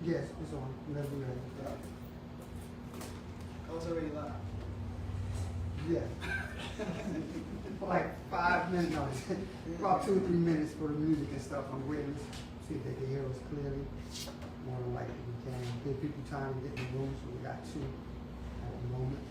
Yes, it's on. Whenever you're ready. I was already live. Yeah. For like 5 minutes, no, about 2 or 3 minutes for the music and stuff. I'm waiting to see if they can hear us clearly. More than likely we can. Give people time to get in the room, so we got 2 at the moment.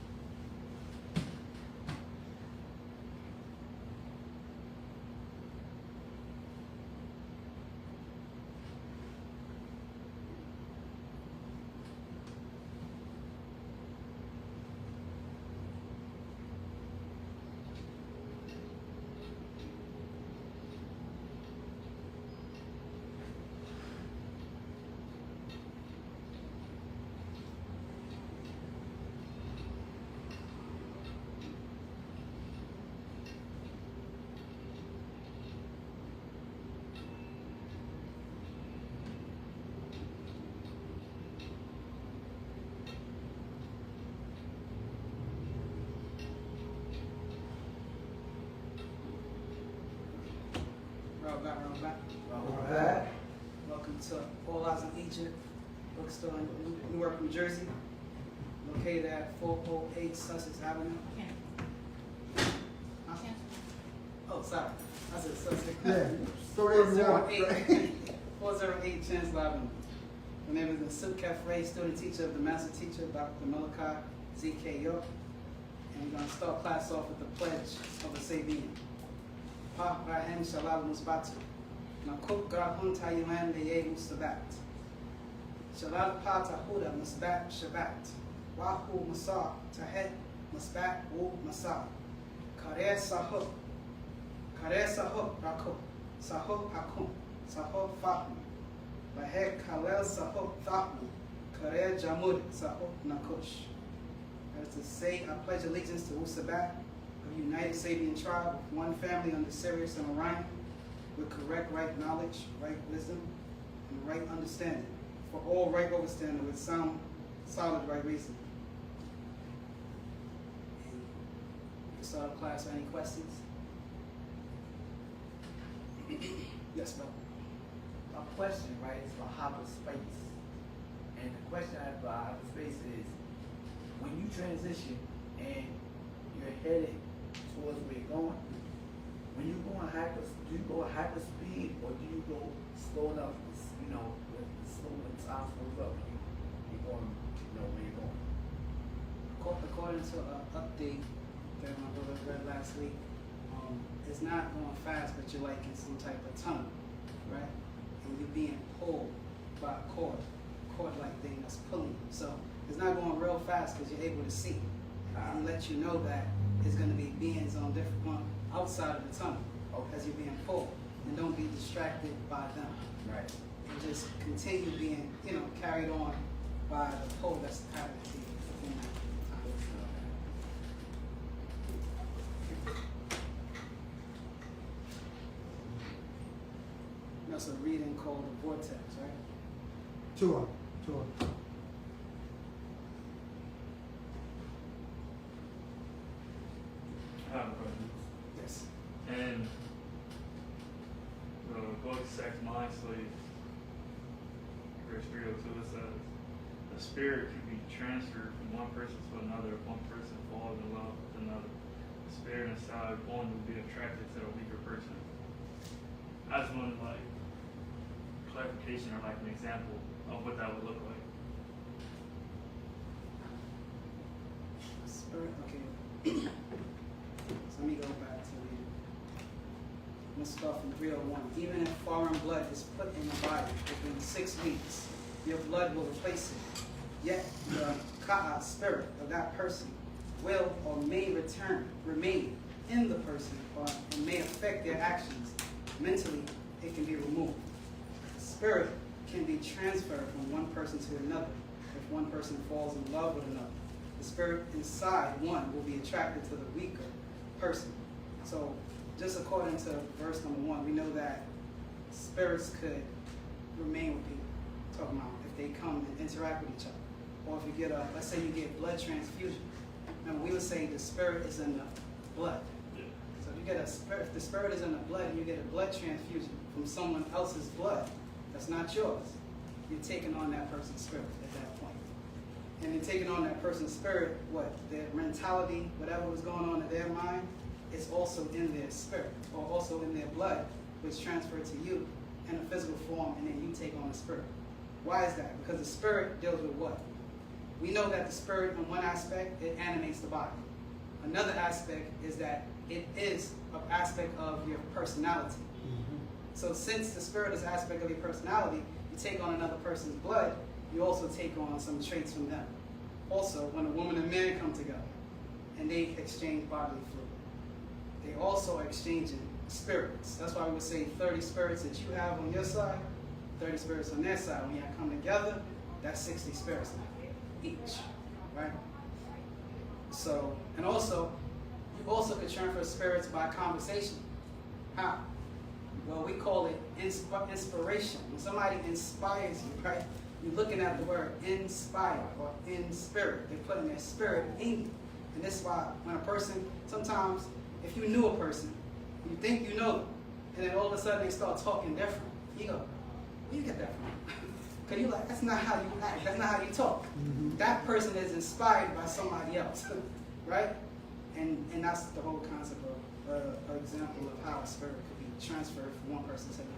Round back. Alright. Welcome to All Eyes in Egypt bookstore in Newark, New Jersey, located at 408 Sussex Avenue. Huh? Oh, sorry. I said Sussex. Yeah. So there's 408 408 Chancellor Avenue. My name is Khafre, student teacher of the master teacher, Dr. Malachi Z.K. York. And we're going to start class off with the pledge of the Sabian. Pa Rahem Shalal Musbatu. Nakuk Grahunta Yuan Leye Wu-Sabat. Shalal Pa Tahuda Musbat Shabat. Wahu Masa Tahet Musbat Wu Masa. Kare Sahuk, Kare Sahuk Rakuk, Sahuk Akum, Sahuk Fahmu, Bahe Kalel Sahuk Fahmu, Kare Jamud Sahuk Nakush. That is to say, I pledge allegiance to Wu-Sabat, a united Sabian tribe of one family under Sirius and Orion, with correct right knowledge, right wisdom, and right understanding, for all right overstanding with sound, solid right reason. And start of class, any questions? Yes, bro. My question, right, is for hyperspace. And the question I have about hyperspace is, when you transition and you're headed towards where you're going, when you go in do you go at hyper speed or do you go slow enough, you know, with slow when time slows up and you're going, you know, where you're going? According to an update that my brother read last week, it's not going fast, but you're like in some type of tunnel, right? And you're being pulled by a cord-like thing that's pulling you. So it's not going real fast because you're able to see. And let you know that it's going to be beings on different one outside of the tunnel as you're being pulled. And don't be distracted by them. Right. And just continue being, carried on by the pull that's happening to you. That's a reading called the vortex, right? Tour. I have a question. Yes. And the book Sex Mind Slave, verse 302, it says, a spirit can be transferred from one person to another if one person falls in love with another. The spirit inside one will be attracted to the weaker person. I just wanted clarification or an example of what that would look like. Spirit, okay. So let me go back to the. Let's start from 301. Even if foreign blood is put in the body within 6 weeks, your blood will replace it. Yet the ka'a spirit of that person will or may remain in the person, or it may affect their actions. Mentally, it can be removed. Spirit can be transferred from one person to another if one person falls in love with another. The spirit inside one will be attracted to the weaker person. So just according to verse number 1, we know that spirits could remain with people. Talking about if they come and interact with each other. Or if you get let's say you get blood transfusion. Remember, we would say the spirit is in the blood. So if you get if the spirit is in the blood and you get a blood transfusion from someone else's blood, that's not yours. You're taking on that person's spirit at that point. And in taking on that person's spirit, their mentality, whatever was going on in their mind, is also in their spirit, or also in their blood, which transferred to you in a physical form, and then you take on the spirit. Why is that? Because the spirit deals with what? We know that the spirit, in one aspect, it animates the body. Another aspect is that it is an aspect of your personality. So since the spirit is an aspect of your personality, you take on another person's blood, you also take on some traits from them. Also, when a woman and man come together and they exchange bodily fluid, they also are exchanging spirits. That's why we would say 30 spirits that you have on your side, 30 spirits on their side. When you come together, that's 60 spirits each, right? So, and also, you also could transfer spirits by conversation. How? Well, we call it inspiration. When somebody inspires you, right? You're looking at the word inspire or in spirit. They're putting their spirit in you. And this is why when a person, sometimes if you knew a person, you think you know them, and then all of a sudden they start talking different. You go, where you get that from? Because you're like, that's not how you act. That's not how you talk. That person is inspired by somebody else, right? And that's the whole concept of an example of how a spirit could be transferred from one person to another.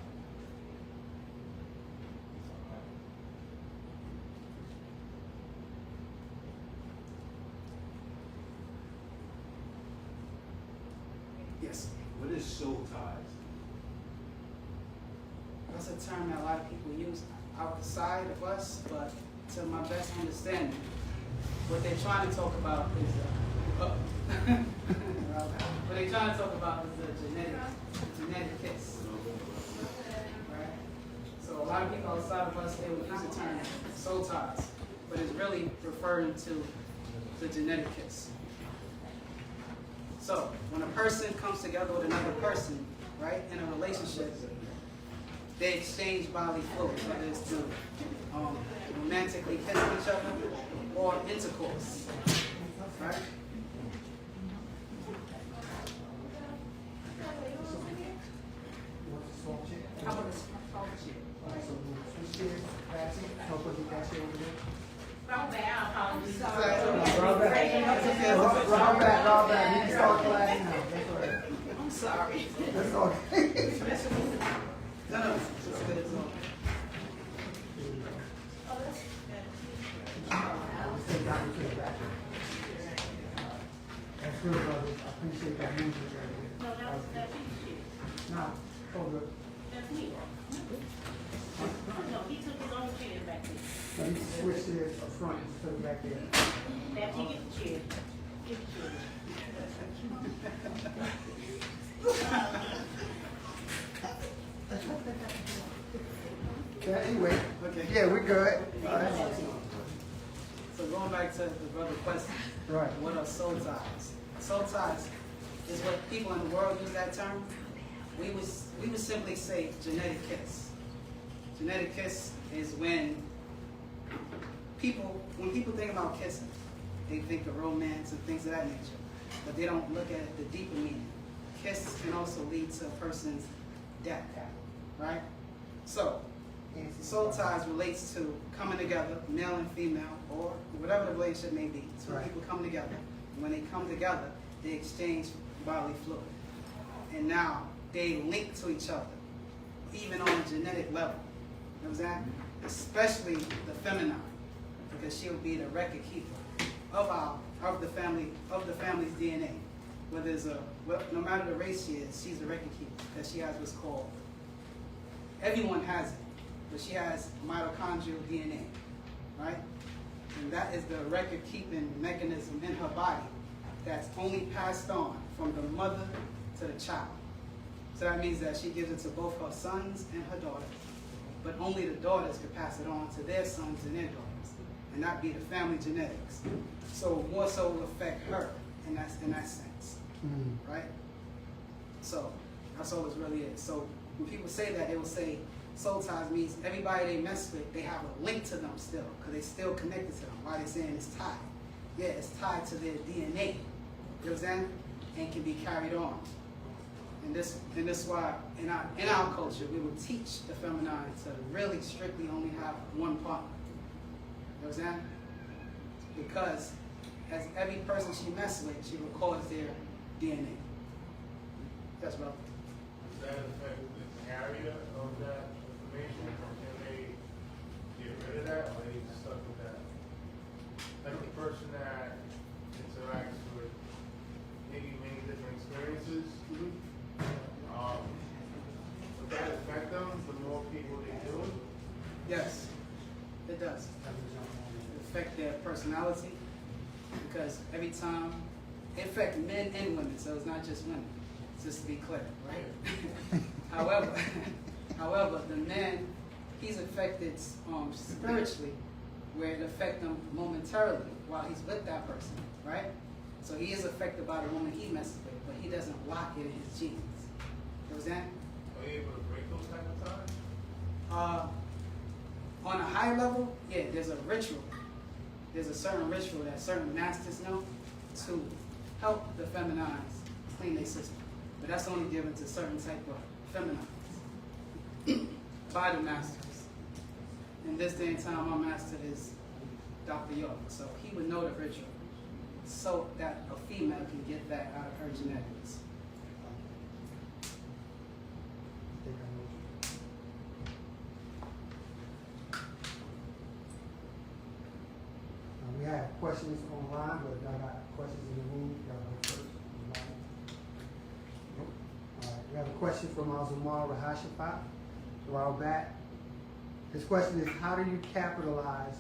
Yes. What is soul ties? That's a term that a lot of people use outside of us, but to my best understanding, what they're trying to talk about is what they're trying to talk about is the genetic kiss. Right? So a lot of people outside of us, they would use the term soul ties, but it's really referring to the genetic kiss. So when a person comes together with another person, right, in a relationship, they exchange bodily fluids, whether it's to romantically kiss each other or intercourse, right? How about a salt chip? Alright, so we'll switch chairs, pass it, help us get that chair over there. Roll back, I'll call you. Roll back. Roll back. You can start class now. That's all right. I'm sorry. That's all right. No, it's good. It's all. I'll just take that one to the back. That's good, brother. I appreciate that music right No, there. that was that shit. Now, over. That's me. No, he took his own chair back there. Now you can switch chairs up front and put it back there. Now he get the chair. Get the chair. Yeah, anyway, Okay. yeah, we're good. All right. So going back to the brother question, Right. what are soul ties? Soul ties is what people in the world use that term. We would simply say genetic kiss. Genetic kiss is when people think about kissing, they think of romance and things of that nature, but they don't look at the deeper meaning. Kiss can also lead to a person's death, right? So, soul ties relates to coming together, male and female, or whatever the relationship may be. Two Right. people come together. When they come together, they exchange bodily fluid. And now they link to each other, even on a genetic level. You know what I'm saying? Especially the feminine, because she will be the record keeper of the family's DNA. Whether it's no matter the race she is, she's the record keeper because she has what's called. Everyone has it, but she has mitochondrial DNA, right? And that is the record-keeping mechanism in her body that's only passed on from the mother to the child. So that means that she gives it to both her sons and her daughters, but only the daughters could pass it on to their sons and their daughters, and that be the family genetics. So more so will affect her in that sense, right? So that's all it really is. So when people say that, they will say soul ties means everybody they mess with, they have a link to them still, because they still connected to them. Why they saying it's tied? Yeah, it's tied to their DNA. You know what I'm saying? And can be carried on. And this why in our culture we will teach the feminine to really strictly only have one partner. You know what I'm saying? Because as every person she messes with, she records their DNA. That's right. Does that affect the carrier of that information? Can they get rid of that, or are they stuck with that? Like the person that interacts with maybe many different experiences, would that affect them the more people they do it? Yes, it does. It affects their personality because every time it affects men and women, so it's not just women. Just to be clear, right? However, the man, he's affected spiritually, where it affects him momentarily while he's with that person, right? So he is affected by the woman he messes with, but he doesn't lock it in his genes. You know what I'm saying? Are you able to break those type of ties? On a high level, yeah, there's a ritual. There's a certain ritual that certain masters know to help the feminines clean their system. But that's only given to certain type of feminines by the masters. In this day and time, our master is Dr. York, so he would know the ritual so that a female can get that out of her genetics. We have questions online, but I got questions in the room. Y'all go first. Online. Nope. All right. We have a question from Azumar Rahashafat a while back. His question is, how do you capitalize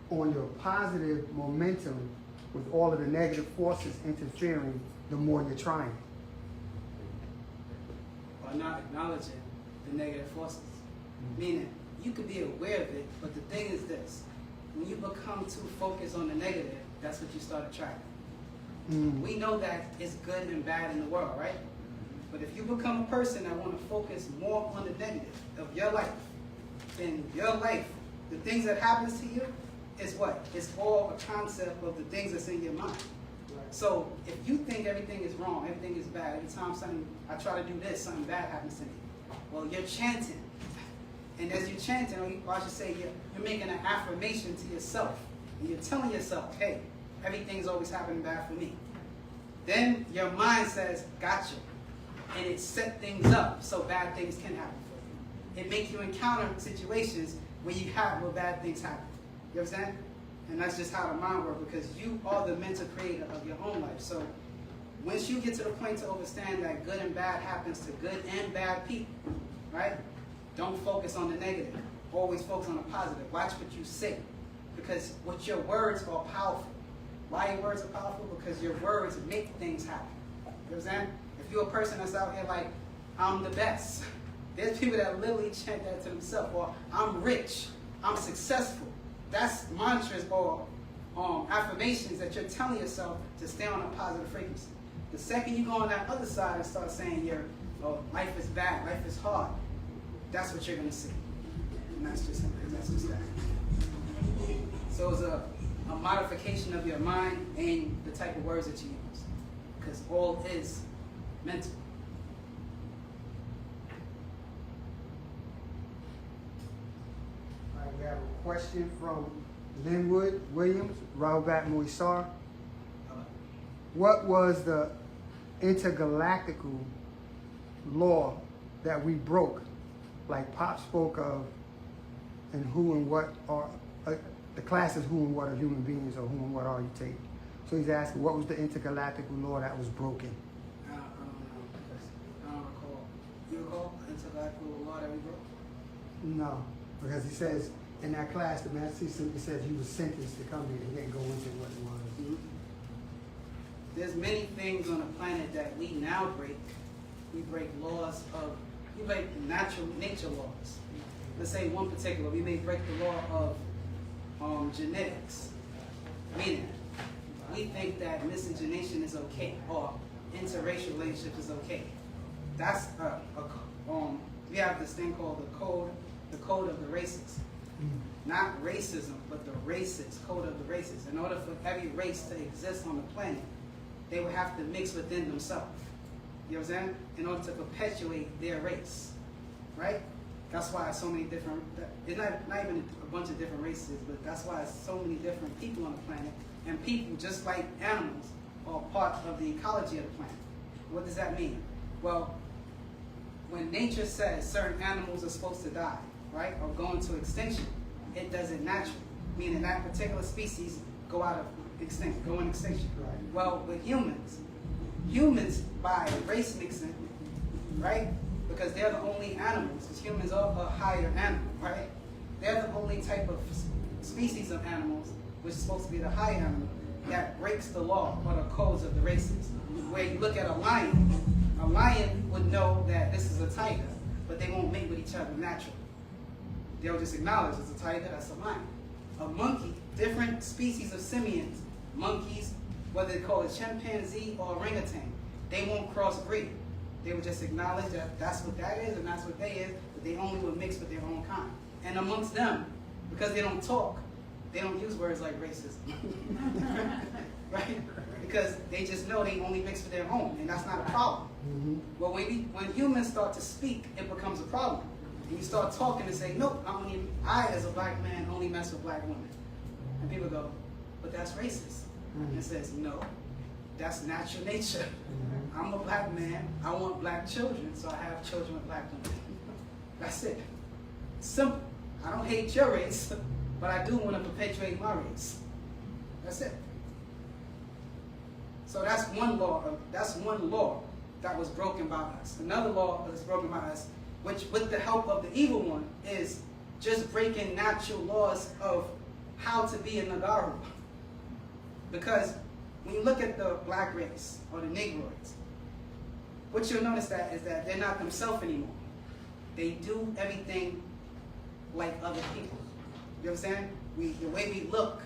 on your positive momentum with all of the negative forces interfering the more you're trying? are not acknowledging the negative forces. Meaning, you could be aware of it, but the thing is this. When you become too focused on the negative, that's what you start attracting. We know that it's good and bad in the world, right? But if you become a person that want to focus more on the negative of your life, then your life, the things that happens to you, is what? It's all a concept of the things that's in your mind. So if you think everything is wrong, everything is bad, every time something, I try to do this, something bad happens to me. Well, you're chanting. And as you're chanting, or I should say, you're making an affirmation to yourself. And you're telling yourself, hey, everything's always happening bad for me. Then your mind says, gotcha. And it set things up so bad things can happen for you. It makes you encounter situations where bad things happen. You understand? And that's just how the mind works, because you are the mental creator of your own life. So once you get to the point to understand that good and bad happens to good and bad people, right? Don't focus on the negative. Always focus on the positive. Watch what you say, because what your words are powerful. Why your words are powerful? Because your words make things happen. You understand? If you're a person that's out here like, I'm the best. There's people that literally chant that to themselves. Or I'm rich. I'm successful. That's mantras or affirmations that you're telling yourself to stay on a positive frequency. The second you go on that other side and start saying life is bad, life is hard, that's what you're going to see. And that's just that. So it's a modification of your mind and the type of words that you use. Because all is mental. All right, we have a question from Linwood Williams, Robert Moisar. What was the intergalactical law that we broke, like Pop spoke of, and who and what are, the classes who and what are human beings, or who and what are you take? So he's asking, what was the intergalactical law that was broken? I don't recall. You recall the intergalactical law that we broke? No, because he says, in that class, the master simply says he was sentenced to come here. He didn't go into what it was. There's many things on the planet that we now break. We break nature laws. Let's say one particular, we may break the law of genetics. Meaning, we think that miscegenation is okay, or interracial relationships is okay. That's we have this thing called the code of the races. Not racism, but the races, code of the races. In order for every race to exist on the planet, they would have to mix within themselves. You know what I'm saying? In order to perpetuate their race, right? That's why so many different, it's not even a bunch of different races, but that's why so many different people on the planet. And people, just like animals, are part of the ecology of the planet. What does that mean? Well, when nature says certain animals are supposed to die, right, or go into extinction, it does it naturally, meaning that particular species go in extinction. Right. Well, with humans by race mixing, right, because they're the only animals, because humans are a higher animal, right? They're the only type of species of animals, which is supposed to be the high animal, that breaks the law or the codes of the races. Where you look at a lion would know that this is a tiger, but they won't mate with each other naturally. They'll just acknowledge it's a tiger, that's a lion. A monkey, different species of simians, monkeys, whether they call it chimpanzee or orangutan, they won't crossbreed. They would just acknowledge that that's what that is and that's what they is, but they only will mix with their own kind. And amongst them, because they don't talk, they don't use words like racism. Right? Because they just know they only mix with their own, and that's not a problem. But when humans start to speak, it becomes a problem. And you start talking and say, nope, I as a black man only mess with black women. And people go, but that's racist. And it says, no, that's natural nature. I'm a black man, I want black children, so I have children with black women. That's it. Simple. I don't hate your race, but I do want to perpetuate my race. That's it. So that's one law that was broken by us. Another law that was broken by us, which with the help of the evil one, is just breaking natural laws of how to be a Nagaru. Because when you look at the black race or the Negroids, what you'll notice that is that they're not themselves anymore. They do everything like other people. You understand? The way we look,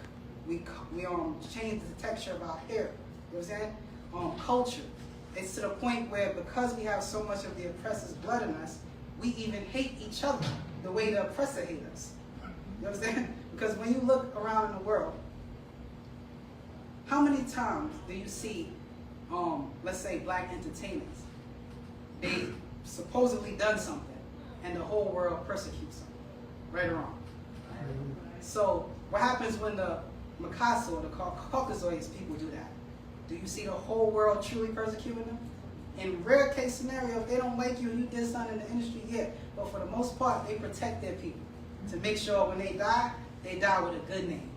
we change the texture of our hair. You understand? Culture. It's to the point where because we have so much of the oppressor's blood in us, we even hate each other the way the oppressor hates us. You understand? Because when you look around in the world, how many times do you see, let's say, black entertainers? They supposedly done something, and the whole world persecutes them, right or wrong. So what happens when the Mikasa or the Caucasoid people do that? Do you see the whole world truly persecuting them? In rare case scenario, if they don't like you and you did something in the industry, yeah. But for the most part, they protect their people to make sure when they die with a good name.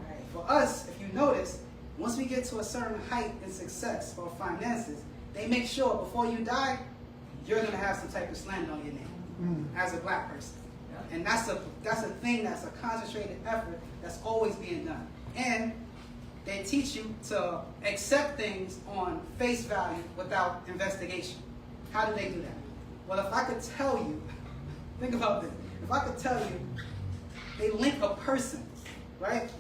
Right. For us, if you notice, once we get to a certain height in success or finances, they make sure before you die, you're going to have some type of slander on your name as a black person. And that's a thing, that's a concentrated effort that's always being done. And they teach you to accept things on face value without investigation. How do they do that? Well, if I could tell you, think about this. If I could tell you, they link a person, right?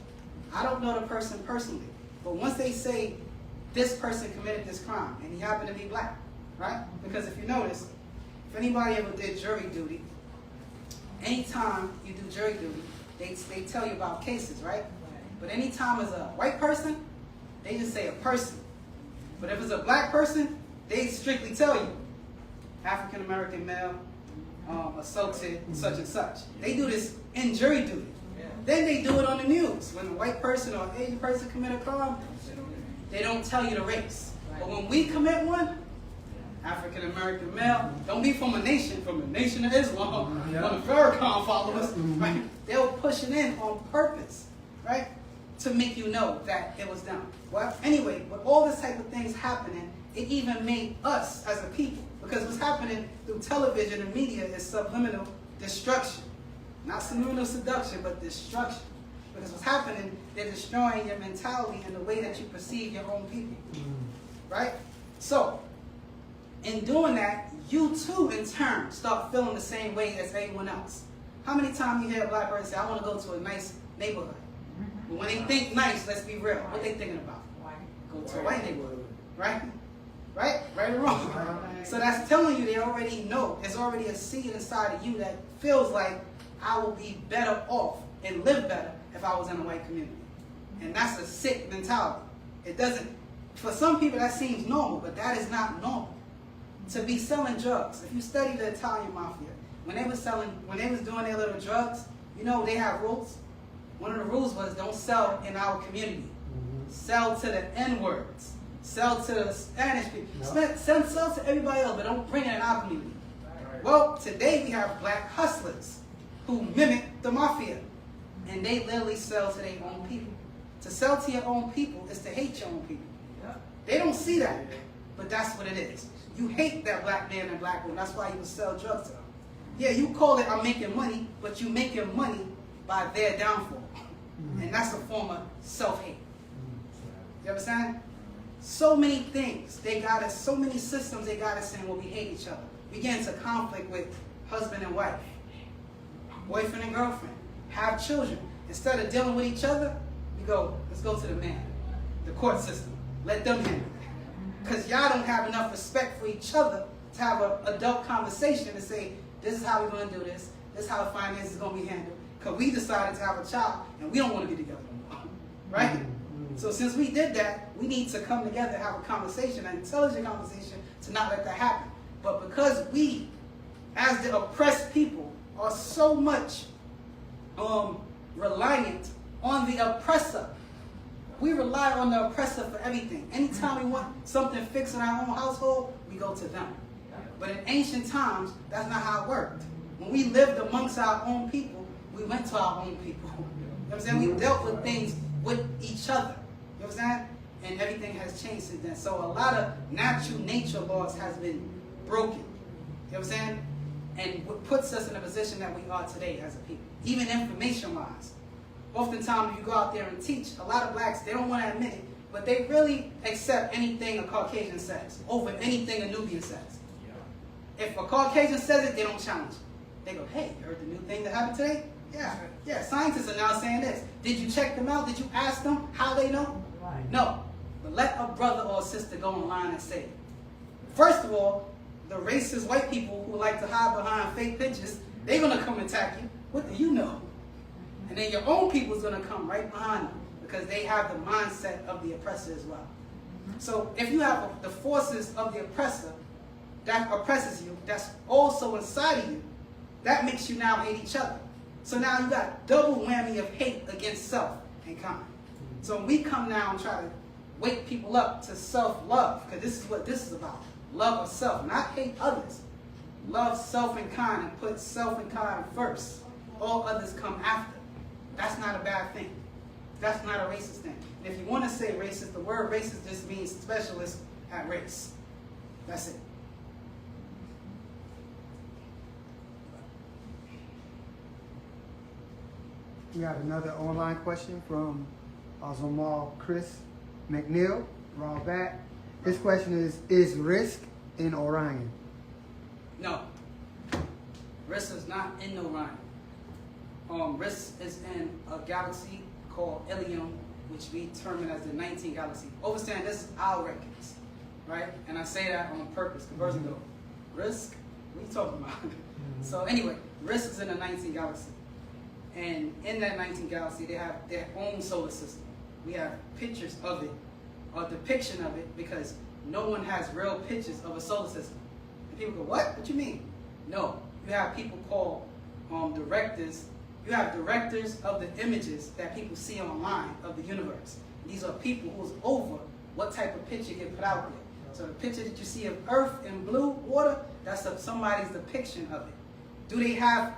I don't know the person personally, but once they say this person committed this crime, and he happened to be black, right? Because if you notice, if anybody ever did jury duty, anytime you do jury duty, they tell you about cases, right? But anytime it's a white person, they just say a person. But if it's a black person, they strictly tell you, African American male, assaulted, such and such. They do this in jury duty. Then they do it on the news. When a white person or an Asian person commit a crime, they don't tell you the race. But when we commit one, African American male, don't be from the Nation of Islam, one of the Farrakhan followers, right? They'll push it in on purpose, right? To make you know that it was done. Well, anyway, with all this type of things happening, it even made us as a people, because what's happening through television and media is subliminal destruction. Not subliminal seduction, but destruction. Because what's happening, they're destroying your mentality and the way that you perceive your own people. Right? So, in doing that, you too, in turn, start feeling the same way as everyone else. How many times you hear a black person say, I want to go to a nice neighborhood? But when they think nice, let's be real, what they thinking about? Go to a white neighborhood. Right? Right? Right or wrong? So that's telling you they already know. There's already a seed inside of you that feels like I will be better off and live better if I was in a white community. And that's a sick mentality. It doesn't, for some people that seems normal, but that is not normal. To be selling drugs. If you study the Italian mafia, when they was doing their little drugs, you know they have rules. One of the rules was don't sell in our community. Sell to the N-words. Sell to the Spanish people. Sell to everybody else, but don't bring it in our community. Well, today we have black hustlers who mimic the mafia. And they literally sell to their own people. To sell to your own people is to hate your own people. They don't see that, but that's what it is. You hate that black man and black woman. That's why you sell drugs to them. Yeah, you call it I'm making money, but you making money by their downfall. And that's a form of self-hate. You understand? So many things. They got us, so many systems they got us saying, well, we hate each other. We get into conflict with husband and wife, boyfriend and girlfriend, have children. Instead of dealing with each other, we go, let's go to the man, the court system. Let them handle it. Because y'all don't have enough respect for each other to have an adult conversation and say, this is how we're going to do this. This is how the finances is going to be handled. Because we decided to have a child and we don't want to be together no more. Right? So since we did that, we need to come together and have a conversation, an intelligent conversation, to not let that happen. But because we, as the oppressed people, are so much reliant on the oppressor, we rely on the oppressor for everything. Anytime we want something fixed in our own household, we go to them. But in ancient times, that's not how it worked. When we lived amongst our own people, we went to our own people. You know what I'm saying? We dealt with things with each other. You know what I'm saying? And everything has changed since then. So a lot of natural nature laws has been broken. You know what I'm saying? And what puts us in the position that we are today as a people. Even information-wise. Oftentimes, you go out there and teach, a lot of blacks, they don't want to admit it, but they really accept anything a Caucasian says over anything a Nubian says. if a Caucasian says it, they don't challenge it. They go, hey, you heard the new thing that happened today? Yeah, scientists are now saying this. Did you check them out? Did you ask them how they know? Right. No. But let a brother or a sister go online and say it. First of all, the racist white people who like to hide behind fake pictures, they're going to come attack you. What do you know? And then your own people's going to come right behind them because they have the mindset of the oppressor as well. So if you have the forces of the oppressor that oppresses you, that's also inside of you, that makes you now hate each other. So now you got double whammy of hate against self and kind. So when we come now and try to wake people up to self-love, because this is what this is about. Love of self, not hate others. Love self and kind and put self and kind first. All others come after. That's not a bad thing. That's not a racist thing. And if you want to say racist, the word racist just means specialist at race. That's it. We have another online question from Zamal Chris McNeil, Rabat. His question is risk in Orion? No. Risk is not in Orion. Risk is in a galaxy called Ilium, which we term it as the 19th galaxy. Understand, this is our records, right? And I say that on purpose, because go, risk? What are you talking about? So anyway, risk is in the 19th galaxy. And in that 19th galaxy, they have their own solar system. We have pictures of it, or depiction of it, because no one has real pictures of a solar system. And people go, what? What you mean? No. You have people called directors. You have directors of the images that people see online of the universe. These are people who's over what type of picture get put out there. So the picture that you see of Earth in blue water, that's somebody's depiction of it. Do they have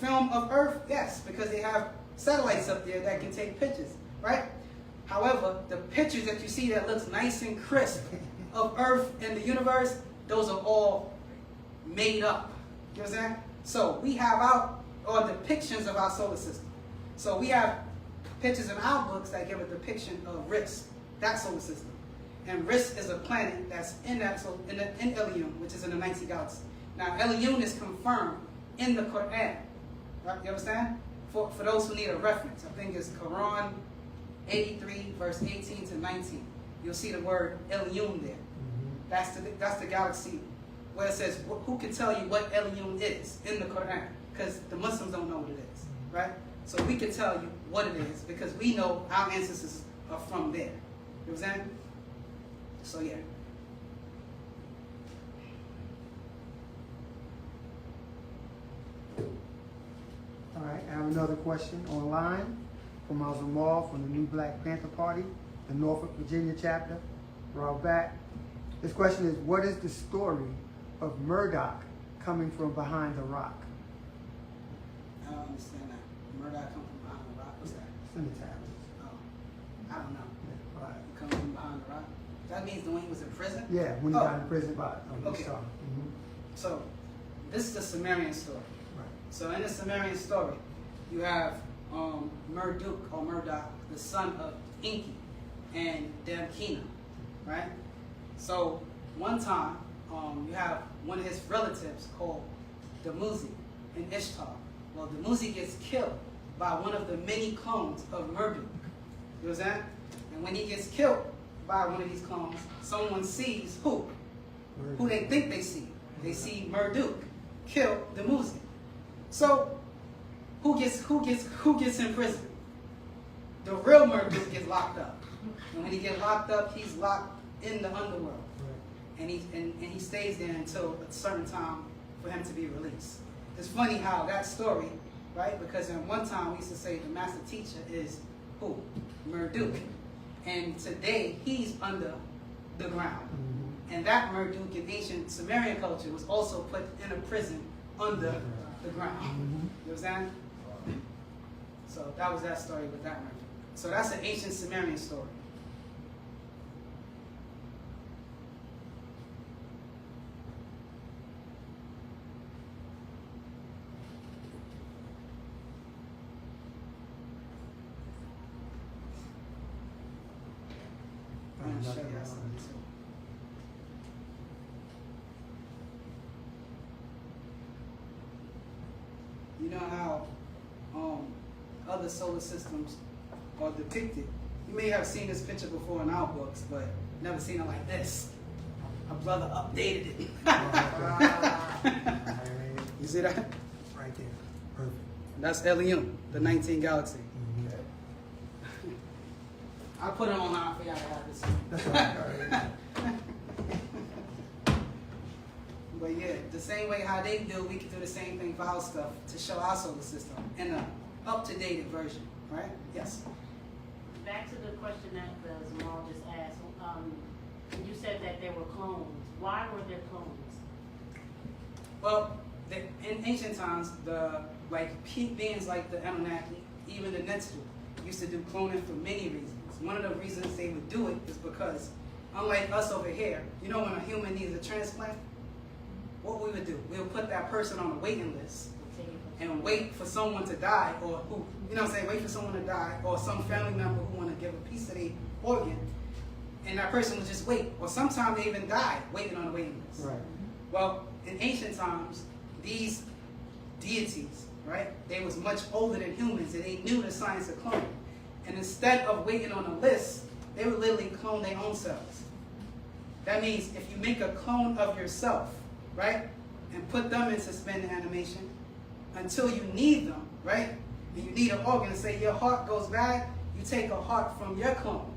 film of Earth? Yes, because they have satellites up there that can take pictures, right? However, the pictures that you see that looks nice and crisp of Earth and the universe, those are all made up. You understand? So we have depictions of our solar system. So we have pictures in our books that give a depiction of Risk, that solar system. And Risk is a planet that's in Ilium, which is in the 19th galaxy. Now Ilium is confirmed in the Quran. Right? You understand? For those who need a reference, I think it's Quran 83, verse 18 to 19. You'll see the word Ilium there. That's the galaxy where it says, who can tell you what Ilium is in the Quran? Because the Muslims don't know what it is, right? So we can tell you what it is because we know our ancestors are from there. You understand? So yeah. All right, I have another question online from Zamal from the New Black Panther Party, the Norfolk, Virginia chapter, Rabat. This question is, what is the story of Murdoch coming from behind the rock? I don't understand that. Murdoch come from behind the rock? What's that? It's in the tablets. Oh, I don't know. Yeah, right. He comes from behind the rock? That means when he was in prison? Yeah, when he got in prison by Okay. So, this is the Sumerian story. Right. So in the Sumerian story, you have Marduk or Murdoch, the son of Enki and Damkina, right? So one time, you have one of his relatives called Dumuzi and Ishtar. Well, Dumuzi gets killed by one of the many clones of Marduk. You understand? And when he gets killed by one of these clones, someone sees who? Who they think they see. They see Marduk kill Dumuzi. So who gets in prison? The real Marduk gets locked up. And when he gets locked up, he's locked in the underworld. And he stays there until a certain time for him to be released. It's funny how that story, right? Because in one time we used to say the master teacher is who? Marduk. And today he's under the ground. And that Marduk in ancient Sumerian culture was also put in a prison under the ground. You understand? So that was that story with that Marduk. So that's an ancient Sumerian story. I'm gonna show you something too. You know how other solar systems are depicted. You may have seen this picture before in our books, but never seen it like this. A brother updated it. You see that? Right there. Perfect. That's Elium, the 19 galaxy. I put it online for y'all to have this. That's right. But yeah, the same way how they do, we can do the same thing for our stuff to show our solar system in an up-to-date version, right? Yes. Back to the question that Zamal just asked. You said that there were clones. Why were there clones? Well, in ancient times, the beings like the Anunnaki, even the Netsu, used to do cloning for many reasons. One of the reasons they would do it is because, unlike us over here, you know when a human needs a transplant, what we would do, we would put that person on a waiting list and wait for someone to die, or who, you know what I'm saying, wait for someone to die, or some family member who want to give a piece of their organ, and that person would just wait. Or sometimes they even die waiting on a waiting list. Right. Well, in ancient times, these deities, right, they was much older than humans, and they knew the science of cloning. And instead of waiting on a list, they would literally clone their own selves. That means if you make a clone of yourself, right, and put them in suspended animation until you need them, right, and you need an organ, and say your heart goes bad, you take a heart from your clone,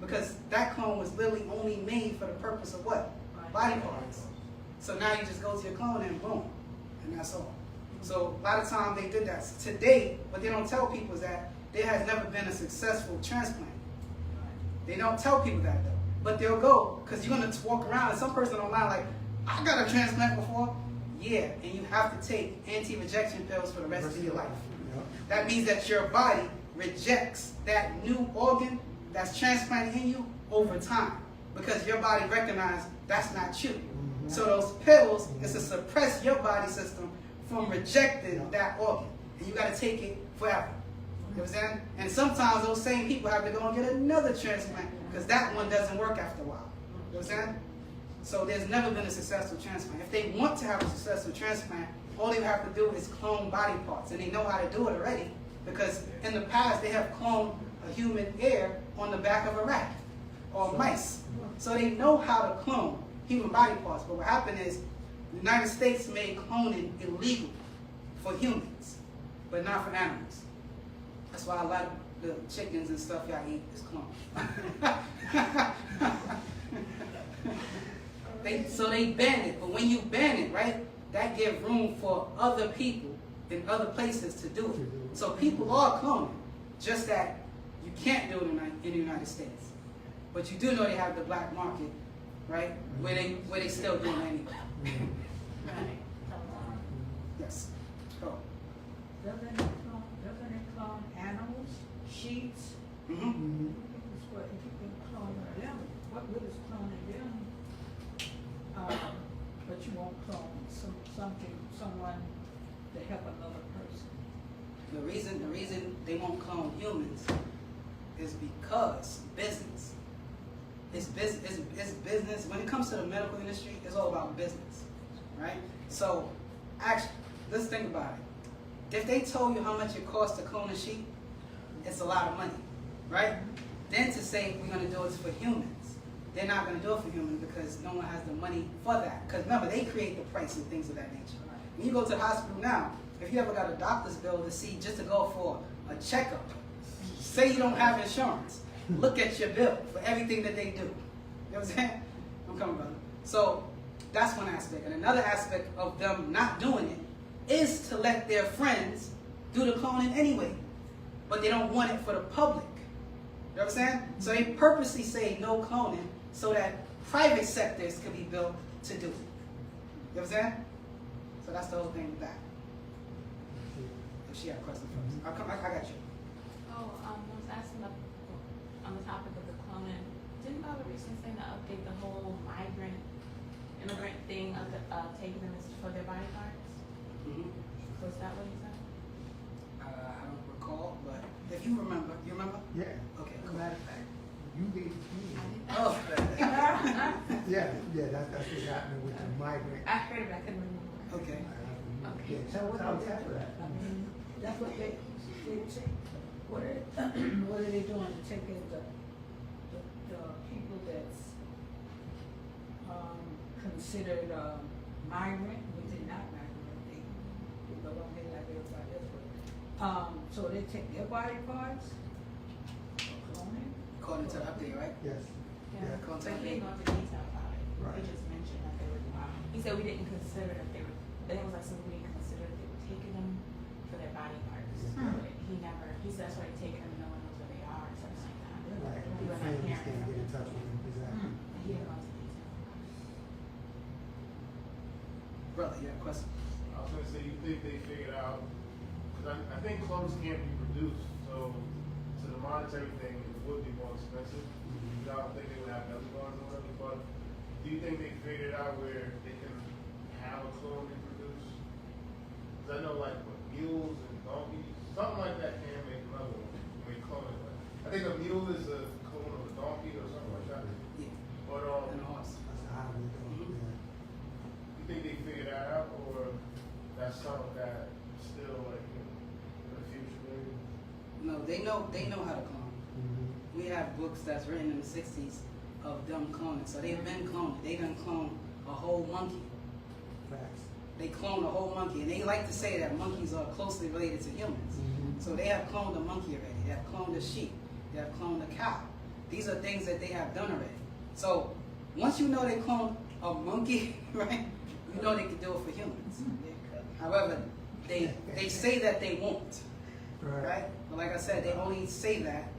because that clone was literally only made for the purpose of what? Body parts. So now you just go to your clone and boom, and that's all. So a lot of times they did that. Today, what they don't tell people is that there has never been a successful transplant. They don't tell people that though. But they'll go, because you're going to walk around and some person online like, I got a transplant before. Yeah, and you have to take anti-rejection pills for the rest of your life. Yep. That means that your body rejects that new organ that's transplanted in you over time, because your body recognizes that's not you. Mm-hmm. So those pills is to suppress your body system from rejecting that organ. And you got to take it forever. You know what I'm saying? And sometimes those same people have to go and get another transplant because that one doesn't work after a while. You know what I'm saying? So there's never been a successful transplant. If they want to have a successful transplant, all they have to do is clone body parts. And they know how to do it already, because in the past they have cloned a human ear on the back of a rat or mice. So they know how to clone human body parts. But what happened is the United States made cloning illegal for humans, but not for animals. That's why a lot of the chickens and stuff y'all eat is cloned. So they banned it. But when you ban it, right, that gives room for other people in other places to do it. So people are cloning, just that you can't do it in the United States. But you do know they have the black market, right, where they still doing it anyway. Right. Yes. Go. Doesn't it clone animals, sheets? Mm-hmm. Mhm. It's what, if you can clone them, what good is cloning them? But you won't clone someone to help another person. The reason they won't clone humans is because business. It's business. When it comes to the medical industry, it's all about business, right? So, actually, let's think about it. If they told you how much it costs to clone a sheep, it's a lot of money, right? Then to say we're going to do it for humans, they're not going to do it for humans because no one has the money for that. Because remember, they create the price and things of that nature. When you go to the hospital now, if you ever got a doctor's bill to see, just to go for a checkup, say you don't have insurance, look at your bill for everything that they do. You know what I'm saying? I'm coming, brother. So that's one aspect. And another aspect of them not doing it is to let their friends do the cloning anyway. But they don't want it for the public. You know what I'm saying? So they purposely say no cloning so that private sectors can be built to do it. You know what I'm saying? So that's the whole thing with that. If she had a question first. I got you. Oh, I was asking on the topic of the cloning. Didn't BABAH recently say to update the whole immigrant thing of taking them for their body parts? Mm-hmm. Was that what he said? I don't recall, but if you remember, Yeah. Okay, As a cool. matter of fact, you gave it to me. Oh, Yeah, that's what's happening with the migrant. I heard it, but I couldn't remember. okay. I have to remember. Okay. Yeah, tell tackle that. I mean, that's what they take, what are, what are they doing to take in the people that's, considered, migrant, which is not migrant, they belong here like everybody else, but, so they take their body parts, cloning? According to the update, right? Yes. Yeah. According to But the he update. didn't go into detail about it. Right. He just mentioned that they were, he said we didn't consider that they were, that it was like something we didn't consider that they were taking them for their body parts. Hmm. But he never, he said that's why they take them and no one knows where they are or something like that. Like, We the were not families hearing can't get in something. touch with them, exactly. But he didn't go into detail. Brother, you have a question? I was gonna say, you think they figured out, because I think clothes can't be produced, so to the monetary thing, it would be more expensive. I don't think they would have other ones or whatever, but do you think they figured out where they can have a clone reproduce? Because I know like what, mules and donkeys, something like that can make another one, when they clone it. Like, I think a mule is a clone of a donkey or something like that. Yeah. But And a horse. That's how we do it, yeah. you think they figured that out, or that's something that still like in the future maybe? No, they know how to clone. Mhm. We have books that's written in the 60s of them cloning. So they've been cloning. They done clone a whole monkey. Facts. They clone a whole monkey. And they like to say that monkeys are closely related to humans. Mhm. So they have cloned a monkey already. They have cloned a sheep. They have cloned a cow. These are things that they have done already. So once you know they cloned a monkey, right, you know they can do it for humans. However, they say that they won't, right? But like I said, they only say that.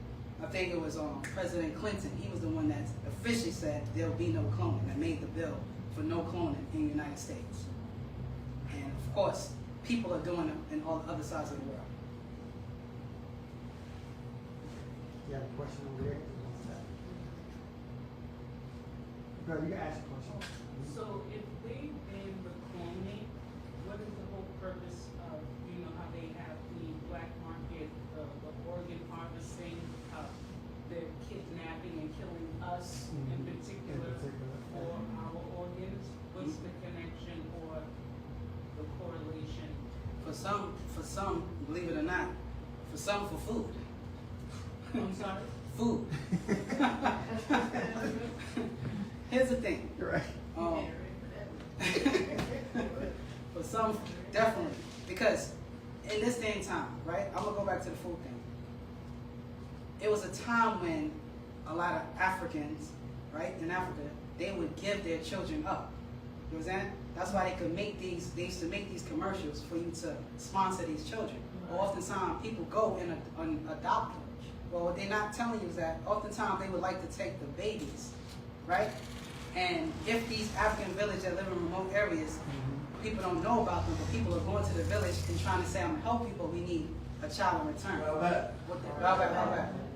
I think it was President Clinton. He was the one that officially said there'll be no cloning, that made the bill for no cloning in the United States. And of course, people are doing it in all the other sides of the world. You have a question over there? Bro, you can ask a question. So if they ban the cloning, what is the whole purpose of, you know, how they have the black market, the organ harvesting, they're kidnapping and killing us in particular for our organs? What's the connection or the correlation? For some, believe it or not, for some for food. I'm sorry? Food. Here's the thing. Right. For some, definitely. Because in this day and time, right? I'm going to go back to the food thing. It was a time when a lot of Africans, right, in Africa, they would give their children up. You know what I'm saying? That's why they used to make these commercials for you to sponsor these children. Or oftentimes people go and adopt them. Well, what they're not telling you is that oftentimes they would like to take the babies, right? And if these African villages that live in remote areas, people don't know about them, but people are going to the village and trying to say, I'm going to help you, but we need a child in return.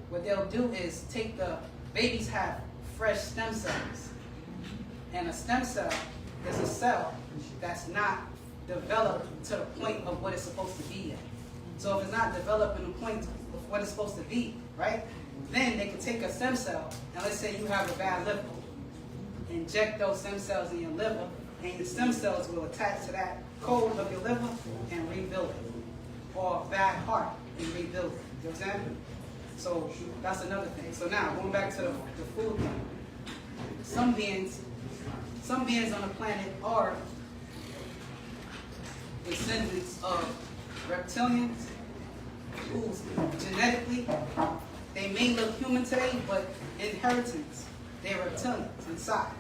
What they'll do is take the babies have fresh stem cells. And a stem cell is a cell that's not developed to the point of what it's supposed to be yet. So if it's not developed in the point of what it's supposed to be, right? Then they can take a stem cell, and let's say you have a bad liver. Inject those stem cells in your liver, and your stem cells will attach to that code of your liver and rebuild it. Or a bad heart and rebuild it. You know what I'm saying? So that's another thing. So now, going back to the food thing. Some beings on the planet are descendants of reptilians who's genetically, they may look human today, but inheritance, they're reptilians inside,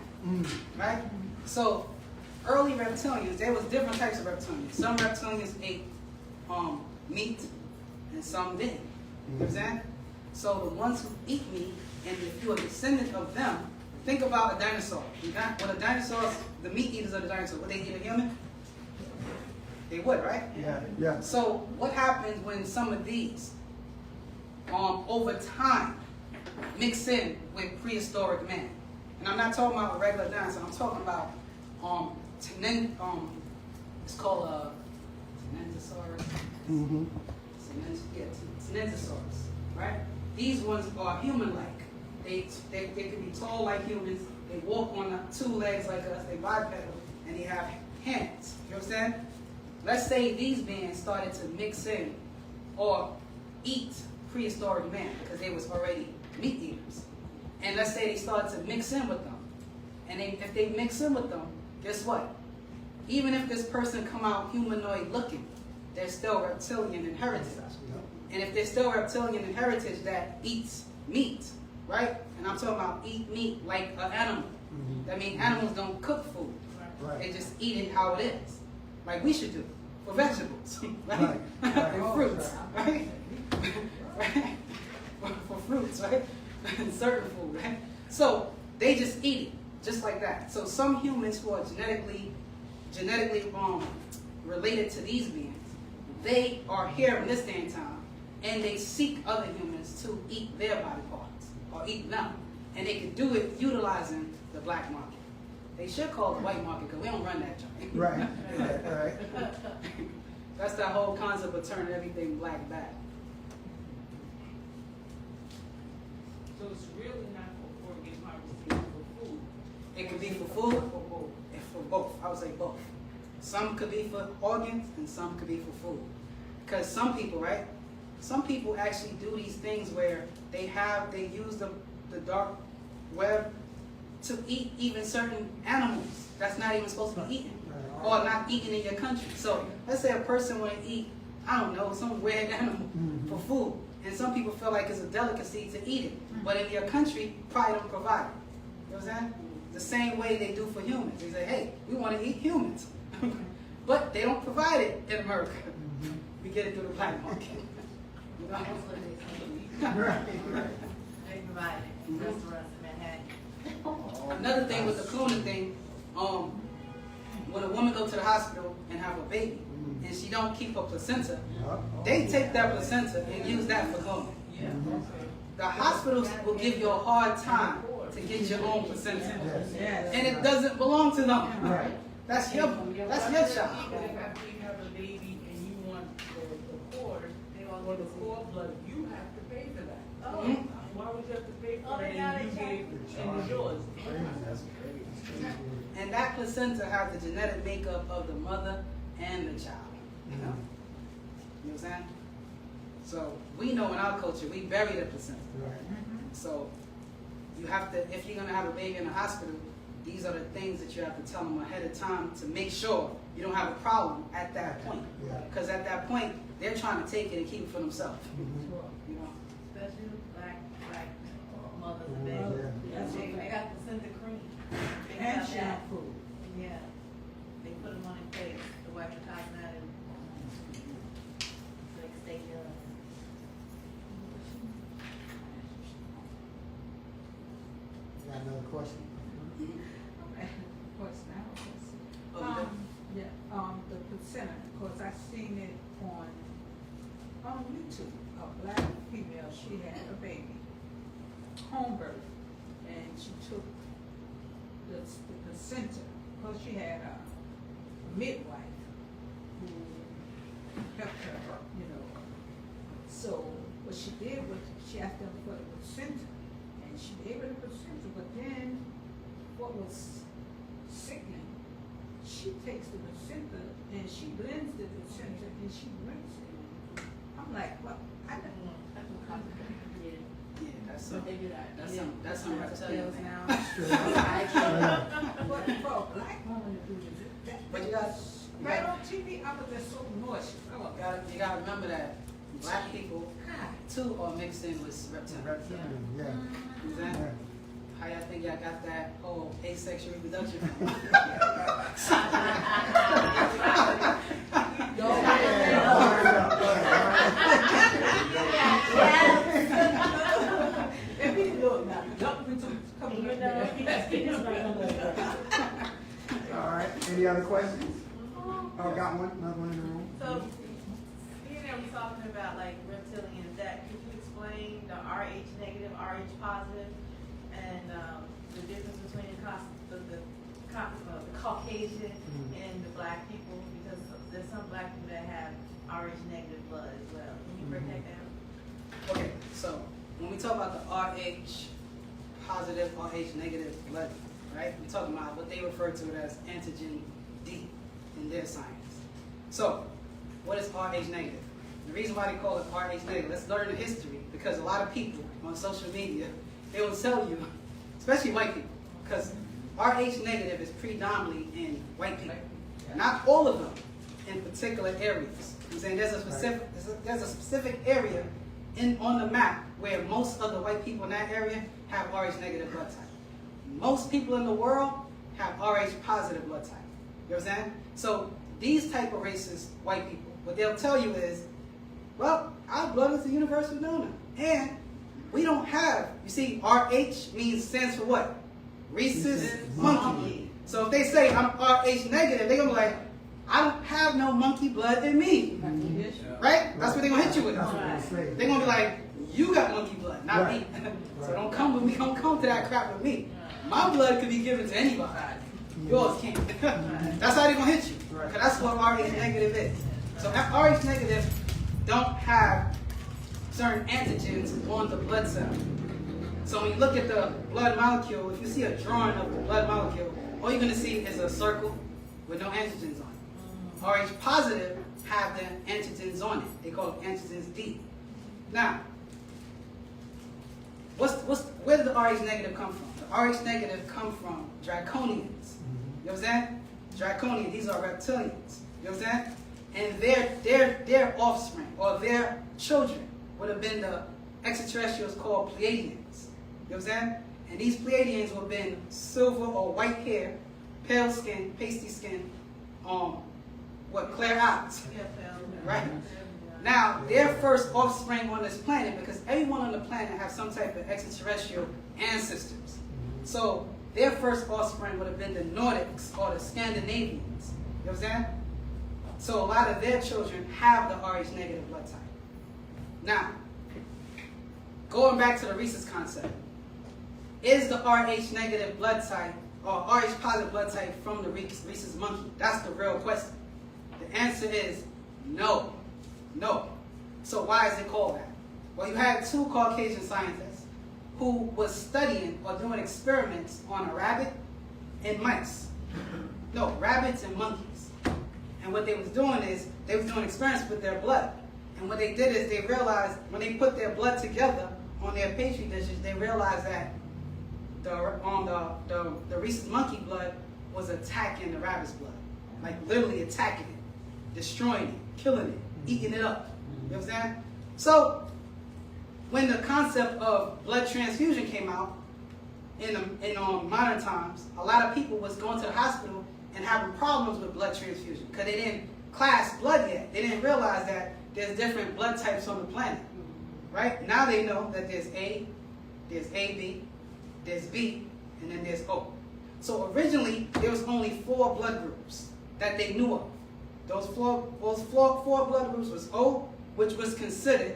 right? So early reptilians, there was different types of reptilians. Some reptilians ate meat and some didn't. You know what I'm saying? So the ones who eat meat, and if you're a descendant of them, think about a dinosaur. When the dinosaurs, the meat eaters of the dinosaurs, would they eat a human? They would, right? Yeah. So what happens when some of these, over time, mix in with prehistoric man? And I'm not talking about a regular dinosaur. I'm talking about it's called a Tenentosaurus. Mm-hmm. Tenentosaurus, right? These ones are human-like. They can be tall like humans. They walk on two legs like us. They bipedal, and they have hands. You know what I'm saying? let's say these beings started to mix in or eat prehistoric man because they was already meat eaters. And let's say they started to mix in with them. And if they mix in with them, guess what? Even if this person come out humanoid looking, they're still reptilian in heritage. And if they're still reptilian in heritage that eats meat, right? And I'm talking about eat meat like an animal. That means animals don't cook food. They just eat it how it is. Like we should do for vegetables, right? And fruits, right? Right? For fruits, right? And certain food, right? So they just eat it, just like that. So some humans who are genetically related to these beings, they are here in this day and time, and they seek other humans to eat their body parts or eat them, and they can do it utilizing the black market. They should call it the white market because we don't run that joint. Right. That's that whole concept of turning everything black back. So it's really not for organ harvesting, for food. It could be for food or both. For both. I would say both. Some could be for organs and some could be for food. Because some people, right? Some people actually do these things where they use the dark web to eat even certain animals that's not even supposed to be eaten or not eaten in your country. So let's say a person want to eat, I don't know, some weird animal for food. And some people feel like it's a delicacy to eat it. But in your country, probably don't provide it. You know what I'm saying? The same way they do for humans. They say, hey, we want to eat humans. But they don't provide it in America. We get it through the black market. You know? They provide it in restaurants in Manhattan. Another thing with the cloning thing, when a woman go to the hospital and have a baby, and she don't keep her placenta, they take that placenta and use that for cloning. The hospitals will give you a hard time to get your own placenta, and it doesn't belong to them. That's your child. Even if you have a baby and you want the cord, or the cord blood, you have to pay for that. Why would you have to pay for it and you gave and it's yours? And that placenta has the genetic makeup of the mother and the child. You know what I'm saying? So we know in our culture we bury the placenta. So you have to, if you're gonna have a baby in the hospital, these are the things that you have to tell them ahead of time to make sure you don't have a problem at that point. Because at that point, they're trying to take it and keep it for themselves. You know? Especially black mothers and babies. They got the center cream. They And have that. shampoo. Yeah. They put them on their face to wipe the toxin out and so they can stay young. Got another question? The placenta, because I seen it on YouTube. A black female, she had a baby, home birth, and she took the placenta, because she had a midwife who helped her, you know. So what she did was she asked them for the placenta, and she gave her the placenta, but then what was sickening, she takes the placenta and she blends the placenta and she drinks it. I'm like, what? I don't know. That's what complicated. Yeah, that's But some. they do that. That's some reptilian thing. now. But for a black woman to do this, But you got right on TV, I was just so nauseous. you gotta remember that black people too are mixed in with reptilians. Yeah. You know what I'm saying? How y'all think y'all got that whole asexual reproduction from? If he look now, jump into coming up there. All right, any other questions? Oh, got one, another one in the room? So, being there, we're talking about like reptilians. That could you explain the RH negative, RH positive, and the difference between the Caucasian and the black people? Because there's some black people that have RH negative blood as well. Can you break that down? Okay, so when we talk about the RH positive, RH negative blood, right? We're talking about what they refer to as antigen D in their science. So, what is RH negative? The reason why they call it RH negative, let's learn the history, because a lot of people on social media, they will tell you, especially white people, because RH negative is predominantly in white people. Not all of them in particular areas. I'm saying there's a specific area on the map where most of the white people in that area have RH negative blood type. Most people in the world have RH positive blood type. You understand? So these type of racist white people, what they'll tell you is, well, our blood is the universal donor. And we don't have, you see, RH stands for what? Rhesus monkey. So if they say I'm RH negative, they're going to be like, I don't have no monkey blood in me. Right? That's what they're going to hit you with. They're going to be like, you got monkey blood, not me. So don't come with me, don't come to that crap with me. My blood could be given to anybody. Yours can't. That's how they're going to hit you. Because that's what RH negative is. So RH negative don't have certain antigens on the blood cell. So when you look at the blood molecule, if you see a drawing of the blood molecule, all you're going to see is a circle with no antigens on it. RH positive have the antigens on it. They call it antigens D. Now, where did the RH negative come from? The RH negative come from draconians. You understand? Draconians, these are reptilians. You understand? And their offspring or their children would have been the extraterrestrials called Pleiadians. You understand? And these Pleiadians would have been silver or white hair, pale skin, pasty skin, clear eyes. Right? Now, their first offspring on this planet, because everyone on the planet has some type of extraterrestrial ancestors. So their first offspring would have been the Nordics or the Scandinavians. You understand? So a lot of their children have the RH negative blood type. Now, going back to the rhesus concept, is the RH negative blood type or RH positive blood type from the rhesus monkey? That's the real question. The answer is no. No. So why is it called that? Well, you had two Caucasian scientists who was studying or doing experiments on a rabbit and mice. No, rabbits and monkeys. And what they was doing is, they was doing experiments with their blood. And what they did is they realized, when they put their blood together on their petri dishes, they realized that the rhesus monkey blood was attacking the rabbit's blood. Like literally attacking it, destroying it, killing it, eating it up. You understand? So, when the concept of blood transfusion came out in modern times, a lot of people was going to the hospital and having problems with blood transfusion because they didn't class blood yet. They didn't realize that there's different blood types on the planet. Right? Now they know that there's A, there's AB, there's B, and then there's O. So originally, there was only 4 blood groups that they knew of. Those four blood groups was O, which was considered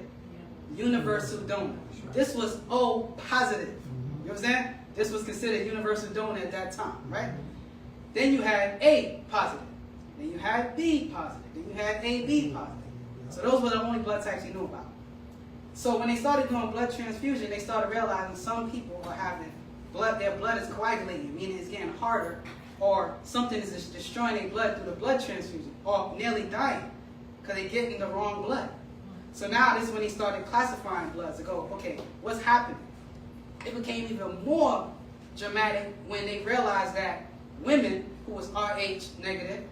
universal donor. This was O positive. You understand? This was considered universal donor at that time, right? Then you had A positive. Then you had B positive. Then you had AB positive. So those were the only blood types you knew about. So when they started doing blood transfusion, they started realizing some people are having their blood is coagulating, meaning it's getting harder, or something is destroying their blood through the blood transfusion, or nearly dying because they're getting the wrong blood. So now this is when he started classifying bloods to go, okay, what's happening? It became even more dramatic when they realized that women who was RH negative,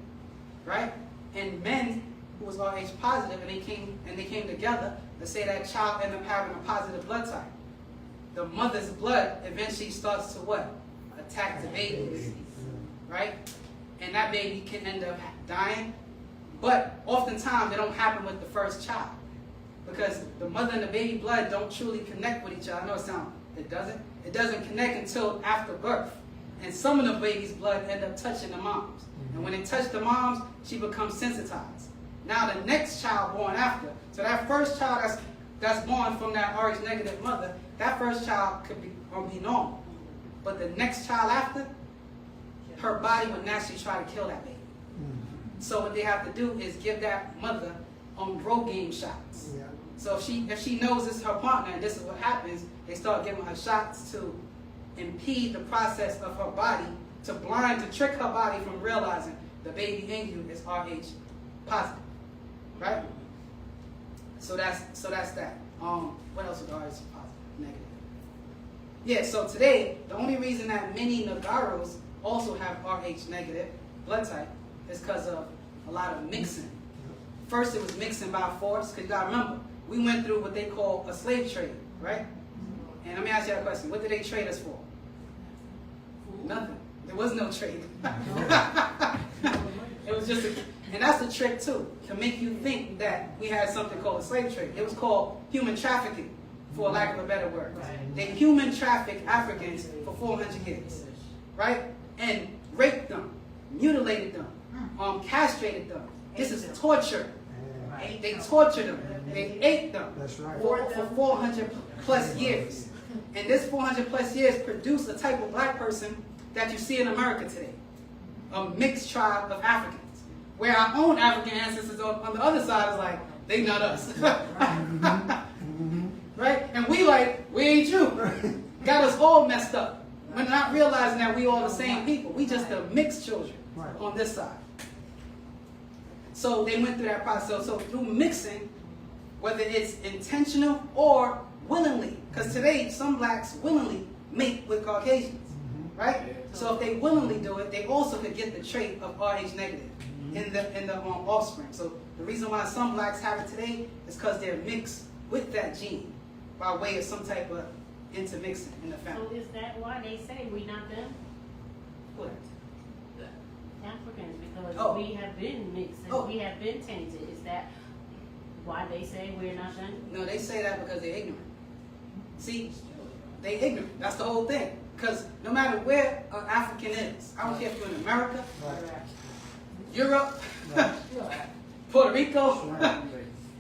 right, and men who was RH positive, and they came together to say that child ended up having a positive blood type. The mother's blood eventually starts to what? Attack the babies, right? And that baby can end up dying. But oftentimes it don't happen with the first child because the mother and the baby blood don't truly connect with each other. I know it doesn't connect until after birth. And some of the baby's blood end up touching the moms. And when it touches the moms, she becomes sensitized. Now the next child born after, so that first child that's born from that RH negative mother, that first child could be normal. But the next child after, her body would naturally try to kill that baby. So what they have to do is give that mother Rogaine shots. Yeah. So if she knows this is her partner and this is what happens, they start giving her shots to impede the process of her body, to trick her body from realizing the baby in you is RH positive, right? So that's that. What else is RH positive, negative? Yeah, so today, the only reason that many Nagaros also have RH negative blood type is because of a lot of mixing. First, it was mixing by force, because you gotta remember, we went through what they call a slave trade, right? And let me ask you a question. What did they trade us for? Nothing. There was no trade. It was just and that's the trick too, to make you think that we had something called a slave trade. It was called human trafficking, for lack of a better word. They human trafficked Africans for 400 years, right? And raped them, mutilated them, castrated them. This is torture. They tortured them. They ate them for 400 plus years. And this 400 plus years produced a type of black person that you see in America today. A mixed tribe of Africans. Where our own African ancestors on the other side is like, they not us. Right? And we ain't you. Got us all messed up. We're not realizing that we all the same people. We just the mixed children on this side. So they went through that process. So through mixing, whether it's intentional or willingly, because today some blacks willingly mate with Caucasians, right? So if they willingly do it, they also could get the trait of RH negative in the offspring. So the reason why some blacks have it today is because they're mixed with that gene by way of some type of intermixing in the family. So is that why they say we not them? What? Africans, because we have been mixed and we have been tainted. Is that why they say we're not them? No, they say that because they're ignorant. See, they ignorant. That's the whole thing. Because no matter where an African is, I don't care if you're in America, Europe, Puerto Rico,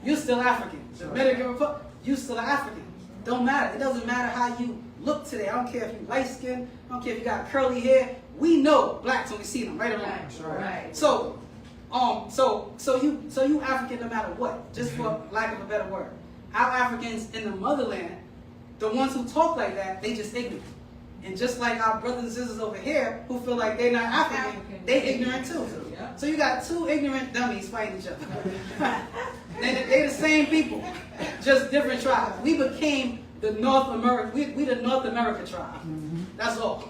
you're still African. Dominican Republic, you're still African. Don't matter. It doesn't matter how you look today. I don't care if you're light skinned. I don't care if you got curly hair. We know blacks when we see them, right or wrong. Right. So you African no matter what, just for lack of a better word. Our Africans in the motherland, the ones who talk like that, they just ignorant. And just like our brothers and sisters over here who feel like they're not African, they ignorant too. So you got two ignorant dummies fighting each other. They're the same people, just different tribes. We became the North America, we the North America tribe. That's all.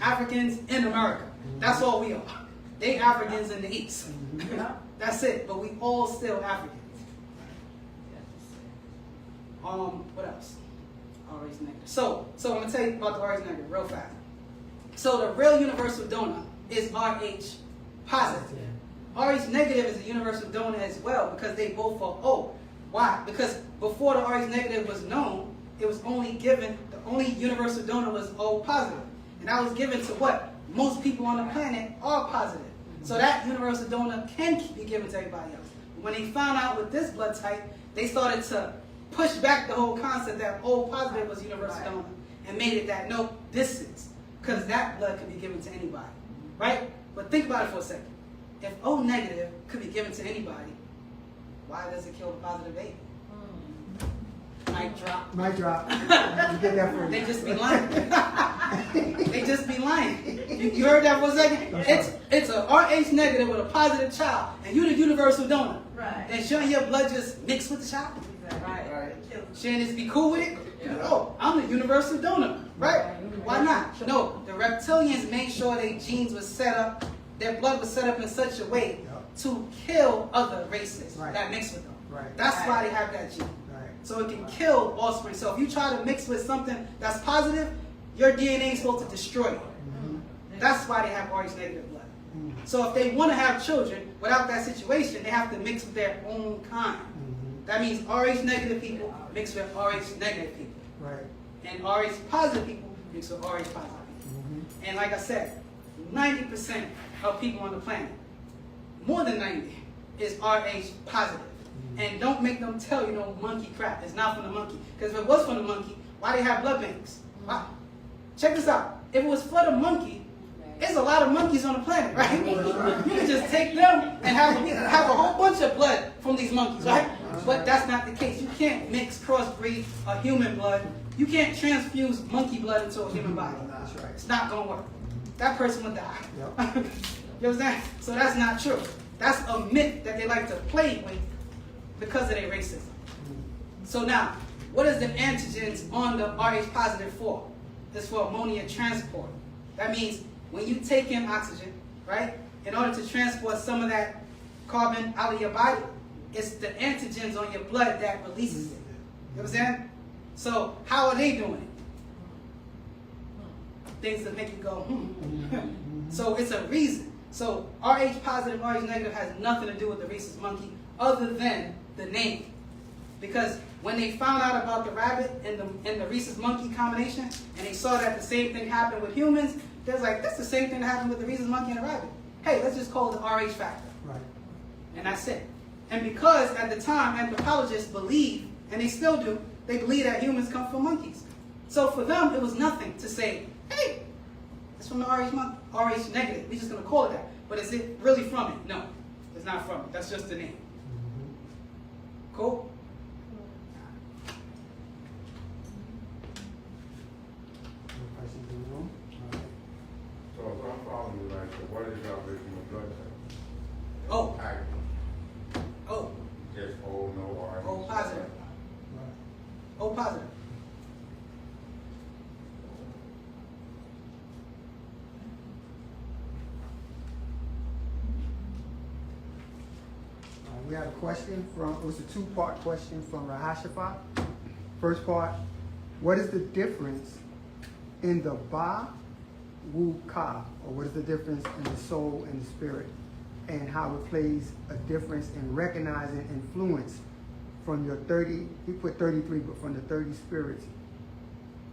Africans in America. That's all we are. They Africans in the East. That's it. But we all still Africans. What else? RH negative. So I'm gonna tell you about the RH negative real fast. So the real universal donor is RH positive. RH negative is a universal donor as well because they both are O. Why? Because before the RH negative was known, it was only given, the only universal donor was O positive. And that was given to what? Most people on the planet are positive. So that universal donor can be given to everybody else. When they found out with this blood type, they started to push back the whole concept that O positive was universal donor and made it that no, this is. Because that blood could be given to anybody. Right? But think about it for a second. If O negative could be given to anybody, why does it kill the positive baby? Mic drop. Mic drop. You get that for They just be lying. They just be lying. You heard that for a second? It's a RH negative with a positive child, and you're the universal donor. Right. And shouldn't your blood just mix with the child? Right. Shouldn't it be cool with it? Oh, I'm the universal donor, right? Why not? No, the reptilians made sure their genes were set up, their blood was set up in such a way to kill other races that mix with them. That's why they have that gene. So it can kill offspring. So if you try to mix with something that's positive, your DNA is supposed to destroy it. That's why they have RH negative blood. So if they want to have children without that situation, they have to mix with their own kind. That means RH negative people mix with RH negative people. And RH positive people mix with RH positive people. And like I said, 90% of people on the planet, more than 90, is RH positive. And don't make them tell you no monkey crap. It's not from the monkey. Because if it was from the monkey, why they have blood banks? Why? Check this out. If it was for the monkey, there's a lot of monkeys on the planet, right? You can just take them and have a whole bunch of blood from these monkeys, right? But that's not the case. You can't mix, crossbreed a human blood. You can't transfuse monkey blood into a human body. It's not going to work. That person would die. You understand? So that's not true. That's a myth that they like to play with because of their racism. So now, what is the antigens on the Rh positive for? It's for ammonia transport. That means when you take in oxygen, right, in order to transport some of that carbon out of your body, it's the antigens on your blood that releases it. You understand? So how are they doing it? Things that make you go, So it's a reason. So Rh positive, Rh negative has nothing to do with the rhesus monkey other than the name. Because when they found out about the rabbit and the rhesus monkey combination, and they saw that the same thing happened with humans, they're like, that's the same thing that happened with the rhesus monkey and the rabbit. Hey, let's just call it the Rh factor. Right. And that's it. And because at the time anthropologists believe, and they still do, they believe that humans come from monkeys. So for them, it was nothing to say, hey, it's from the Rh negative. We're just going to call it that. But is it really from it? No, it's not from it. That's just the name. Cool? No questions in the room? So if I'm following you, like, so what is your original blood type? Oh. Active. Oh, Just O, no R. O positive. Right. O positive. We have a question from, it was a two-part question from Rahashafa. First part, what is the difference in the Ba, Wu, Ka, or what is the difference in the soul and the spirit, and how it plays a difference in recognizing influence from your 30, he put 33, but from the 30 spirits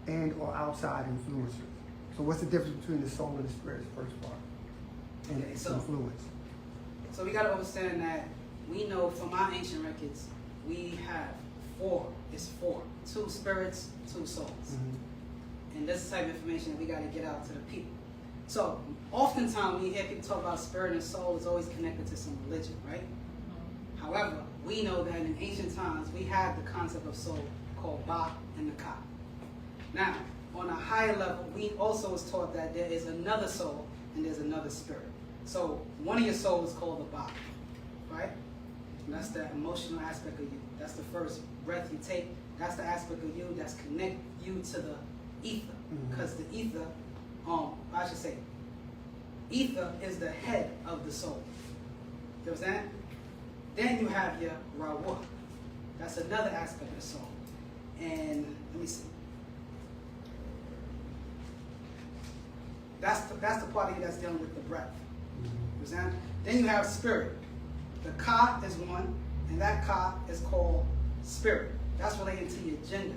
and or outside influencers. So what's the difference between the soul and the spirit, first part, and Okay, its so- influence? So we got to understand that we know from our ancient records, we have four. It's four. 2 spirits, 2 souls. And this is the type of information that we got to get out to the people. So oftentimes when you hear people talk about spirit and soul, it's always connected to some religion, right? However, we know that in ancient times, we had the concept of soul called Ba and the Ka. Now, on a higher level, we also was taught that there is another soul and there's another spirit. So one of your souls is called the Ba, right? And that's the emotional aspect of you. That's the first breath you take. That's the aspect of you that's connect you to the ether. Because the ether, I should say, ether is the head of the soul. You understand? Then you have your Rawa. That's another aspect of the soul. And let me see. That's the part of you that's dealing with the breath. You understand? Then you have spirit. The Ka is one, and that Ka is called spirit. That's related to your gender.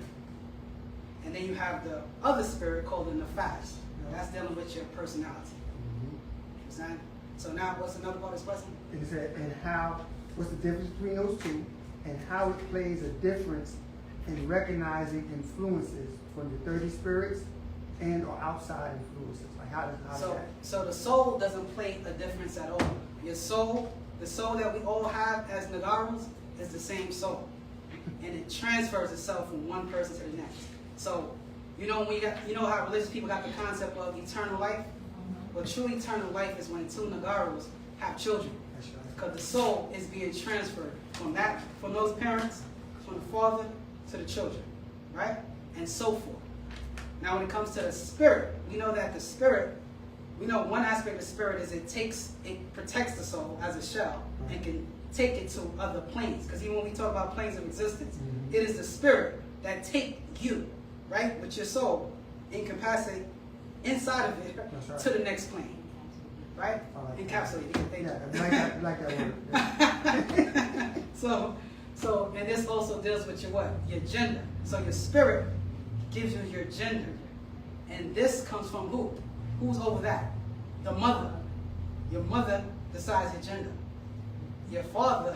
And then you have the other spirit called the Nefas. That's dealing with your personality. Understand? So now, what's another part of this question? It said, and how, what's the difference between those two, and how it plays a difference in recognizing influences from the 30 spirits and or outside influences? Like how does that? So the soul doesn't play a difference at all. Your soul, the soul that we all have as Nagaros, is the same soul. And it transfers itself from one person to the next. So, you know how religious people got the concept of eternal life? Well, true eternal life is when 2 Nagaros have children. That's right. Because the soul is being transferred from those parents, from the father to the children, right? And so forth. Now when it comes to the spirit, we know that the spirit, we know one aspect of the spirit is it protects the soul as a shell and can take it to other planes. Because even when we talk about planes of existence, it is the spirit that take you, right, with your soul, incapacitate inside of it right. to the next plane. Right? Encapsulated. Thank you. Yeah, I like that word. So, and this also deals with your what? Your gender. So your spirit gives you your gender. And this comes from who? Who's over that? The mother. Your mother decides your gender. Your father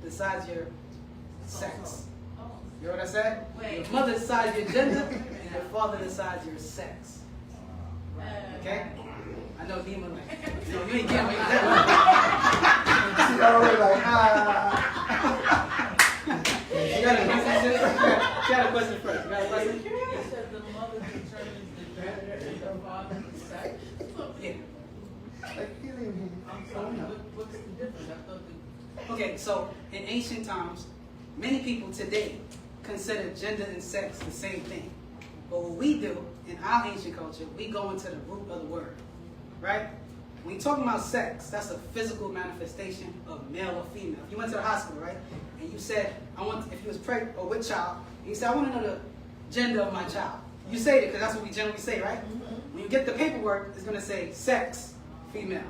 decides your sex. You know what I said? Your mother decides your gender, and your father decides your sex. Okay? I know Demon like, you ain't getting away with that. She already like, You got a question? You got a question first. You got a question? You said the mother determines the gender and the father decides. Yeah. like, I'm sorry, what Okay, so in ancient times, many people today consider gender and sex the same thing. But what we do in our ancient culture, we go into the root of the word, right? When you're talking about sex, that's a physical manifestation of male or female. If you went to the hospital, right, and you said, if you was pregnant or with child, and you said, I want to know the gender of my child. You say it because that's what we generally say, right? When you get the paperwork, it's going to say sex, female.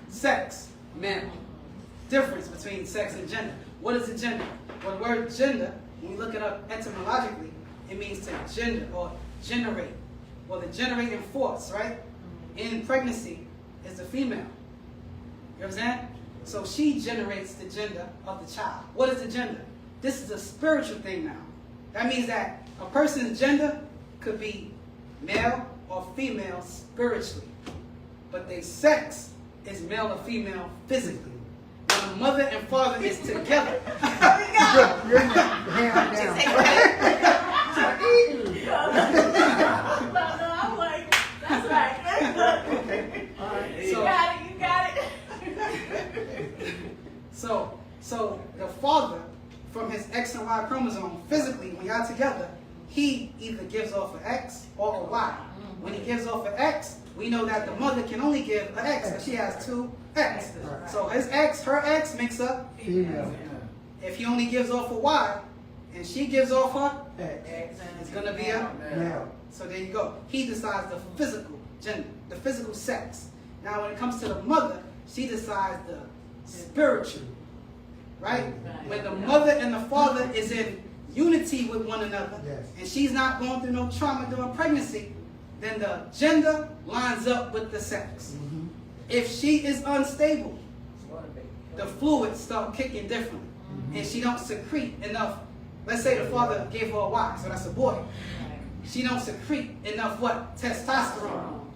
Sex, male. Difference between sex and gender. What is a gender? Well, the word gender, when we look it up etymologically, it means to gender or generate. Well, the generating force, right, in pregnancy is the female. You understand? So she generates the gender of the child. What is the gender? This is a spiritual thing now. That means that a person's gender could be male or female spiritually, but their sex is male or female physically. When the mother and father is together. You're hand down. No, I'm like, that's right. Okay. All right. You got it. So the father, from his X and Y chromosome, physically, when y'all together, he either gives off an X or a Y. When he gives off an X, we know that the mother can only give an X, but she has two X. Right. So his X, her X makes up. Female. If he only gives off a Y, and she gives off her, X. it's gonna be a. Male. So there you go. He decides the physical gender, the physical sex. Now when it comes to the mother, she decides the spiritual. Right? When the mother and the father is in unity with one another, Yes. and she's not going through no trauma during pregnancy, then the gender lines up with the sex. Mm-hmm. If she is unstable, the fluids start kicking differently, and she don't secrete enough. Let's say the father gave her a Y, so that's a boy. She don't secrete enough what? Testosterone.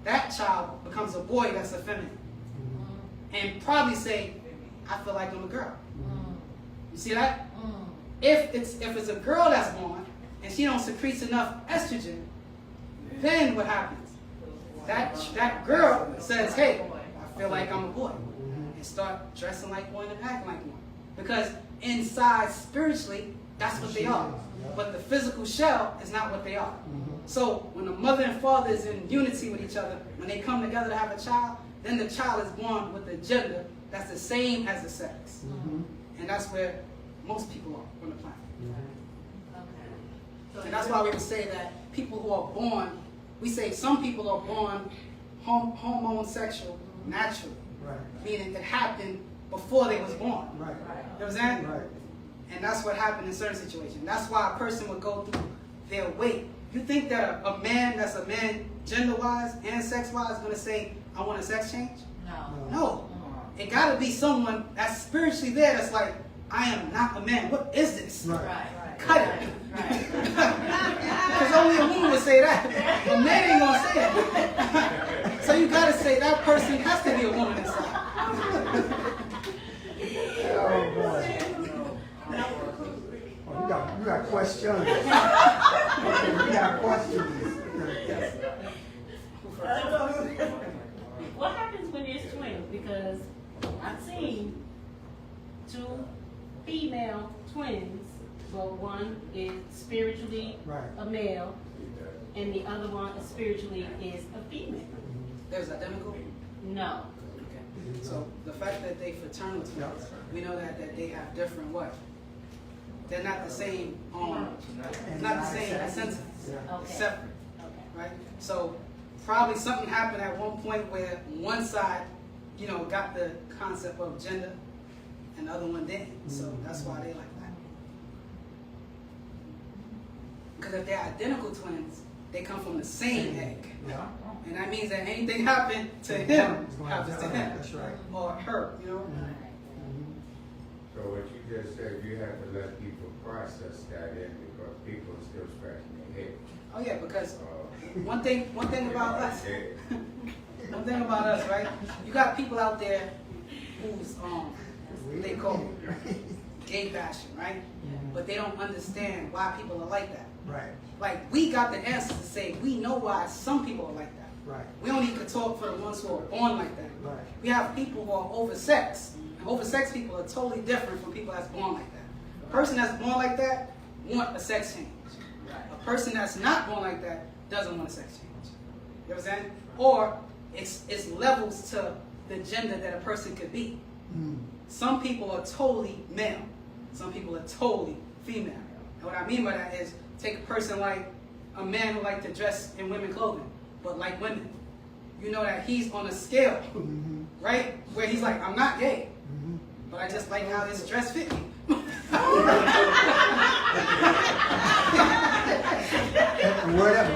That child becomes a boy that's effeminate. And probably say, I feel like I'm a girl. You see that? If it's a girl that's born and she don't secrete enough estrogen, then what happens? That girl says, hey, I feel like I'm a boy. And start dressing like one and acting like one. Because inside spiritually, that's what they are. But the physical shell is not what they are. So when the mother and father is in unity with each other, when they come together to have a child, then the child is born with a gender that's the same as the sex. And that's where most people are on the planet. And that's why we would say that people who are born, we say some people are born hormone sexual naturally. Right. Meaning it happened before they was born. Right. You understand? Right. And that's what happened in certain situations. That's why a person would go through their weight. You think that a man that's a man gender-wise and sex-wise is going to say, I want a sex change? No. It got to be someone that's spiritually there that's like, I am not a man. What is this? Right. Cut it. Because only a woman would say that. A man ain't going to say it. So you got to say that person has to be a woman inside. Oh, boy. Oh, you got questions. Okay, you got questions. What happens when there's twins? Because I've seen two female twins, but one is spiritually a male, and the other one is spiritually is a female. There's identical? No. Okay. So the fact that they fraternal twins, we know that they have different what? They're not the same it's not the same essence. It's separate. Right? So probably something happened at one point where one side, got the concept of gender and the other one didn't. So that's why they like that. Because if they're identical twins, they come from the same egg. Yeah. And that means that anything happened to him happens to him. That's right. Or her, So what you just said, you have to let people process that in because people are still scratching their head. Oh yeah, because one thing about us, right? You got people out there who's they call gay bashing, right? But they don't understand why people are like that. Right. Like we got the answers to say we know why some people are like that. Right. We don't need to talk for the ones who are born like that. Right. We have people who are oversexed, and Oversex people are totally different from people that's born like that. A person that's born like that want a sex change. A person that's not born like that doesn't want a sex change. You know what I'm saying? Or it's levels to the gender that a person could be. Some people are totally male. Some people are totally female. And what I mean by that is, take a person like a man who likes to dress in women's clothing, but like women. You know that he's on a scale, right? Where he's like, I'm not gay, but I just like how this dress fit me. Whatever.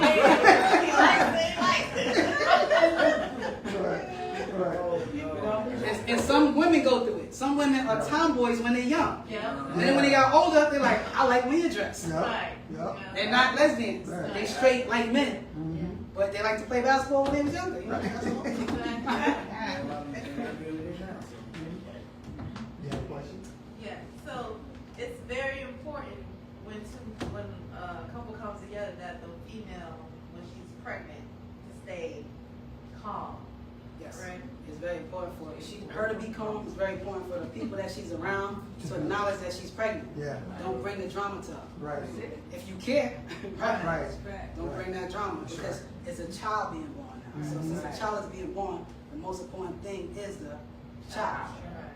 And some women go through it. Some women are tomboys when they're young. Yeah. And then when they got older, they're like, I like when you dress. Right. They're not lesbians. Right. They straight like men. But they like to play basketball when they was younger. You know? That's all. You have a question? Yeah, so it's very important when a couple comes together that the female, when she's pregnant, to stay calm. Yes. Right. It's very important for her to be calm. It's very important for the people that she's around to acknowledge that she's pregnant. Yeah. Don't bring the drama to her. Right. If you care, Right. don't bring that drama, because it's a child being born now. So since a child is being born, the most important thing is the child.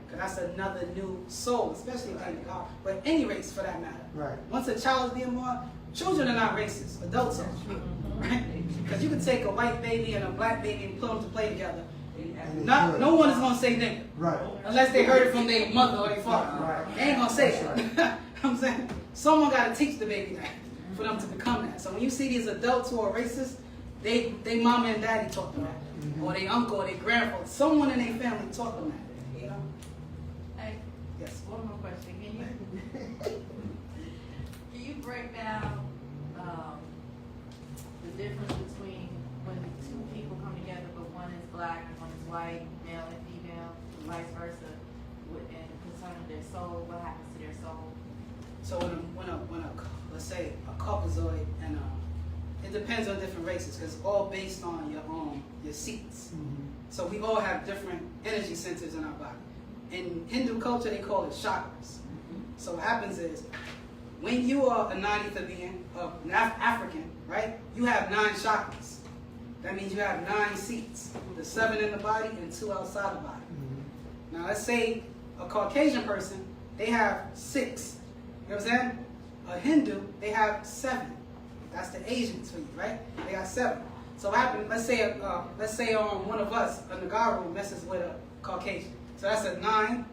Because that's another new soul, especially if they're God, but any race for that matter. Right. Once a child is being born, children are not racist, adults are. Right? Because you can take a white baby and a black baby and put them to play together. No one is going to say nigga. Right. Unless they heard it from their mother or their father. Right. They ain't going to say it. I'm saying, someone got to teach the baby that for them to become that. So when you see these adults who are racist, they mama and daddy taught them that. Or their uncle or their grandfather. Someone in their family taught them that. You know? Hey, Yes. one more question. Can you break down the difference between when two people come together, but one is black and one is white, male and female, vice versa, and concerning their soul, what happens to their soul? So when a let's say a couplazoid, and it depends on different races, because it's all based on your seats. So we all have different energy centers in our body. In Hindu culture, they call it chakras. So what happens is, when you are a non-ether being, an African, right? You have 9 chakras. That means you have 9 seats. The 7 in the body and 2 outside the body. Now let's say a Caucasian person, they have 6. You know what I'm saying? A Hindu, they have 7. That's the Asians for you, right? They got 7. So what happened? Let's say one of us, a Nagaru, messes with a Caucasian. So that's a 9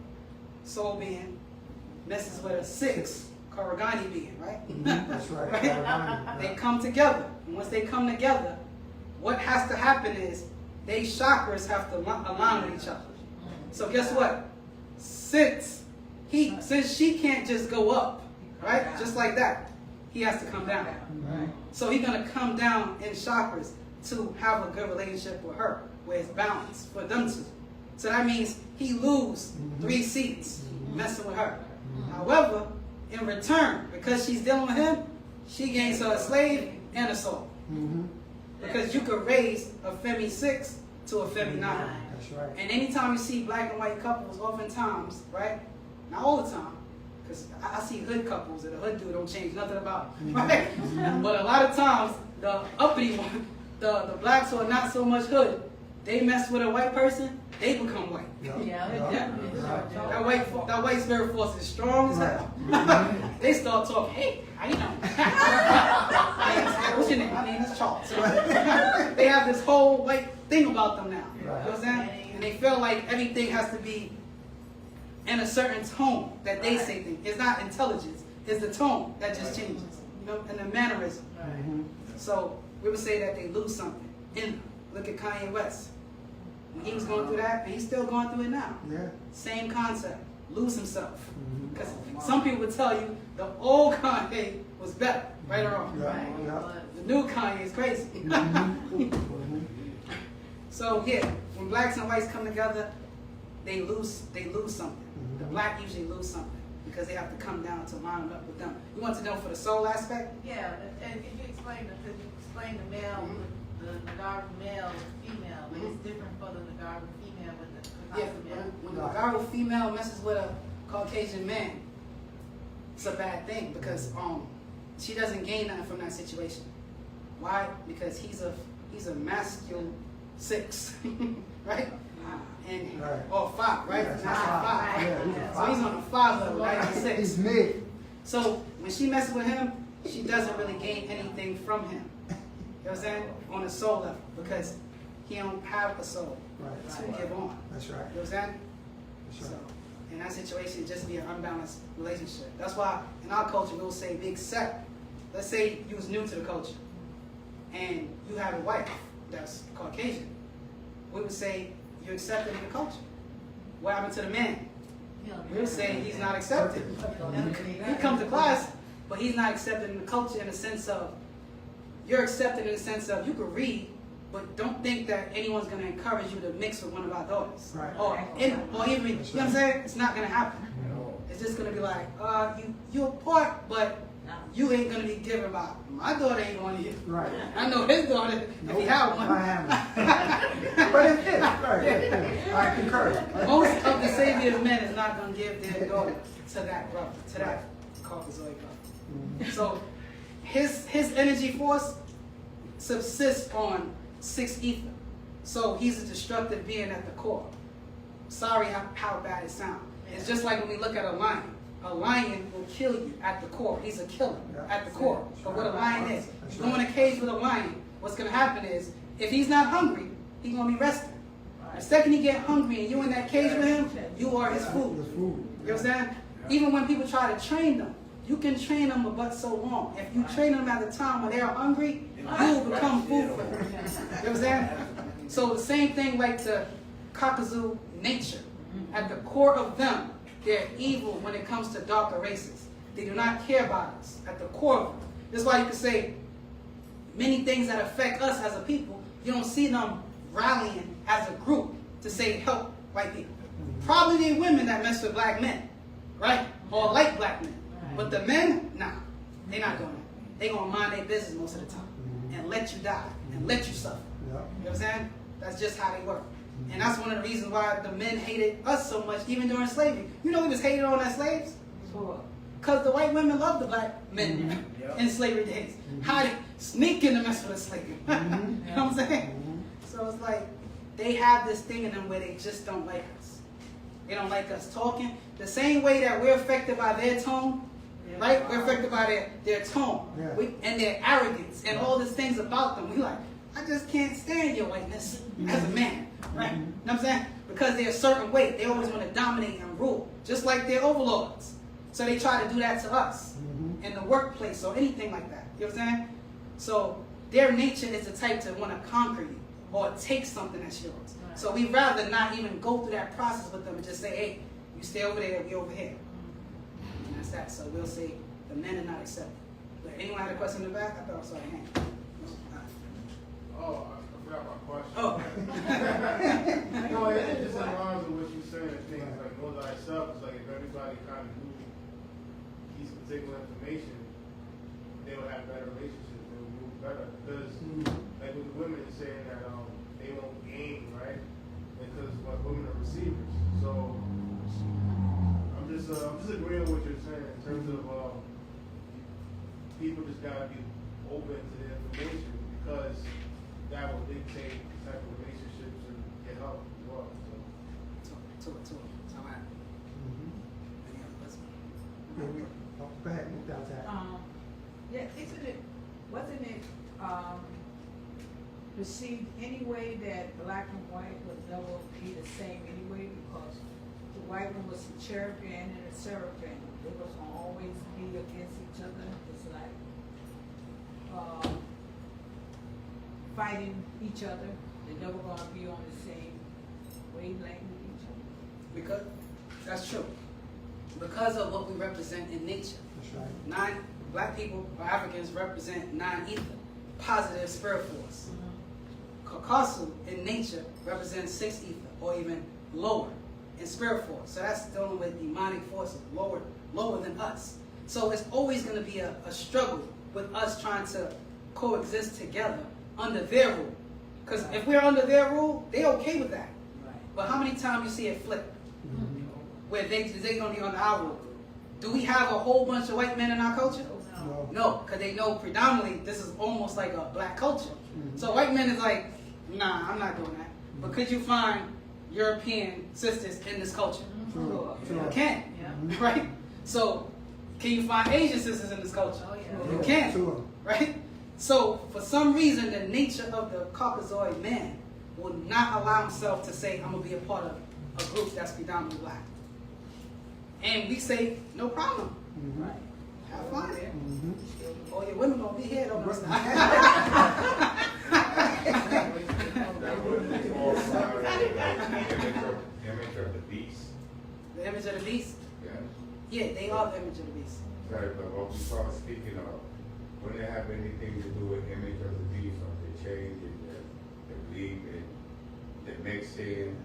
soul being messes with a 6 Karagani being, right? That's right. Right? They come together. And once they come together, what has to happen is they chakras have to align with each other. So guess what? Since she can't just go up, right? Just like that, he has to come down. So he's gonna come down in chakras to have a good relationship with her, where it's balanced for them two. So that means he lose 3 seats messing with her. However, in return, because she's dealing with him, she gains her a slave and a soul. Because you could raise a Femi 6 to a Femi 9. That's right. And anytime you see black and white couples, oftentimes, right? Not all the time, because I see hood couples and the hood dude don't change nothing about them, right? But a lot of times, the uppity one, the blacks who are not so much hood, they mess with a white person, they become white. That white spirit force is strong as hell. They start talking, hey, how you know? What's your name? My name is Charles. They have this whole white thing about them now. You know what I'm saying? And they feel like everything has to be in a certain tone that they say things. It's not intelligence, it's the tone that just changes. You know, and the mannerism. So we would say that they lose something in them. Look at Kanye West. When he was going through that, and he's still going through it now. Same concept. Lose himself. Because some people would tell you the old Kanye was better, right or wrong. The new Kanye is crazy. So yeah, when blacks and whites come together, they lose something. The black usually lose something because they have to come down to line up with them. You want to know for the soul aspect? Yeah, and can you explain the male, the Nagaru male and female, but it's different for the Nagaru female with the Yeah, when a Garo female messes with a Caucasian man, it's a bad thing because she doesn't gain nothing from that situation. Why? Because he's a masculine 6, right? And Right. or 5, right? Yeah, Not 5. Yeah, he's a So he's on a 5 level, right? Not 6. He's mid. So when she messes with him, she doesn't really gain anything from him. You know what I'm saying? On a soul level, because he don't have a soul Right. to give on. That's right. You know what I'm saying? That's So right. in that situation, it'd just be an unbalanced relationship. That's why in our culture we'll say we accept. Let's say you was new to the culture, and you have a wife that's Caucasian. We would say you're accepted in the culture. What happened to the man? We would say he's not accepted. He comes to class, but he's not accepted in the culture in the sense of, you're accepted in the sense of you can read, but don't think that anyone's going to encourage you to mix with one of our daughters. Right. Or even, you know what I'm saying? It's not going to happen. It's just going to be like, you're a part, but you ain't going to be given about, my daughter ain't going to you. Right. I know his daughter, if he had one. I have. But it's it. Right. I concur. Most of the Savior's men is not going to give their daughter to that brother, to that Caucasoid brother. So his energy force subsists on 6 ether. So he's a destructive being at the core. Sorry how bad it sounds. It's just like when we look at a lion. A lion will kill you at the core. He's a killer at the core of what a lion is. You go in a cage with a lion, what's going to happen is, if he's not hungry, he's going to be resting. The second he get hungry and you in that cage with him, you are his food. You know what I'm saying? Even when people try to train them, you can train them but so long. If you train them at the time when they are hungry, you will become food for them. You know what I'm saying? So the same thing like the Caucasoid nature. At the core of them, they're evil when it comes to darker races. They do not care about us at the core of them. That's why you can say many things that affect us as a people, you don't see them rallying as a group to say help white people. Probably the women that mess with black men, right? Or like black men. But the men, nah, they're not doing it. They're going to mind their business most of the time and let you die and let you suffer. You know what I'm saying? That's just how they work. And that's one of the reasons why the men hated us so much, even during slavery. You know we was hated on as slaves? Because the white women loved the black men in slavery days. How they sneak in the mess with the slavery. You know what I'm saying? So it's like, they have this thing in them where they just don't like us. They don't like us talking. The same way that we're affected by their tone, right? We're affected by their tone and their arrogance and all these things about them. We like, I just can't stand your whiteness as a man, right? You know what I'm saying? Because they're a certain way. They always want to dominate and rule, just like their overlords. So they try to do that to us in the workplace or anything like that. You know what I'm saying? So their nature is the type to want to conquer you or take something that's yours. So we'd rather not even go through that process with them and just say, hey, you stay over there, we over here. And that's that. So we'll say the men are not accepted. But anyone had a question in the back? I thought I saw a hand. Oh, I forgot my question. Oh. No, it's just in lines with what you're saying. Things like know thyself. It's like if everybody kind of knew these particular information, they would have better relationships. They would move better. Because like with the women, it's saying that they won't gain, right? Because what women are receivers. So I'm just agreeing with what you're saying in terms of people just gotta be open to the information because that will dictate the type of relationships and get help as well. So. All right. Any other questions? Go ahead, move down to that. Yeah, wasn't it perceived anyway that black and white would never be the same anyway because the white one was a cherubim and a seraphim. They was gonna always be against each other. It's like fighting each other. They're never gonna be on the same wavelength with each other. Because that's true. Because of what we represent in nature. That's right. Black people or Africans represent 9 ether, positive spirit force. Caucasus in nature represents 6 ether, or even lower in spirit force. So that's dealing with demonic forces, lower than us. So it's always going to be a struggle with us trying to coexist together under their rule. Because if we're under their rule, they're okay with that. But how many times you see it flip? Mhm. Where they gonna be on the outlook. Do we have a whole bunch of white men in our culture? No. No, because they know predominantly this is almost like a black culture. Mhm. So white men is like, nah, I'm not doing that. But could you find European sisters in this culture? Sure. You Sure. can, Mhm. right? So can you find Asian sisters in this culture? Oh, yeah. You can, Sure. right? So for some reason, the nature of the Caucasoid man will not allow himself to say, I'm gonna be a part of a group that's predominantly black. And we say, no problem. Mhm. Have fun. Mhm. Oh, your women gonna be here, don't That was all part of the image of the beast. The image of the beast? Yeah. Yeah, they are the image of the beast. Sorry, but what we start speaking of, wouldn't it have anything to do with image of the beast, or the change in the belief in the mixing,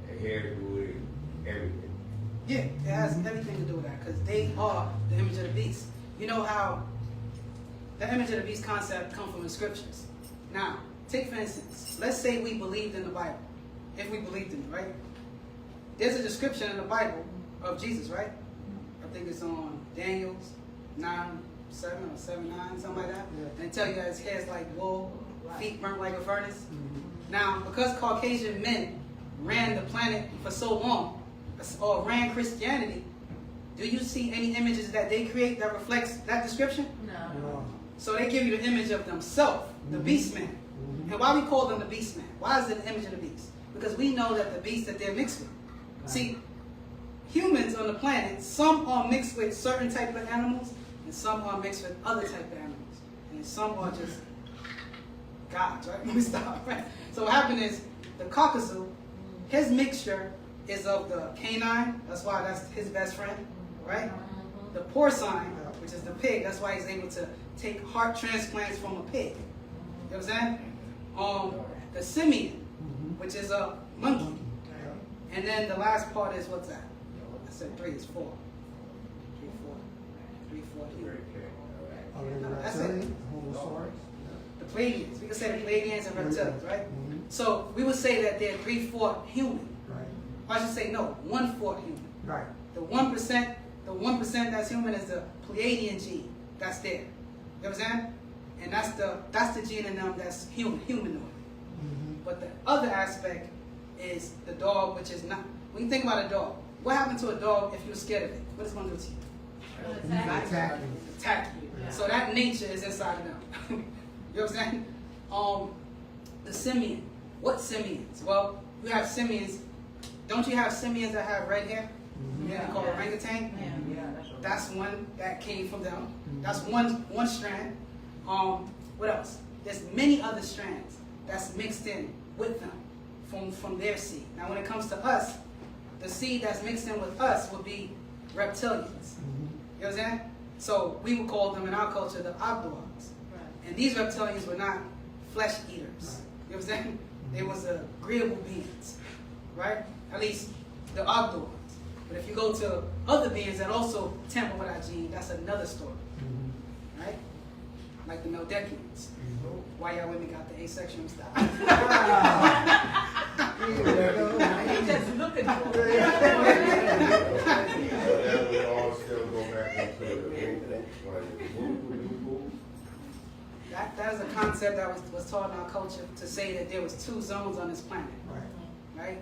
the hairdo, everything? Yeah, it has everything to do with that because they are the image of the beast. You know how the image of the beast concept comes from the scriptures. Now, take for instance, let's say we believed in the Bible. If we believed in it, right? There's a description in the Bible of Jesus, right? I think it's on Daniel's 9:7 or 7:9, something like that. Yeah. And it tell you that his hair's like wool, feet burnt like a furnace. Mhm. Now, because Caucasian men ran the planet for so long, or ran Christianity, do you see any images that they create that reflects that description? No. No. So they give you the image of themselves, the Mhm. beast man. Mhm. And why we call them the beast man? Why is it the image of the beast? Because we know that the beast that they're mixed with. See, humans on the planet, some are mixed with certain type of animals, and some are mixed with other type of animals. And some are just gods, right? Let me stop, right? So what happened is, the Caucasus, his mixture is of the canine, that's why that's his best friend, right? The porcine, which is the pig, that's why he's able to take heart transplants from a pig. You understand? The simian, Mhm. which is a monkey. Yeah. And then the last part is what's that? I said 3 is 4. 3, 4. 3, 4. Very good. All right. Are they No, that's it. reptilian? Homosaurus? The Pleiadians. We can say the Pleiadians and reptilians, right? Mhm. So we would say that they're 3/4 human. Right. I should say no, 1/4 human. Right. The 1% that's human is the Pleiadian gene that's there. You understand? And that's the gene in them that's humanoid. Mhm. But the other aspect is the dog, which is not. When you think about a dog, what happened to a dog if you're scared of it? What is it going to do to you? Attack you. Attack you. Yeah. So that nature is inside of them. You understand? The simian. What simians? Well, you have simians. Don't you have simians that have red hair? Mhm. Yeah, called orangutan. Yeah. That's one that came from them. That's one strand. What else? There's many other strands that's mixed in with them from their seed. Now, when it comes to us, the seed that's mixed in with us would be reptilians. Mhm. You understand? So we would call them in our culture the Ogdoads. And these reptilians were not flesh eaters. You understand? They was agreeable beings, right? At least the Ogdoads. But if you go to other beings that also tamper with our gene, that's another story, Mhm. right? Like the Meldekians. Why y'all women got the asexual style? Here we go. He just looking for it. That would all still go back into the woo. That is a concept that was taught in our culture to say that there was 2 zones on this planet, Right. right?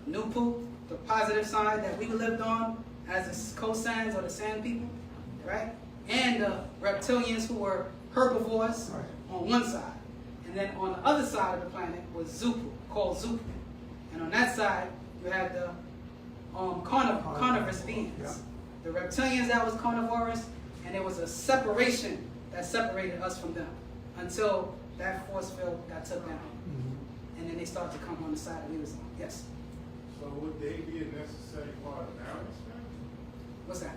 Nupu, the positive side that we lived on as the cosigns or the sand people, right? And the reptilians who were herbivores Right. on one side. And then on the other side of the planet was Zupu, called Zupu. And on that side, you had the carnivorous beings. Yeah. The reptilians that was carnivorous, and there was a separation that separated us from them until that force field got took down. Mhm. And then they started to come on the side that we was on. Yes. So would they be a necessary part of balance, man? What's that?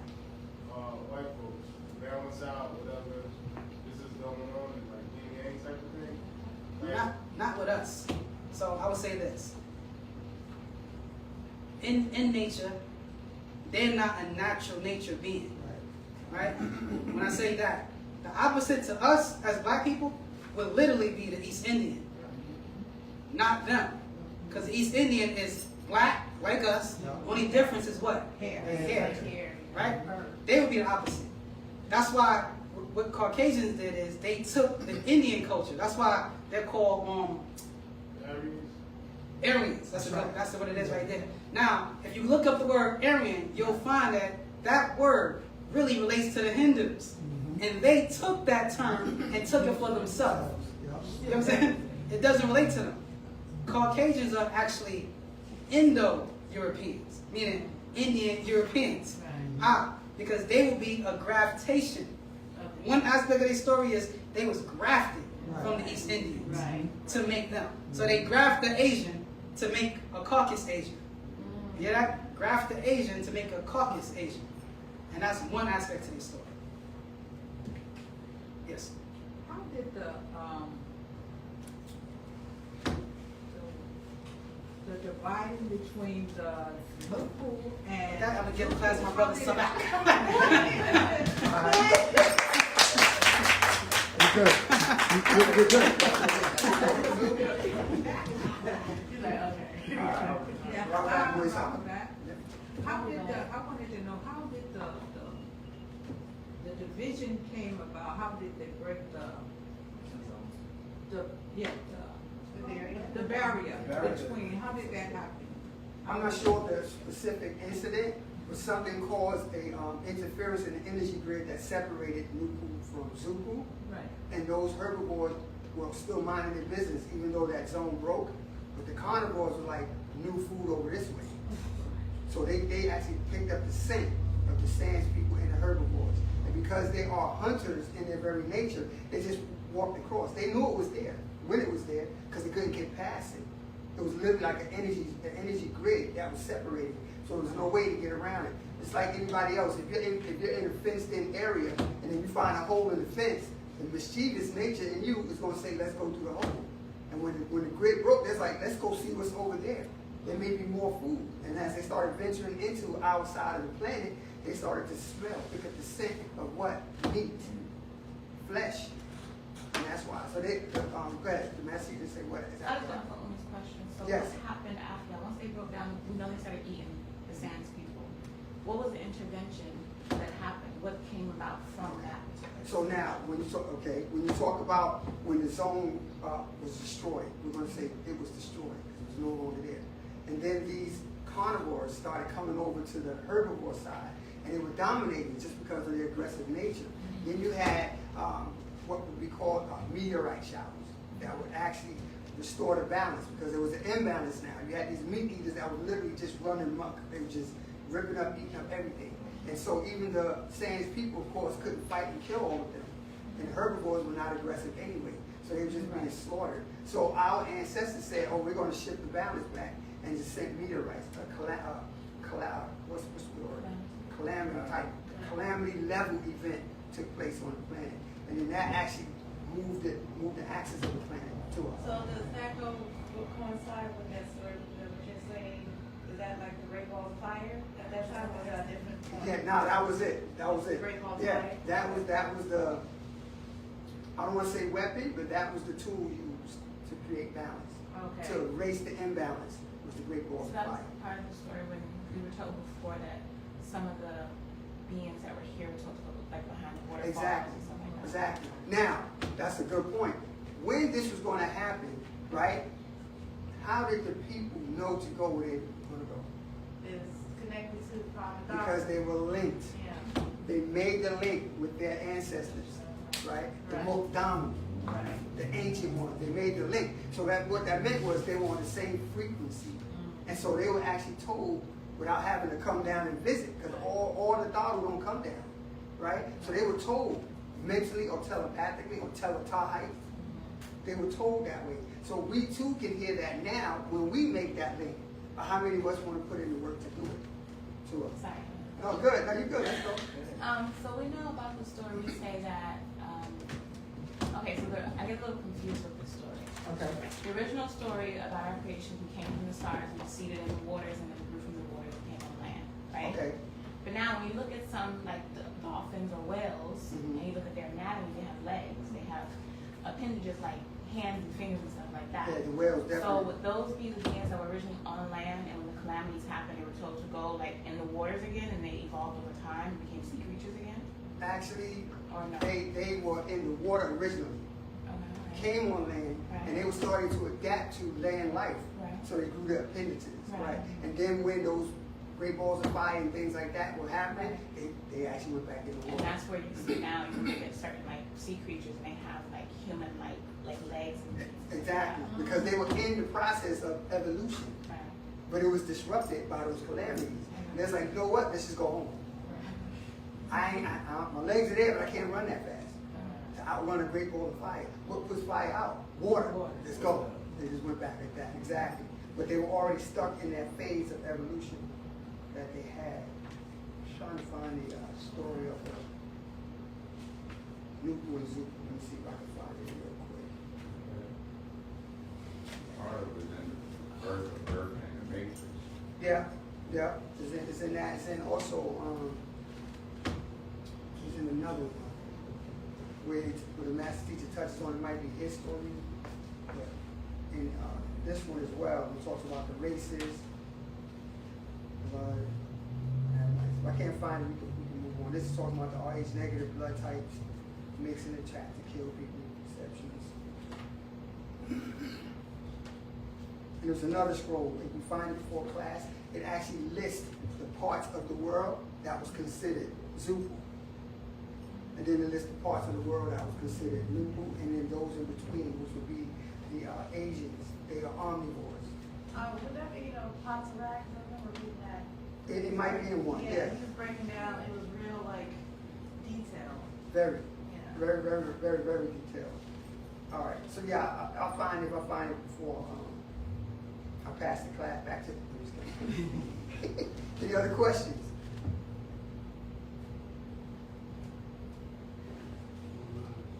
White folks, balance out whatever this is going on, and like yin yang type of thing? Like, Not with us. So I would say this. In nature, they're not a natural nature being. Right. Right? When I say that, the opposite to us as black people would literally be the East Indian. Not them. Because the East Indian is black, like us. Yeah. Only difference is what? Hair. Hair. Right? They would be the opposite. That's why what Caucasians did is they took the Indian culture. That's why they're called Aryans. That's what it is right there. Now, if you look up the word Aryan, you'll find that that word really relates to the Hindus. And they took that term and took it for themselves. You know what I'm saying? It doesn't relate to them. Caucasians are actually Indo-Europeans, meaning Indian Europeans. Because they will be a graftation. One aspect of their story is they was grafted from the East Indians to make them. So they graft the Asian to make a Caucasus Asian. You hear that? Graft the Asian to make a Caucasus Asian. And that's one aspect to their story. Yes? How did the dividing between the Nupu and... I'm going to give the class to my brother Sobek. You're good. You're like, okay. Yeah, I wanted to know, how did the division came about? How did they break the barrier between, how did that happen? I'm not sure of the specific incident, but something caused a interference in the energy grid that separated Nupu from Zupu. Right. And those herbivores were still minding their business, even though that zone broke. But the carnivores were like, new food over this way. So they actually picked up the scent of the Sands people and the herbivores. And because they are hunters in their very nature, they just walked across. They knew it was there, when it was there, because they couldn't get past it. It was literally like an energy grid that was separated. So there was no way to get around it. It's like anybody else. If you're in a fenced-in area and then you find a hole in the fence, the mischievous nature in you is going to say, let's go through the hole. And when the grid broke, it's like, let's go see what's over there. There may be more food. And as they started venturing into our side of the planet, they started to smell, pick up the scent of what? Meat, flesh. And that's why. So they, go ahead, the message to say what is I that? just want to follow this question. So Yes. what happened after that? Once they broke down, we know they started eating the Sands people. What was the intervention that happened? What came about from that? So now, when you talk about when the zone was destroyed, we're going to say it was destroyed because it was no longer there. And then these carnivores started coming over to the herbivore side, and they were dominating just because of their aggressive nature. Then you had what would be called meteorite showers that would actually restore the balance because there was an imbalance now. You had these meat eaters that were literally just running amok. They were just ripping up, eating up everything. And so even the Sands people, of course, couldn't fight and kill all of them. And herbivores were not aggressive anyway. So they were just being slaughtered. So our ancestors said, oh, we're going to shift the balance back and just send meteorites, what's the word? Calamity level event took place on the planet. And then that actually moved the axis of the planet to us. So does that coincide with that story that you're saying? Is that like the Great Wall of Fire at that time, or was that a different point? Yeah, no, that was it. That was it. Great Wall of Yeah, Fire? that was the, I don't want to say weapon, but that was the tool used to create balance. Okay. To erase the imbalance was the Great Wall So of that was Fire. part of the story when we were told before that some of the beings that were here were told to go like behind the waterfalls Exactly. and stuff like that. Exactly. Now, that's a good point. When this was going to happen, right? How did the people know to go where they were going to go? Is connected to the Father God. Because they were linked. Yeah. They made the link with their ancestors, right? The Right. Mokdamu, Right. the ancient ones. They made the link. So that what that meant was they were on the same frequency. And so they were actually told without having to come down and visit, because all the thought don't come down, right? So they were told mentally or telepathically or telepathy. They were told that way. So we too can hear that now when we make that link. But how many of us want to put in the work to do it? To us. Sorry. No, good. No, you're good. Let's go. So we know about the story. We say that. Okay, so I get a little confused with this story. Okay. The original story about our creation, we came from the stars, we seeded in the waters, and then we grew from the waters and came on land, right? Okay. But now, when you look at some like the dolphins or whales, Mhm. and you look at their anatomy, they have legs, they have appendages like hands and fingers and stuff like that. Yeah, the whales So definitely. would those be the beings that were originally on land, and when the calamities happened, they were told to go like in the waters again, and they evolved over time and became sea creatures again? Actually, Or no? they were in the water originally, Okay. came on land, and they were starting to adapt to land life. Right. So they grew their appendages, Right. right? And then when those great balls of fire and things like that were happening, they actually went back in the And water. that's where you see now you look at certain like sea creatures and they have like human like legs and things. Exactly, because they were in the process of evolution, Right. but it was disrupted by those calamities. And it's like, you know what? Let's just go home. My legs are there, but I can't run that fast. To outrun a great ball of fire. What puts fire out? Water. Let's go. They just went back like that. Exactly. But they were already stuck in that phase of evolution that they had. Trying to find the story of Nuku and Zuku. Let me see if I can find it real quick. Part of it is in the Earth and the Matrix. Yeah, yeah. It's in that. It's in also. It's in another one where the master teacher touches on. It might be his story, but in this one as well, it talks about the races. If I can't find it, we can move on. This is talking about the Rh negative blood types, mixing the trap to kill people, perceptions. And there's another scroll. If you find it before class, it actually lists the parts of the world that was considered Zupu. And then it lists the parts of the world that was considered Nupu, and then those in between, which would be the Asians. They are omnivores. Would that be, pots of rags? I remember reading that. It might be in one, yeah. He was breaking down, it was real, like, detailed. Very, Yeah. very, very, very, very detailed. All right, so yeah, I'll find it. If I find it before, I'll pass the class back to the Any other questions?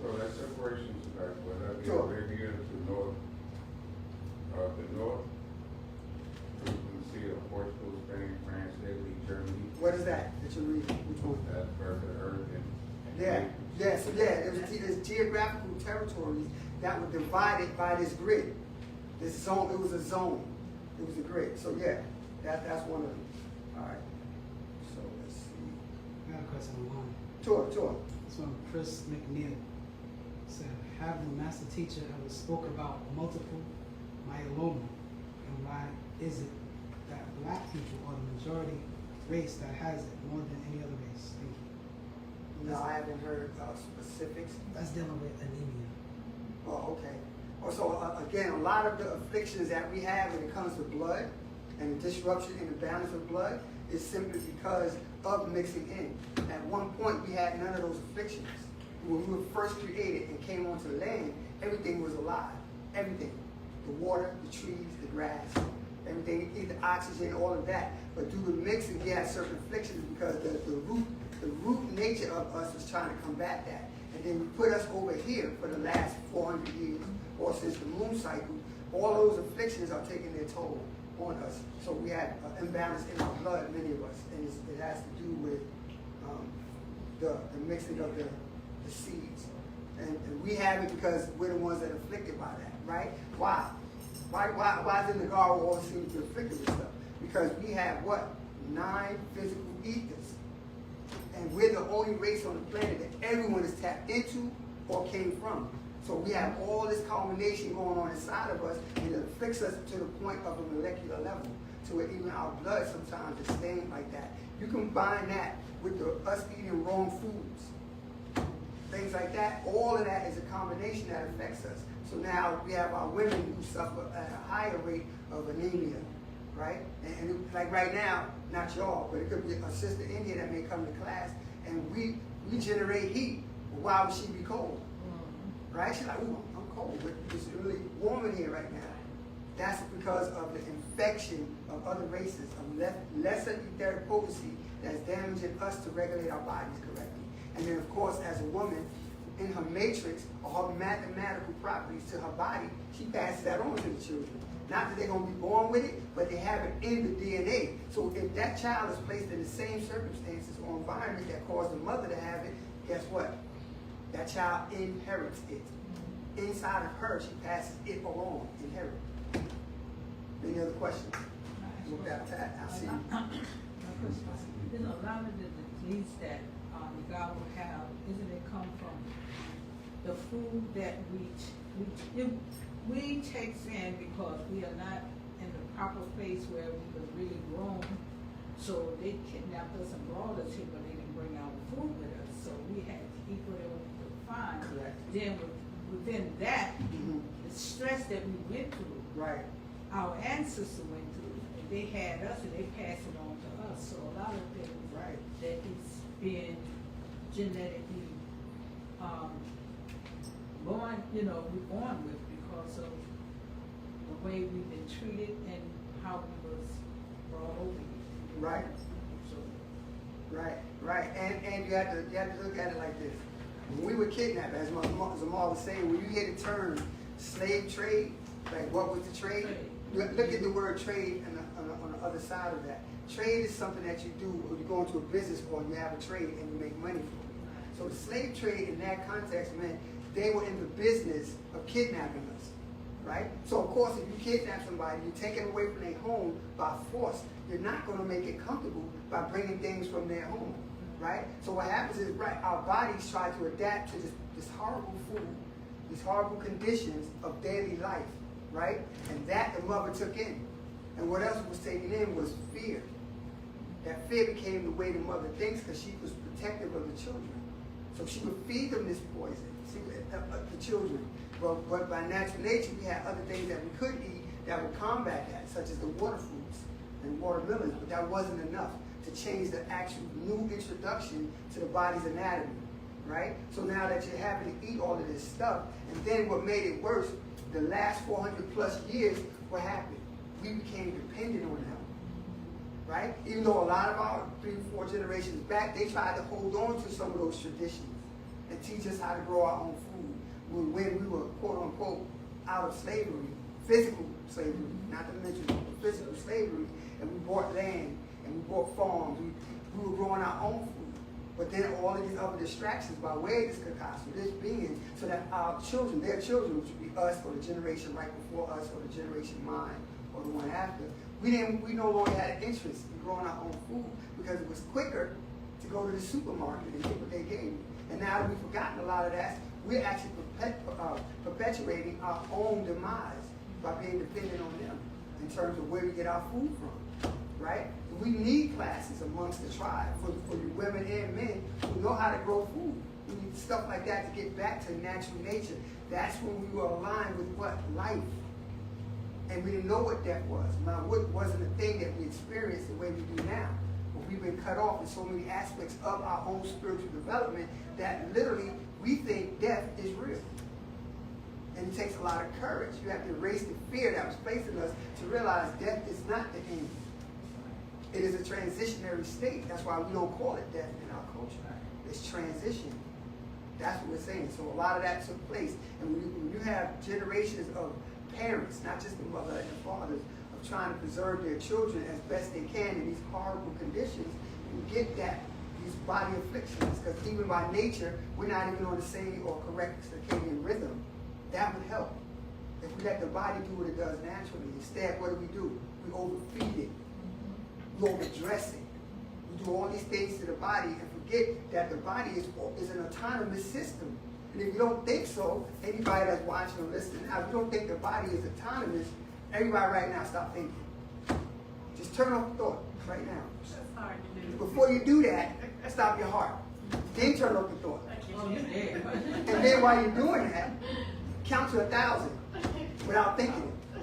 So that separation is like, would that be Sure. Arabia to north, the north? You can see Portugal, Spain, France, Italy, Germany. What is that you're reading? Which one? That's birth of the earth and Yeah, yeah, so yeah, there's geographical territories that were divided by this grid. This zone, it was a zone. It was a grid. So yeah, that's one of them. All right. So let's see. I got a question on one. Sure. It's from Chris McNeil. Said, have the master teacher ever spoke about multiple myeloma, and why is it that black people are the majority race that has it more than any other race? Thank you. No, I haven't heard specifics. That's dealing with anemia. Oh, okay. So again, a lot of the afflictions that we have when it comes to blood and the disruption in the balance of blood is simply because of mixing in. At one point, we had none of those afflictions. When we were first created and came onto the land, everything was alive. Everything. The water, the trees, the grass, everything, the oxygen, all of that. But due to mixing, we had certain afflictions because the root nature of us was trying to combat that. And then we put us over here for the last 400 years, or since the moon cycle. All those afflictions are taking their toll on us. So we have an imbalance in our blood, many of us, and it has to do with the mixing of the seeds. And we have it because we're the ones that are afflicted by that, right? Why? Why is the Nagaru always seem to be afflicted with stuff? Because we have what? 9 physical ethers. And we're the only race on the planet that everyone is tapped into or came from. So we have all this culmination going on inside of us, and it afflicts us to the point of a molecular level, to where even our blood sometimes is stained like that. You combine that with us eating wrong foods, things like that. All of that is a combination that affects us. So now we have our women who suffer at a higher rate of anemia, right? And like right now, not y'all, but it could be a sister India that may come to class, and we generate heat. Well, why would she be cold? Right? She's like, ooh, I'm cold, but it's really warm in here right now. That's because of the infection of other races, of lesser etheric potency that's damaging us to regulate our bodies correctly. And then, of course, as a woman, in her matrix, or her mathematical properties to her body, she passes that on to the children. Not that they're going to be born with it, but they have it in the DNA. So if that child is placed in the same circumstances or environment that caused the mother to have it, guess what? That child inherits it. inside of her, she passes it along, inherit. Any other questions? Look at that, I see. You know, a lot of the disease that God will have, isn't it come from the food that we takes in because we are not in the proper place where we were really grown. So they kidnapped us and brought us here, but they didn't bring our food with us. So we had to eat whatever we could find. Correct. Then within that, Mhm. the stress that we went through, Right. our ancestors went through, and they had us and they passed it on to us. So a lot of things Right. that is being genetically born, we're born with because of the way we've been treated and how we was brought over here. Right. So, Right. And you have to look at it like this. When we were kidnapped, as Zamal was saying, when you hear the term slave trade, like what was the trade? Look at the word trade on the other side of that. Trade is something that you do when you go into a business or you have a trade and you make money from it. So the slave trade in that context meant they were in the business of kidnapping us, right? So of course, if you kidnap somebody, you take them away from their home by force, you're not going to make it comfortable by bringing things from their home, right? So what happens is, right, our bodies try to adapt to this horrible food, these horrible conditions of daily life, right? And that the mother took in. And what else was taken in was fear. That fear became the way the mother thinks because she was protective of the children. So she would feed them this poison, the children. But by natural nature, we had other things that we could eat that would combat that, such as the water fruits and watermelons, but that wasn't enough to change the actual new introduction to the body's anatomy, right? So now that you're having to eat all of this stuff, and then what made it worse, the last 400 plus years, what happened? We became dependent on them, right? Even though a lot of our 3-4 generations back, they tried to hold on to some of those traditions and teach us how to grow our own food when we were, quote unquote, out of slavery, physical slavery, not to mention physical slavery, and we bought land and we bought farms. We were growing our own food. But then all of these other distractions by way of this Kakasu, this being, so that our children, their children, which would be us or the generation right before us or the generation mine or the one after, we no longer had an interest in growing our own food because it was quicker to go to the supermarket and get what they gave you. And now that we've forgotten a lot of that, we're actually perpetuating our own demise by being dependent on them in terms of where we get our food from, right? We need classes amongst the tribe for you women and men who know how to grow food. We need stuff like that to get back to natural nature. That's when we were aligned with what? Life. And we didn't know what death was. Now, what wasn't a thing that we experienced the way we do now. But we've been cut off in so many aspects of our own spiritual development that literally we think death is real. And it takes a lot of courage. You have to erase the fear that was placed in us to realize death is not the end. It is a transitionary state. That's why we don't call it death in our culture. It's transition. That's what we're saying. So a lot of that took place. And when you have generations of parents, not just the mother and the fathers, of trying to preserve their children as best they can in these horrible conditions, you get that, these body afflictions. Because even by nature, we're not even on the same or correct circadian rhythm. That would help. If we let the body do what it does naturally. Instead, what do? We overfeed it. We overdress it. We do all these things to the body and forget that the body is an autonomous system. And if you don't think so, anybody that's watching or listening now, if you don't think the body is autonomous, everybody right now stop thinking. Just turn off the thought right now. That's hard to do. Before you do that, stop your heart. Then turn off the thought. oh, you're dead. And then while you're doing that, count to 1,000 without thinking it.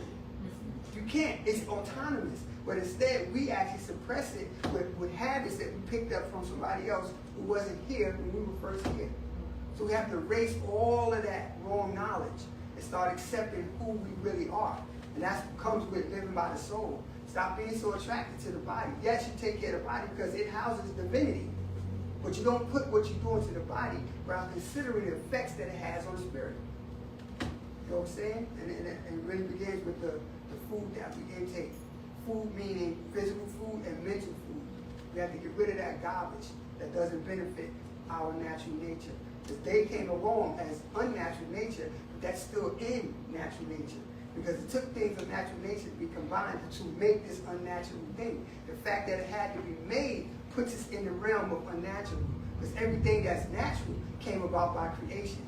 You can't. It's autonomous. But instead, we actually suppress it with habits that we picked up from somebody else who wasn't here when we were first here. So we have to erase all of that wrong knowledge and start accepting who we really are. And that comes with living by the soul. Stop being so attracted to the body. Yes, you take care of the body because it houses divinity. But you don't put what you're doing to the body without considering the effects that it has on the spirit. You know what I'm saying? And it really begins with the food that we intake. Food meaning physical food and mental food. We have to get rid of that garbage that doesn't benefit our natural nature. Because they came along as unnatural nature, but that's still in natural nature. Because it took things of natural nature to be combined to make this unnatural thing. The fact that it had to be made puts us in the realm of unnatural. Because everything that's natural came about by creation.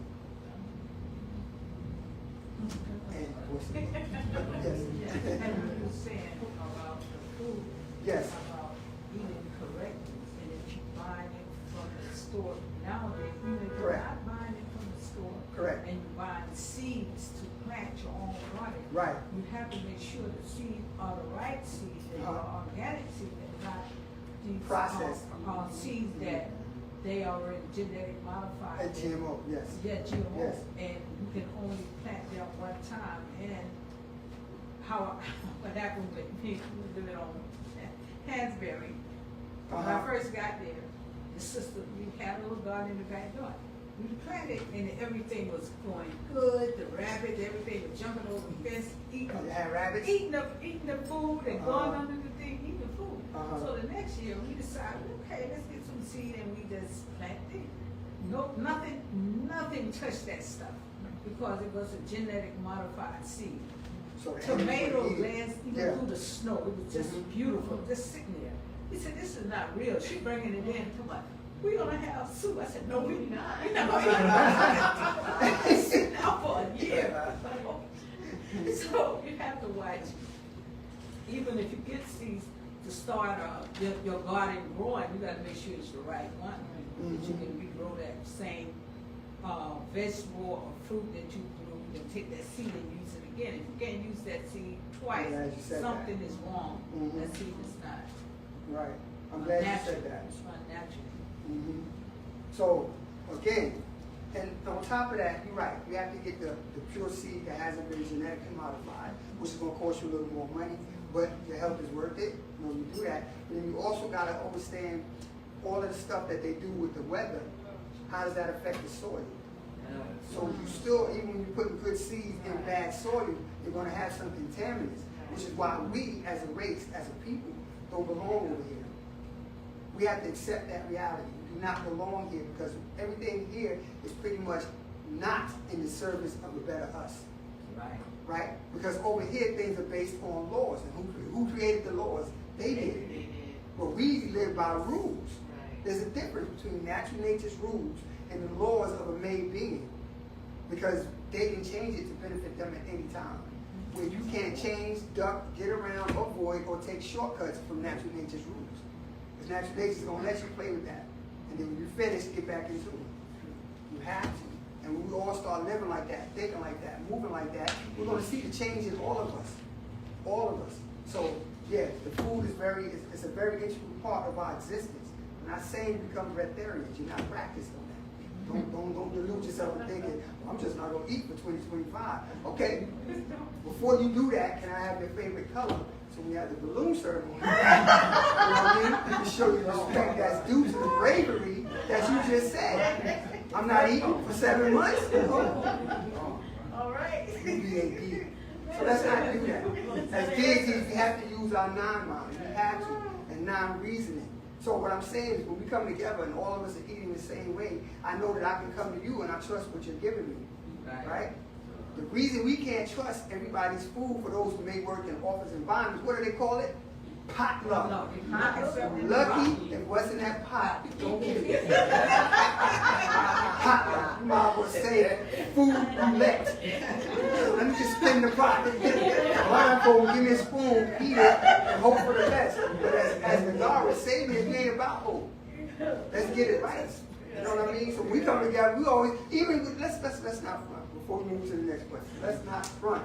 And of course, yes. And you were saying about the food. Yes. About eating correctly, and if you buy it from the store nowadays, even if you're Correct. not buying it from the store. Correct. And you're buying seeds to plant your own garden. Right. You have to make sure the seeds are the right seeds, that are organic seeds, and not these Processed. seeds that they are already genetic modified. A GMO, yes. Yeah, GMO, Yes. and you can only plant them one time. And how what happened with me, we were living on Hansberry. When I first got there, the sister, we had a little garden in the backyard. We planted, and everything was going good. The rabbits, everything was jumping over the fence, eating You had rabbits? eating the food and going under the thing, eating the food. So the next year we decided, okay, let's get some seed and we just planted it. No, nothing touched that stuff because it was a genetic modified seed. So Tomatoes lands even Yeah. through the snow. It was just beautiful, just sitting there. He said, "This is not real." She bringing it in. Come on, we're gonna have soup. I said, "No, we're not. We're not gonna eat it." It's sitting out for a year. So you have to watch. Even if you get seeds to start your garden growing, you got to make sure it's the right one. That you can regrow that same vegetable or fruit that you grew. You can take that seed and use it again. If you can't use that seed twice, I'm glad you said something that. is wrong. That seed is not Right. I'm glad you natural. said that. It's not natural. So, again, and on top of that, you're right. You have to get the pure seed that hasn't been genetically modified, which is going to cost you a little more money, but your health is worth it. You know, you do that. But then you also got to understand all of the stuff that they do with the weather. How does that affect the soil? So you still, even when you're putting good seeds in bad soil, you're going to have some contaminants, which is why we, as a race, as a people, don't belong over here. We have to accept that reality. We do not belong here because everything here is pretty much not in the service of a better us. Right. Right? Because over here things are based on laws. And who created the laws? They did. But we live by rules. There's a difference between natural nature's rules and the laws of a made being. Because they can change it to benefit them at any time. Where you can't change, duck, get around, avoid, or take shortcuts from natural nature's rules. Because natural nature's going to let you play with that. And then when you finish, get back into it. You have to. And when we all start living like that, thinking like that, moving like that, we're going to see the change in all of us. All of us. So, yeah, the food is it's a very integral part of our existence. I'm not saying become breatharians. You're not practiced on that. Don't delude yourself in thinking, I'm just not going to eat for 2025. Okay, before you do that, can I have your favorite color? So we have the balloon ceremony. You know what I mean? To show you the respect that's due to the bravery that you just said. I'm not eating for 7 months. All right. UBAD. So let's not do that. As deities, we have to use our non-mind. We have to, and non-reasoning. So what I'm saying is when we come together and all of us are eating the same way, I know that I can come to you and I trust what you're giving me. Right? The reason we can't trust everybody's food for those who may work in office environments, what do they call it? Potluck. Lucky if what's in that pot, don't get it. Potluck. Mom would say food roulette. Let me just spin the pot. Blindfold, give me a spoon, eat it, and hope for the best. But as the God would say, it ain't about hope. Let's get it right. You know what I mean? So we come together, we always, even, let's not front, before we move to the next question. Let's not front.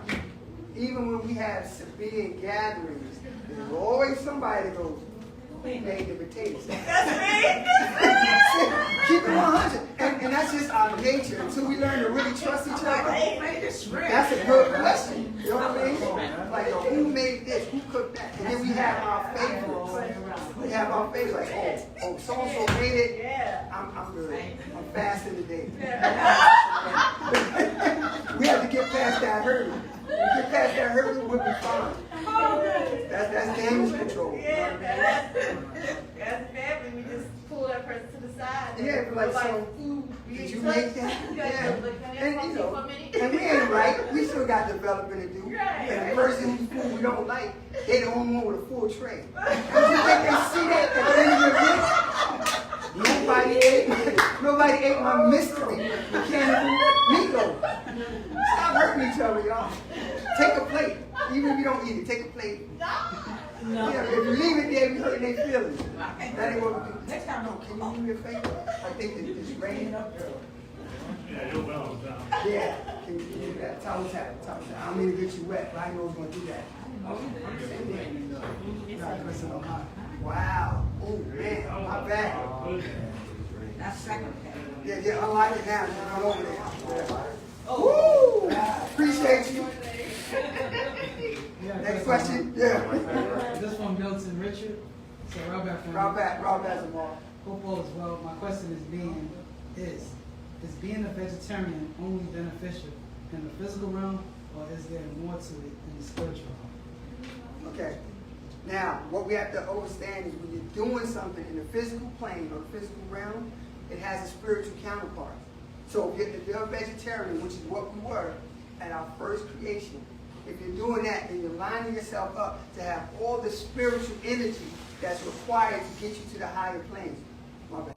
Even when we have civilian gatherings, there's always somebody that goes, who made the potatoes? That's me. Keep it 100. And that's just our nature. Until we learn to really trust each other. That's a good question. You know what I mean? Like, who made this? Who cooked that? And then we have our favorites. We have our favorites. Like, oh, so-and-so made it. I'm good. I'm fasting today. We have to get past that hurdle. If we get past that hurdle, we'll be fine. That's damage control. Yeah, that's family. We just pull that person to the side. Yeah, but like, so, food, did you make that? You guys Yeah. look like And, that you for know, a minute. and we ain't right. We still got developing to do. Right. And the person whose food we don't like, they the only one with a full tray. Don't you think they see that at the end of your list? Nobody ate my mystery mechanical meatloaf. Stop hurting each other, y'all. Take a plate. Even if you don't eat it, take a plate. No. Yeah, if you leave it there, we hurting their feelings. Okay. That ain't what we do. Next time, No, can you do me a favor? I think it's raining up there. Yeah, your well is down. Yeah, can you do that? Towel tap, towel tap. I don't mean to get you wet, but I know who's gonna do that. Not pressing on my. Wow. Oh man, my bad. That's second pay. Yeah, yeah, unlock it now. You're not over there. Woo! Appreciate you. Yeah, Next question? Yeah. This from Milton Richard. So Robert family. Rob Bazamar. Hope all is well. My question is being a vegetarian only beneficial in the physical realm, or is there more to it in the spiritual realm? Okay. Now, what we have to understand is when you're doing something in the physical plane or the physical realm, it has a spiritual counterpart. So if you're a vegetarian, which is what we were at our first creation, if you're doing that, then you're lining yourself up to have all the spiritual energy that's required to get you to the higher planes. My bad.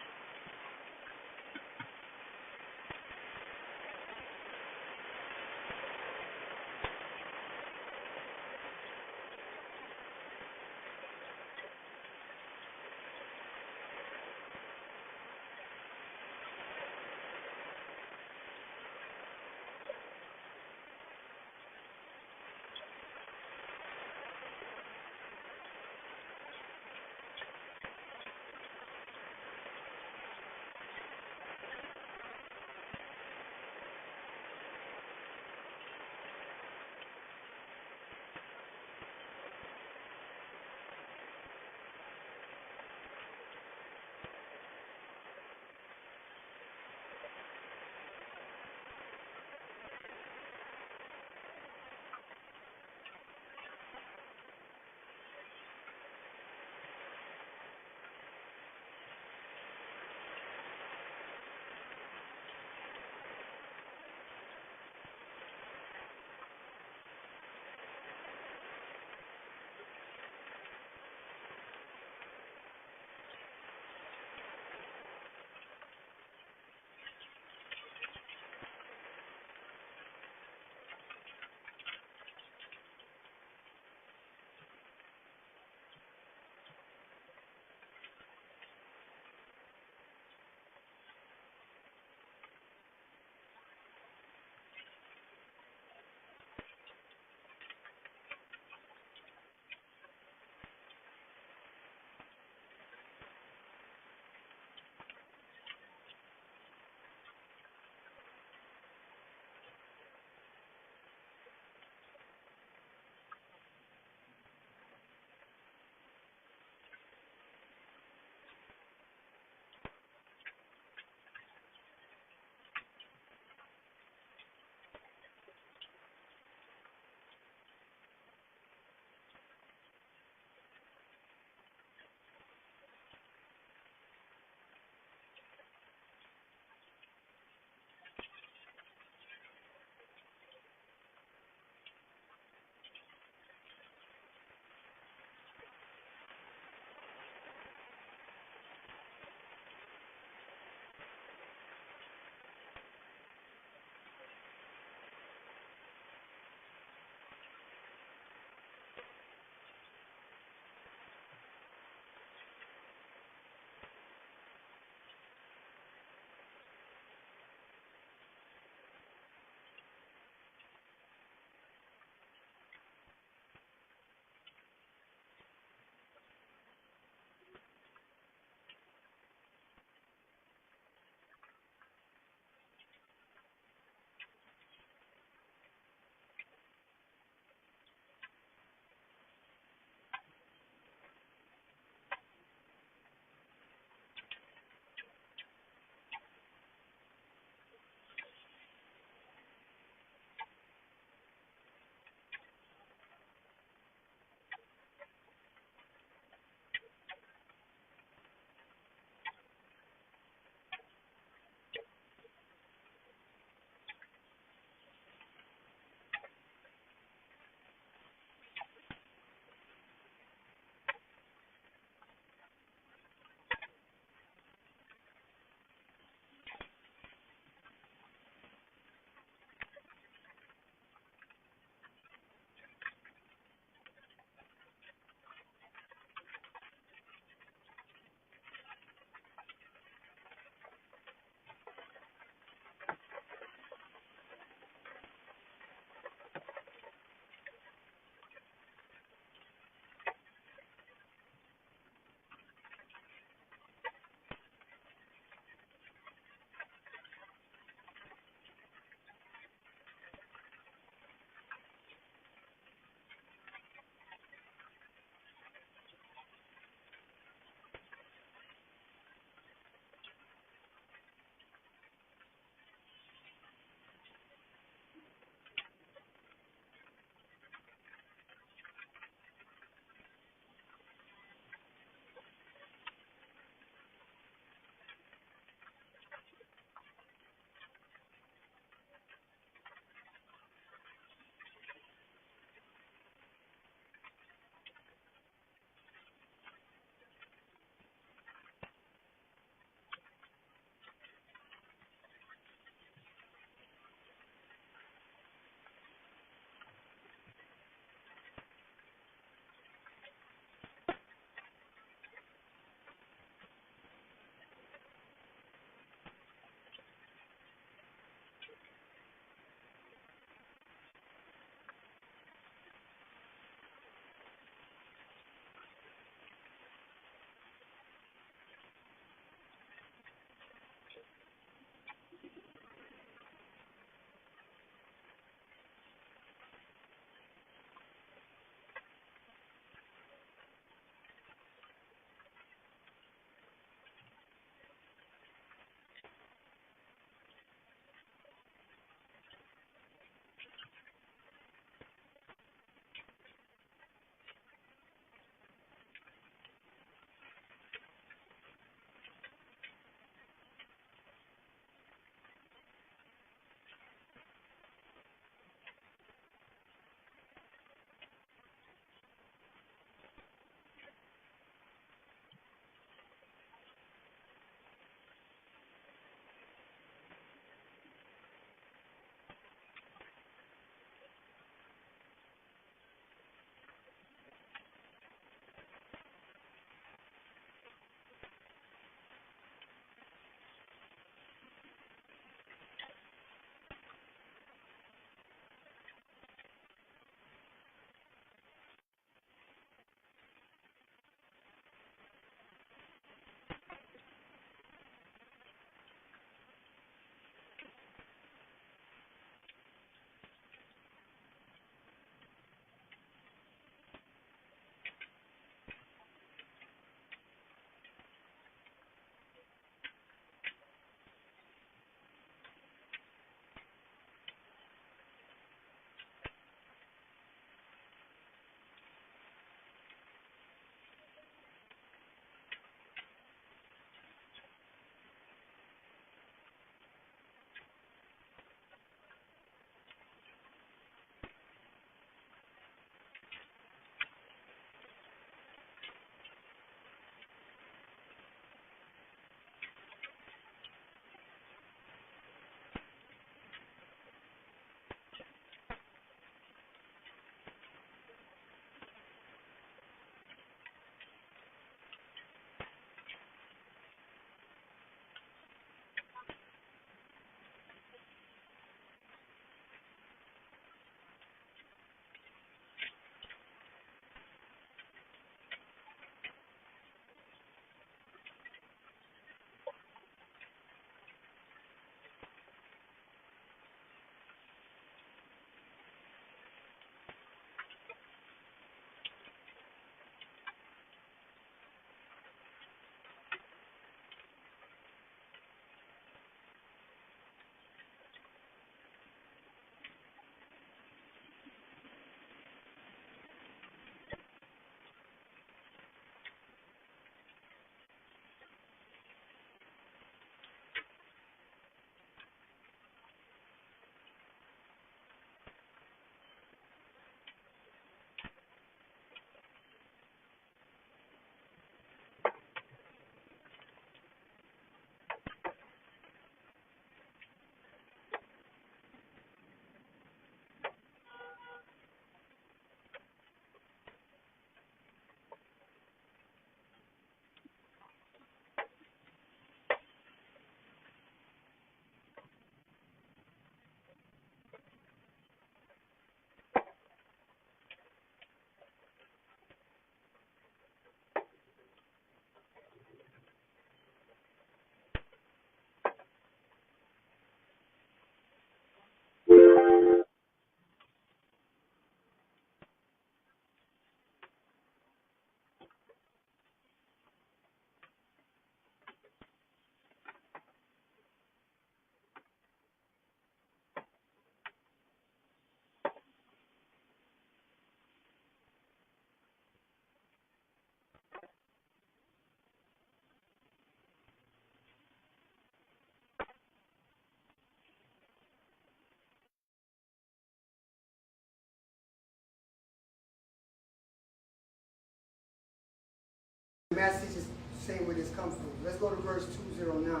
master teacher's saying where this comes from. Let's go to verse 209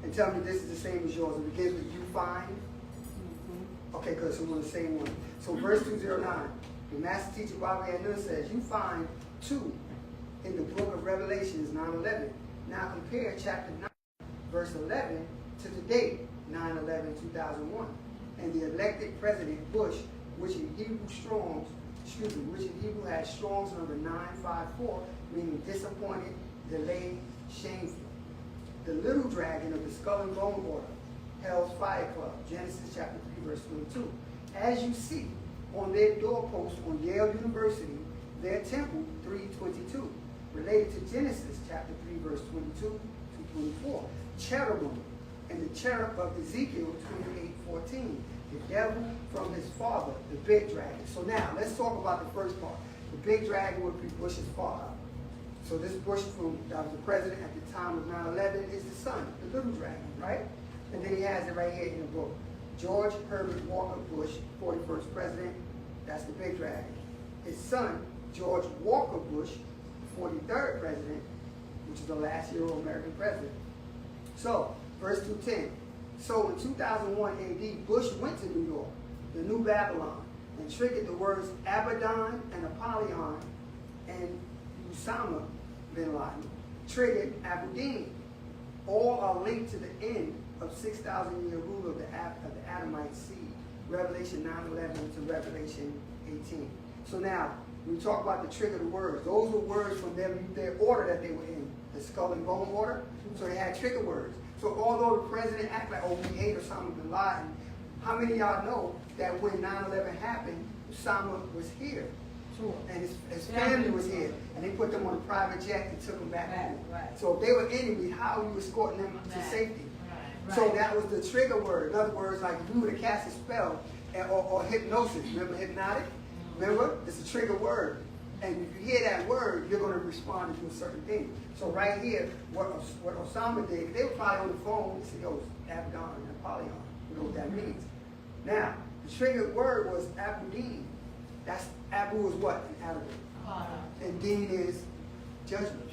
and tell me this is the same as yours. It begins with you find. Okay, good, so we're on the same one. So verse 209, the master teacher YAANAN says, you find 2 in the book of Revelations 9:11. Now compare chapter 9, verse 11 to the date 9/11/2001. And the elected President Bush, which in Hebrew had Strong's number 954, meaning disappointed, delayed, shameful. The little dragon of the Skull and Bone Order, Hell's Fire Club, Genesis chapter 3, verse 22. As you see on their doorpost on Yale University, their temple 322, related to Genesis chapter 3, verse 22 to 24. Cherubim and the cherub of Ezekiel 28:14. The devil from his father, the big dragon. So now, let's talk about the first part. The big dragon would be Bush's father. So this Bush, that was the president at the time of 9/11, is the son, the little dragon, right? And then he has it right here in the book. George Herbert Walker Bush, 41st president, that's the big dragon. His son, George Walker Bush, 43rd president, which is the last Euro-American president. So, verse 210. So in 2001 AD, Bush went to New York, the New Babylon, and triggered the words Abaddon and Apollyon, and Wu-Sabat bin Laden triggered Abu Din. All are linked to the end of 6,000-year rule of the Adamite seed, Revelation 9:11 to Revelation 18. So now, when we talk about the trigger of words, those were words from their order that they were in, the Skull and Bone order. So they had trigger words. So although the president acted like, oh, we hate Osama bin Laden, how many of y'all know that when 9/11 happened, Osama was here? Sure. And his family was here. And they put them on a private jet and took them back home. Right. So if they were enemies, how are you escorting them to safety? Right. So that was the trigger word. In other words, like if you were to cast a spell or hypnosis, remember hypnotic? Remember? It's a trigger word. And if you hear that word, you're going to respond to a certain thing. So right here, what Osama did, they were probably on the phone, they said, yo, Abaddon and Apollyon. You know what that means. Now, the triggered word was Abu Din. That's, Abu is what in Arabic? And Din is judgment.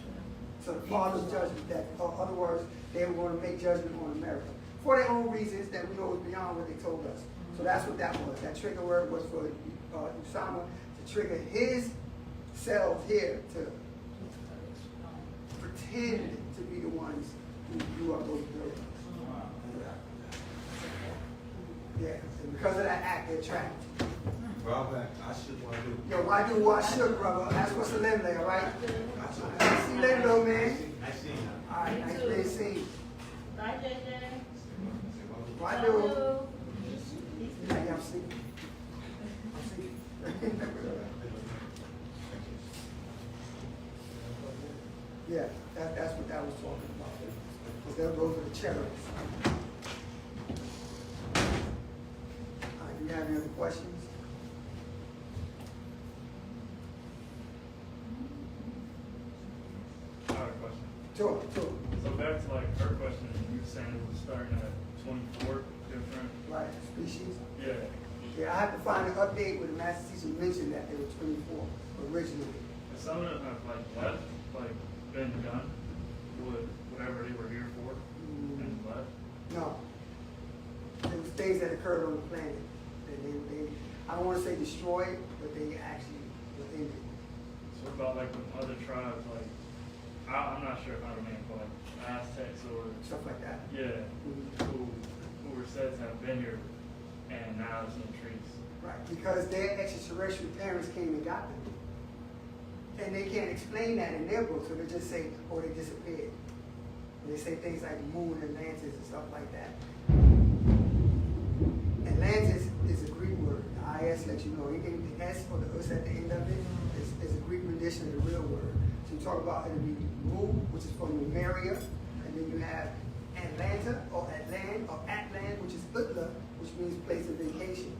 So the father's judgment, that, in other words, they were going to make judgment on America. For their own reasons that we know is beyond what they told us. So that's what that was. That trigger word was for Osama to trigger his cells here to pretend to be the ones who blew up those buildings. Yeah, and because of that act, they're trapped. Brother, I should want to do. Yo, why do what I should, brother? That's what's the limb there, all right? See you later, though, man. I see you. All right, nice to see you. Right, JJ? Why do? Yeah, I'm sleeping. I'm sleeping. Yeah, that's what that was talking about. Because those are the cherubs. Do you have any other questions? I have a question. Sure. So back to like her question, you were saying it was starting at 24 different. Right, species. Yeah. Yeah, I have to find an update where the master teacher mentioned that there were 24 originally. And some of them have like left, like been done with whatever they were here for, and left. No. There was things that occurred on the planet. They I don't want to say destroyed, but they actually were ended. So what about like with other tribes, like I'm not sure how to name, but like Aztecs or Stuff like that. yeah, who were said to have been here, and now there's no trees. Right, because their extraterrestrial parents came and got them. And they can't explain that in their book, so they just say, oh, they disappeared. And they say things like the moon, Atlantis, and stuff like that. Atlantis is a Greek word. The IS lets you know. Anything with the S or the us at the end of it is a Greek rendition of the real word. So you talk about it'll be Mu, which is from Numeria, and then you have Atlanta or Atlan, which is Utla, which means place of vacation.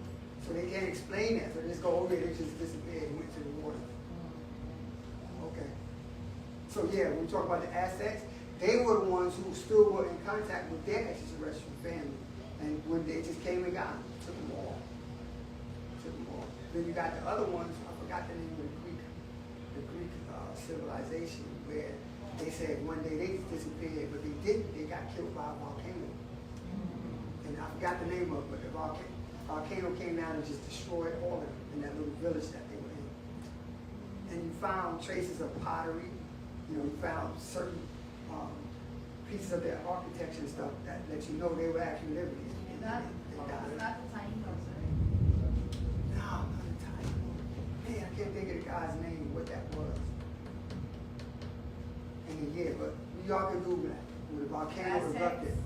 So they can't explain that. So they just go, oh yeah, they just disappeared and went to the water. Okay. So yeah, when we talk about the Aztecs, they were the ones who still were in contact with their extraterrestrial family. And when they just came and got them, took them all. Then you got the other ones, I forgot the name of the Greek the Greek civilization, where they said one day they disappeared, but they didn't. They got killed by a volcano. And I forgot the name of it, but the volcano came down and just destroyed all of them in that little village that they were in. And you found traces of pottery. You know, you found certain pieces of their architecture and stuff that let you know they were actually living in Not Ghana. the Taínos, No, not the time. Man, I can't think of the guy's name, what that was. And then, yeah, but y'all can Google that. When the volcano Aztecs. erupted.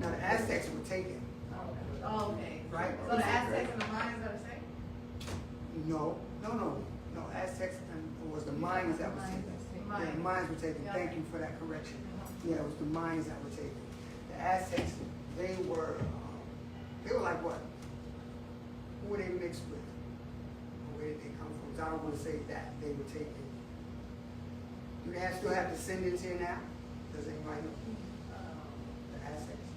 Now, the Aztecs were taken, right? Oh, okay. right? So the Aztecs and the Mayans are the same? No, Aztecs and was the Mayans that were taken. Yeah, the Mayans were taken. Yeah. Thank you for that correction. Yeah, it was the Mayans that were taken. The Aztecs, they were like what? Who were they mixed with? Where did they come from? 'Cause I don't want to say that they were taken. Do they still have descendants here now? Does anybody know? The Aztecs?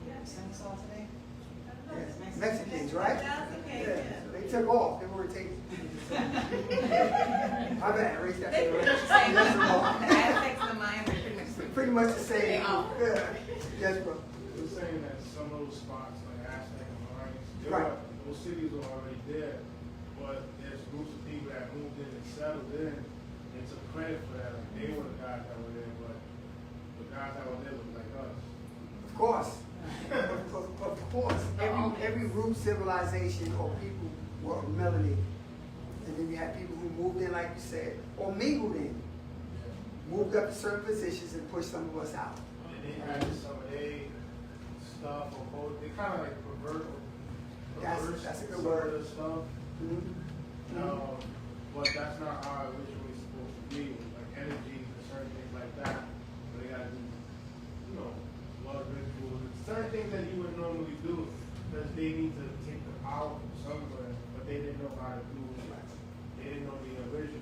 Yes. Mexicans, right? Yeah. So they took off. They weren't taken. My bad. Erase that. They pretty much the same. Yes, bro. The Aztecs and the Mayans are Pretty much the same. Oh. Yeah. Yes, bro. We're saying that some of those spots, like Aztec and Mayans, Right. those cities are already there, but there's groups of people that moved in and settled in and took credit for that. Like they were the guys that were there, but the guys that were there was like us. Of course. Of course. Every root civilization or people were melanated. And then you had people who moved in, like you said, or mingled in. Moved up to certain positions and pushed some of us out. And they had some of their stuff or code. They kind of like pervert. That's a good some word. of the stuff. But that's not how it originally supposed to be. Like energies and certain things like that. But they gotta do, blood rituals. Certain things that you would normally do because they need to take the power from somewhere, but they didn't know how to do it. They didn't know the original.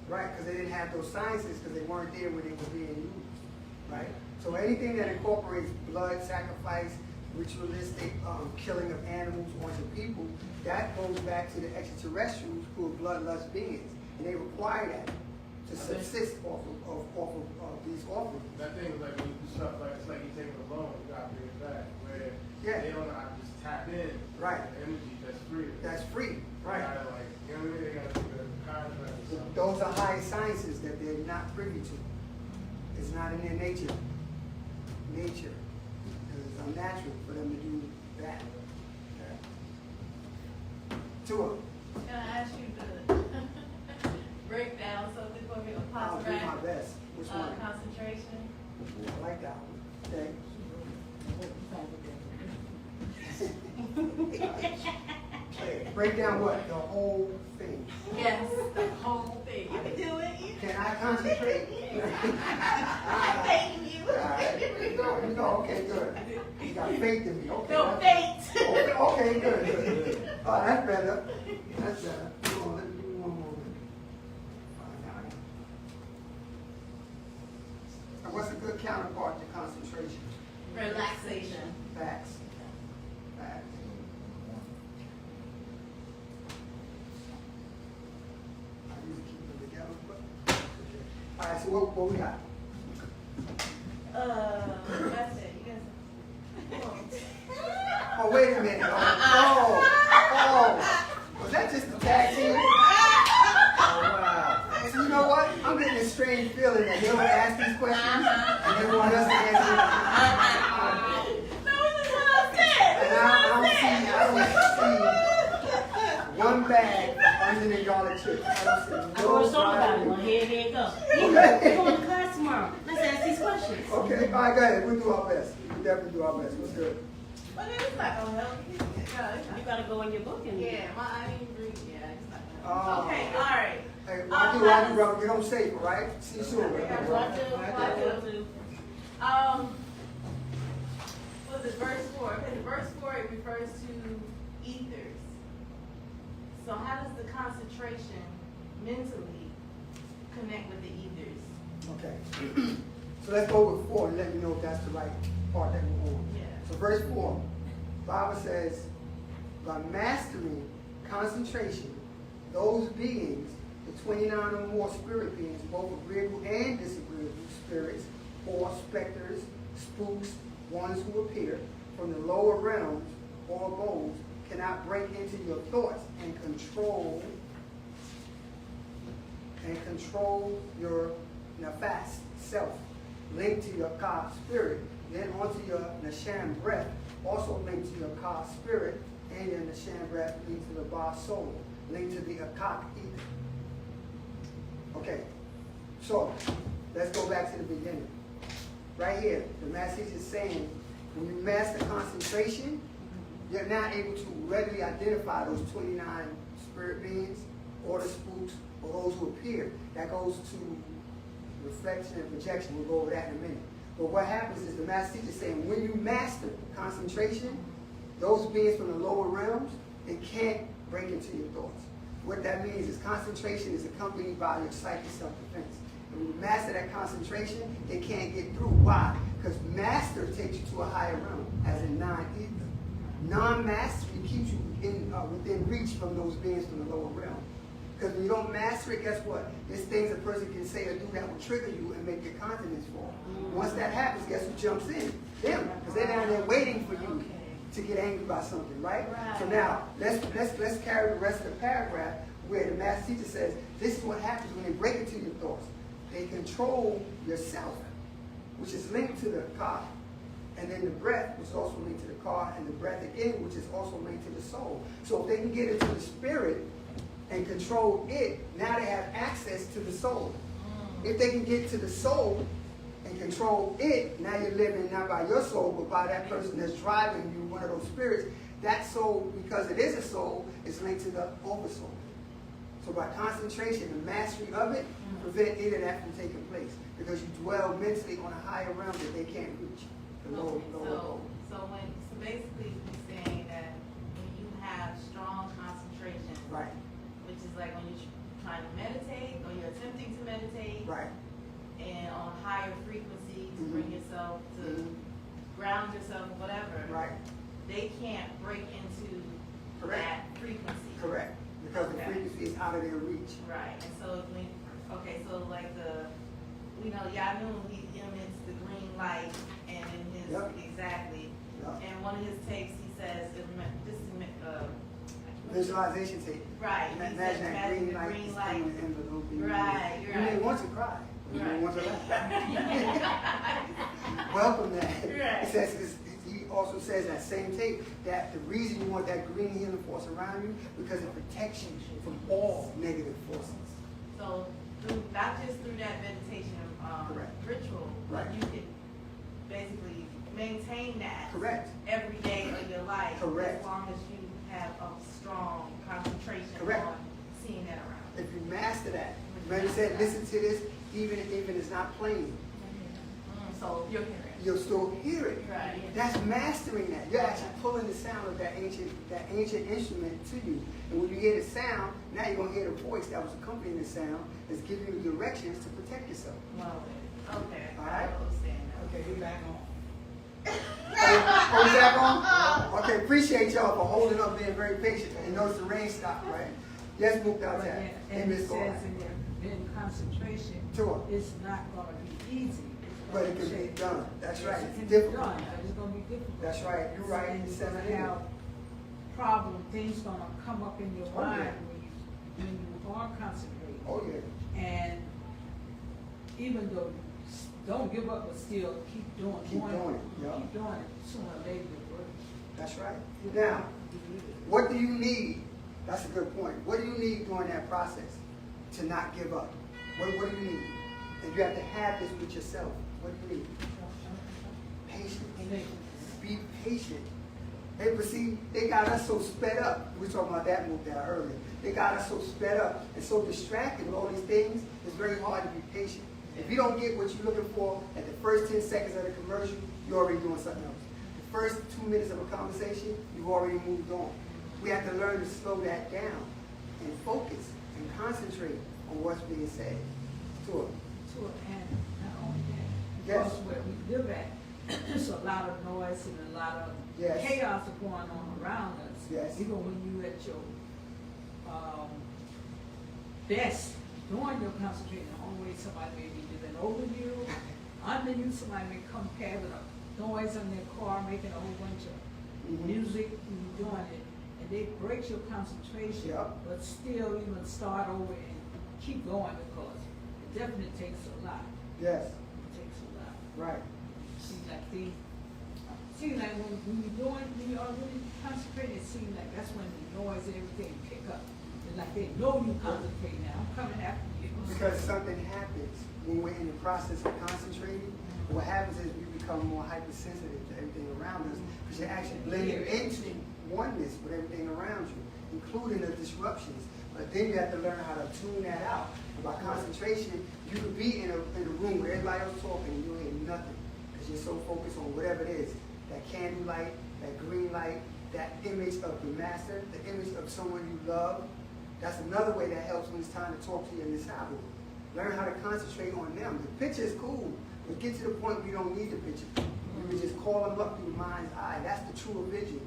Right, because they didn't have those sciences because they weren't there when they were being used, right? So anything that incorporates blood, sacrifice, ritualistic killing of animals onto people, that goes back to the extraterrestrials who are bloodlust beings, and they require that to subsist off of these offerings. That thing is like when you do stuff like it's like you take a loan, you gotta pay it back. Where Yeah. they don't know how to just tap in. Right. The energy that's free. That's free, They right? gotta they gotta do the contract or something. Those are higher sciences that they're not privy to. It's not in their nature. It's unnatural for them to do that. Tua, Can I ask you to break down something for me, a I'll do my postural best. Which one? concentration? I like that one. Okay. Hey, break down what? The whole thing. Yes, the whole thing. You can do it. Can I concentrate? I'm thanking you. All right. You go. Okay, good. You got faith in me. Okay. No that's- fate. Okay, good. Oh, that's better. That's better. Come on, let me do one more. And what's a good counterpart to concentration? Relaxation. Facts. I usually keep them together, but. All right, so what we got? That's it. You guys. Oh, wait a minute. Oh. Was that just a tag team? Oh, wow. So you know what? I'm getting a strange feeling that they want to ask these questions and they want us to answer them. And I don't see one bag of onion and garlic chips. I don't see I no want to talk about it. fried Well, here they go. Okay. We're going to class tomorrow. Let's ask these questions. Okay, all right, go ahead. We'll do our best. We'll definitely do our best. What's good? But it's not gonna help you. You got to go in your book and Yeah, I didn't read. Yeah, it's not gonna help. Oh. Okay, all right. Hey, I do, brother. Get home safe, all right? See you soon. What do? Was it verse 4? Okay, verse 4 it refers to ethers. So how does the concentration mentally connect with the ethers? Okay. So let's go with 4 and let me know if that's the right part that we're on. Yeah. So verse 4, Bible says, by mastering concentration, those beings, the 29 or more spirit beings, both agreeable and disagreeable spirits, or specters, spooks, ones who appear from the lower realms or abodes, cannot break into your thoughts and control your nefast self, linked to your ka spirit, then onto your nasham breath, also linked to your ka spirit, and your nasham breath linked to the ba soul, linked to the akak ether. Okay, so let's go back to the beginning. Right here, the master teacher is saying, when you master concentration, you're not able to readily identify those 29 spirit beings, or the spooks, or those who appear. That goes to reflection and projection. We'll go over that in a minute. But what happens is the master teacher is saying, when you master concentration, those beings from the lower realms, they can't break into your thoughts. What that means is concentration is accompanied by your psychic self-defense. And when you master that concentration, they can't get through. Why? Because master takes you to a higher realm, as in non-ether. Non-mastery keeps you within reach from those beings from the lower realm. Because when you don't master it, guess what? There's things a person can say or do that will trigger you and make your continence fall. Once that happens, guess who jumps in? Them. Because they're down there waiting for you to get angry about something, right? So now, let's carry the rest of the paragraph where the master teacher says, this is what happens when they break into your thoughts. They control yourself, which is linked to the ka. And then the breath, which is also linked to the ka, and the breath again, which is also linked to the soul. So if they can get into the spirit and control it, now they have access to the soul. If they can get to the soul and control it, now you're living not by your soul, but by that person that's driving you, one of those spirits. That soul, because it is a soul, is linked to the oversoul. So by concentration and mastery of it, prevent any of that from taking place. Because you dwell mentally on a higher realm that they can't reach. The lower level. So basically he's saying that when you have strong concentration, Right. which is like when you're trying to meditate or you're attempting to meditate, Right. and on a higher frequency to bring yourself to ground yourself or whatever, Right. they can't break into Correct. that frequency. Correct. Because the frequency is out of their reach. Right, and so so like YAANAN, he emits the green light, and in his, exactly, and one of his takes, he says, Visualization tape. right, he says, Imagine that green light is coming in the envelope. Right, You may want to cry. You may want to laugh. Welcome that. Right. He also says that same tape that the reason you want that green healing force around you because it protects you from all negative forces. So not just through that meditation ritual, but you can basically maintain that every day of your life, as long as you have a strong concentration on seeing that around. If you master that, remember I said, listen to this, even if it's not playing. So you'll hear it. You'll still hear it. Right. That's mastering that. You're actually pulling the sound of that ancient instrument to you. And when you hear the sound, now you're gonna hear the voice that was accompanying the sound that's giving you directions to protect yourself. Well, okay. All right. I understand that. Okay, we're back on. Oh, you back on? Okay, appreciate y'all for holding up, being very patient. And notice the rain stopped, right? Yes, moved out there. And it says in concentration, it's not gonna be easy. But it can be done. That's right. It It's can be difficult. done, but it's gonna be difficult. That's right. You're right. And It's you're gonna 7 have things gonna come up in your Oh, yeah. mind when you are concentrating. Oh, yeah. And even though, don't give up, but still keep doing it. Keep doing it. Yeah. Keep doing it, sooner or later it works. That's right. Now, what do you need? That's a good point. What do you need during that process to not give up? What do you need? And you have to have this with yourself. What do you need? Patience. Be patient. Hey, but see, they got us so sped up. We were talking about that move there earlier. They got us so sped up and so distracted with all these things, it's very hard to be patient. If you don't get what you're looking for at the first 10 seconds of the commercial, you're already doing something else. The first 2 minutes of a conversation, you've already moved on. We have to learn to slow that down and focus and concentrate on what's being said to it. And not only that, Yes. because where we live at, there's a lot of noise and a lot of chaos going on around us. Yes. Even when you at your best during your concentration. The only way somebody may be living over you, under you, somebody may come past with a noise in their car, making a whole bunch of music, and you doing it, and they break your concentration, Yep. but still you can start over and keep going because it definitely takes a lot. Yes, It takes a lot. right. Seems like when you are really concentrating, it seems like that's when the noise and everything pick up. It's like they know you concentrate now. I'm coming after you. Because something happens when we're in the process of concentrating. What happens is we become more hypersensitive to everything around us because you're actually blending into oneness with everything around you, including the disruptions. But then you have to learn how to tune that out. And by concentration, you could be in a room where everybody else talking and you hear nothing because you're so focused on whatever it is. That candle light, that green light, that image of the master, the image of someone you love. That's another way that helps when it's time to talk to you in this hour. Learn how to concentrate on them. The picture is cool, but get to the point where you don't need the picture. You can just call them up through the mind's eye. That's the true vision.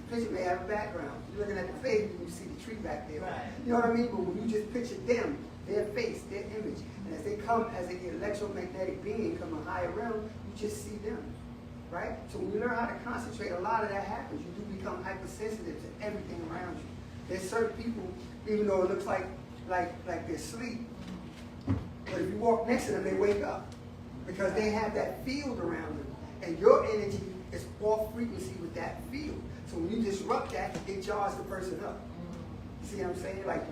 The picture may have a background. You're looking at the face and you see the tree back there. Right. You know what I mean? But when you just picture them, their face, their image, and as they come as an electromagnetic being come a higher realm, you just see them. Right? So when you learn how to concentrate, a lot of that happens. You do become hypersensitive to everything around you. There's certain people, even though it looks like they're asleep, but if you walk next to them, they wake up because they have that field around them, and your energy is off frequency with that field. So when you disrupt that, it jars the person up. You see what I'm saying? Like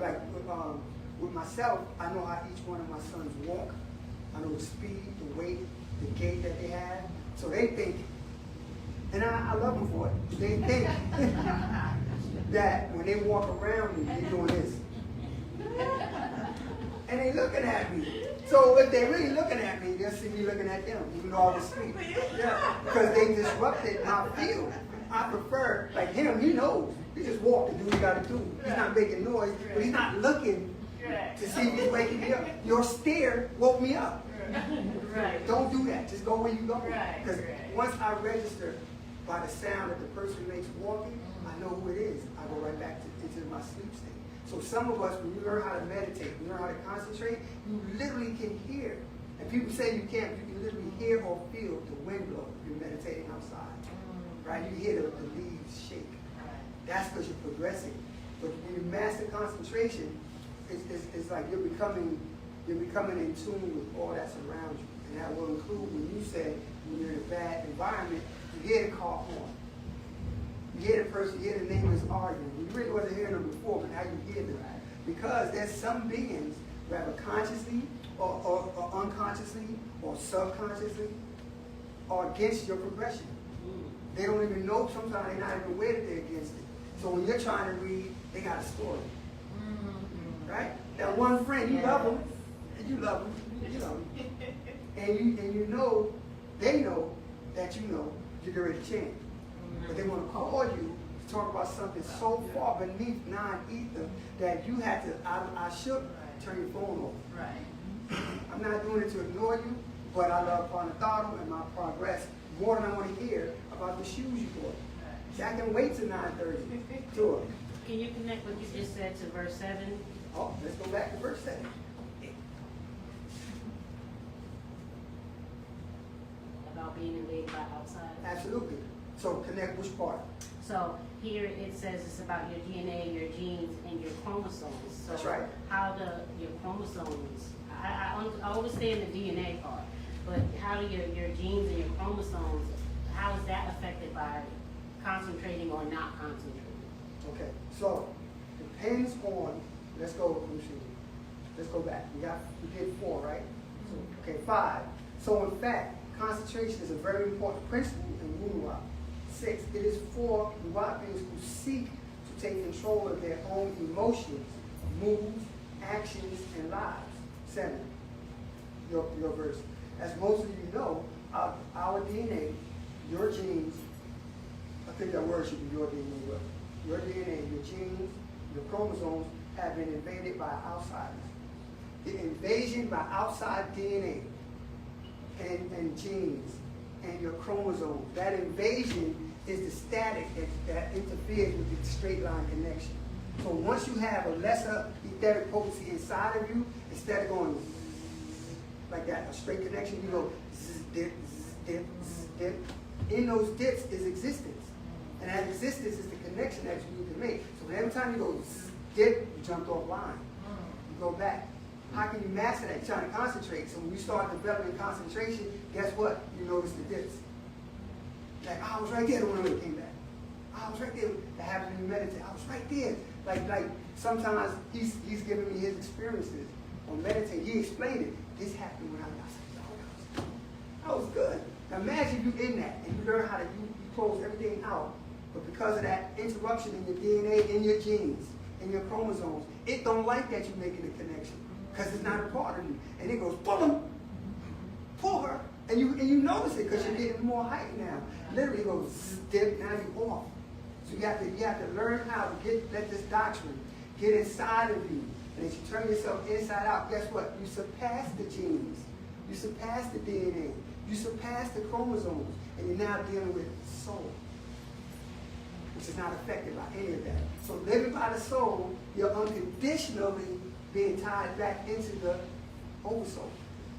with myself, I know how each one of my sons walk. I know the speed, the weight, the gait that they have. So they think, and I love them for it. They think that when they walk around me, they're doing this. And they looking at me. So if they're really looking at me, they'll see me looking at them, even though I was asleep. Yeah, because they disrupted my field. I prefer, like him, he knows. He just walked and do what he got to do. He's not making noise, but he's not looking to see if he's waking me up. Your stare woke me up. Right. Don't do that. Just go where you go. Right, Because right. once I register by the sound that the person makes walking, I know who it is. I go right back into my sleep state. So some of us, when you learn how to meditate, you learn how to concentrate, you literally can hear. And people say you can't, you can literally hear or feel the wind blow if you're meditating outside. Right? You hear the leaves shake. That's because you're progressing. But when you master concentration, it's like you're becoming in tune with all that's around you. And that will include when you say, when you're in a bad environment, you hear the car horn. You hear the person, you hear the neighbors arguing. You really wasn't hearing them before, but now you hear them. Because there's some beings, whether consciously or unconsciously or subconsciously, are against your progression. They don't even know, sometimes they're not even aware that they're against it. So when you're trying to read, they got a story. Right? That one friend, you love them, and you love them, you know, and you know, they know that you know you're getting ready to change. But they want to call you to talk about something so far beneath non-ether that you had to, I should turn your phone off. Right. I'm not doing it to ignore you, but I love Panatharu and my progress more than I want to hear about the shoes you bought. See, I can wait till 9:30 to it. Can you connect what you just said to verse 7? Oh, let's go back to verse 7. About being invaded by outsiders? Absolutely. So connect which part? So here it says it's about your DNA, your genes, and your chromosomes. So That's right. how do your chromosomes, I understand the DNA part, but how do your genes and your chromosomes, how is that affected by concentrating or not concentrating? Okay. So depends on, let's go back. We did 4, right? So, okay, 5. So in fact, concentration is a very important principle in Wu-Sabat. 6, it is for Nuwapians who seek to take control of their own emotions, moods, actions, and lives. 7, your verse. As most of you know, our DNA, your genes, I think that word should be your DNA, but your DNA, your genes, your chromosomes have been invaded by outsiders. The invasion by outside DNA and genes and your chromosomes, that invasion is the static that interferes with the straight line connection. So once you have a lesser etheric potency inside of you, instead of going like that, a straight connection, you go zzz, dip, zzz, dip, zzz, dip. In those dips is existence. And that existence is the connection that you need to make. So every time you go zzz, dip, you jumped offline. You go back. How can you master that? You're trying to concentrate. So when you start developing concentration, guess what? You notice the dips. Like, I was right there when it came back. I was right there. That happened when you meditate. I was right there. Like sometimes he's giving me his experiences on meditate. He explained it. This happened when I was that was good. Now imagine you in that and you learn how to you close everything out. But because of that interruption in your DNA, in your genes, in your chromosomes, it don't like that you're making a connection. Because it's not a part of you. And it goes, pull her. And you notice it because you're getting more height now. Literally it goes zzz, dip, now you're off. So you have to learn how to let this doctrine get inside of you. And as you turn yourself inside out, guess what? You surpass the genes. You surpass the DNA. You surpass the chromosomes. And you're now dealing with soul, which is not affected by any of that. So living by the soul, you're unconditionally being tied back into the oversoul.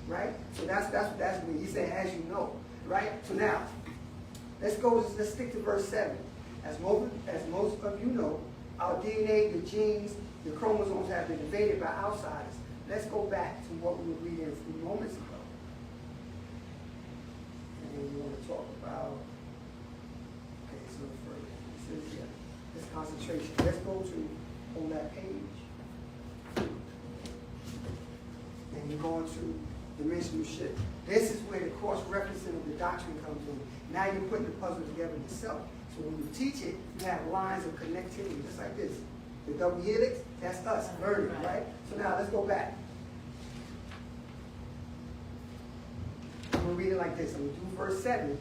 Right? So that's what that's mean. He said, as you know. Right? So now, let's stick to verse 7. As most of you know, our DNA, the genes, the chromosomes have been invaded by outsiders. Let's go back to what we were reading a few moments ago. And we want to talk about, okay, so further. This is this concentration. Let's go to on that page. And you're going to dimensional shift. This is where the cross-referencing of the doctrine comes in. Now you're putting the puzzle together yourself. So when you teach it, you have lines of connectivity, just like this. The double helix, that's us, learning, right? So now let's go back. I'm going to read it like this. I'm going to do verse 7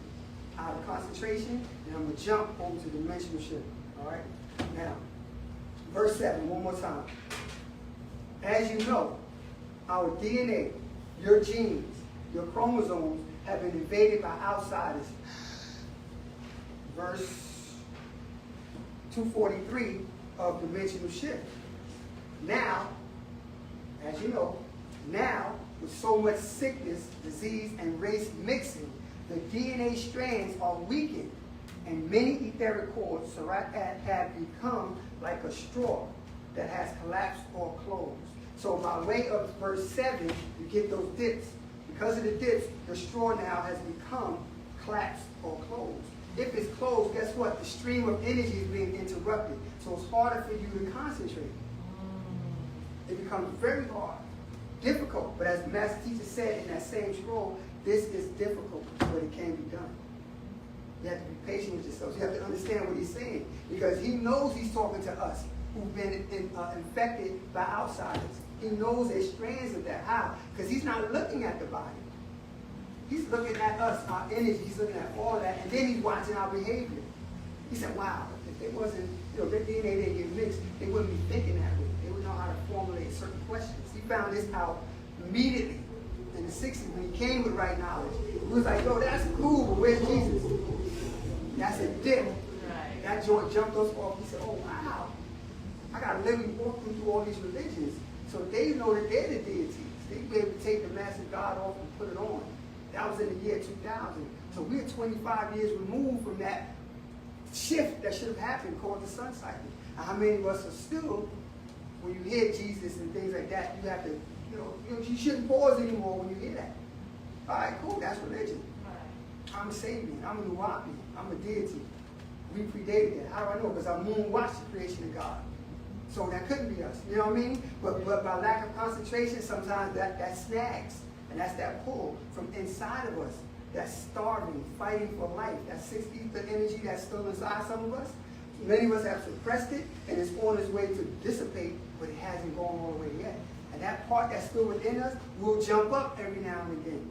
out of concentration, and I'm going to jump over to dimensional shift. All right? Now, verse 7, one more time. As you know, our DNA, your genes, your chromosomes have been invaded by outsiders. Verse 243 of dimensional shift. Now, as you know, now with so much sickness, disease, and race mixing, the DNA strands are weakened, and many etheric cords have become like a straw that has collapsed or closed. So by way of verse 7, you get those dips. Because of the dips, the straw now has become collapsed or closed. If it's closed, guess what? The stream of energy is being interrupted. So it's harder for you to concentrate. It becomes very hard, difficult. But as the master teacher said in that same scroll, this is difficult, but it can be done. You have to be patient with yourself. You have to understand what he's saying. Because he knows he's talking to us who've been infected by outsiders. He knows there's strands of that. How? Because he's not looking at the body. He's looking at us, our energy. He's looking at all that. And then he's watching our behavior. He said, wow, if it wasn't, their DNA didn't get mixed, they wouldn't be thinking that way. They would know how to formulate certain questions. He found this out immediately in the 60s when he came with right knowledge. He was like, yo, that's cool, but where's Jesus? That's a dip. Right. That joint jumped us off. He said, oh, wow. I got to literally walk through all these religions. So they know that they're the deities. They'd be able to take the massive God off and put it on. That was in the year 2000. So we're 25 years removed from that shift that should have happened called the sun cycle. And how many of us are still, when you hear Jesus and things like that, you have to, you shouldn't pause anymore when you hear that. All right, cool, that's religion. I'm a Sabian, I'm a Nuwapi, I'm a deity. We predated that. How do I know? Because our moon watched the creation of God. So that couldn't be us, you know what I mean? But by lack of concentration, sometimes that snags. And that's that pull from inside of us. That's starving, fighting for life. That 6 ether energy that's still inside some of us. Many of us have suppressed it, and it's on its way to dissipate, but it hasn't gone all the way yet. And that part that's still within us will jump up every now and again.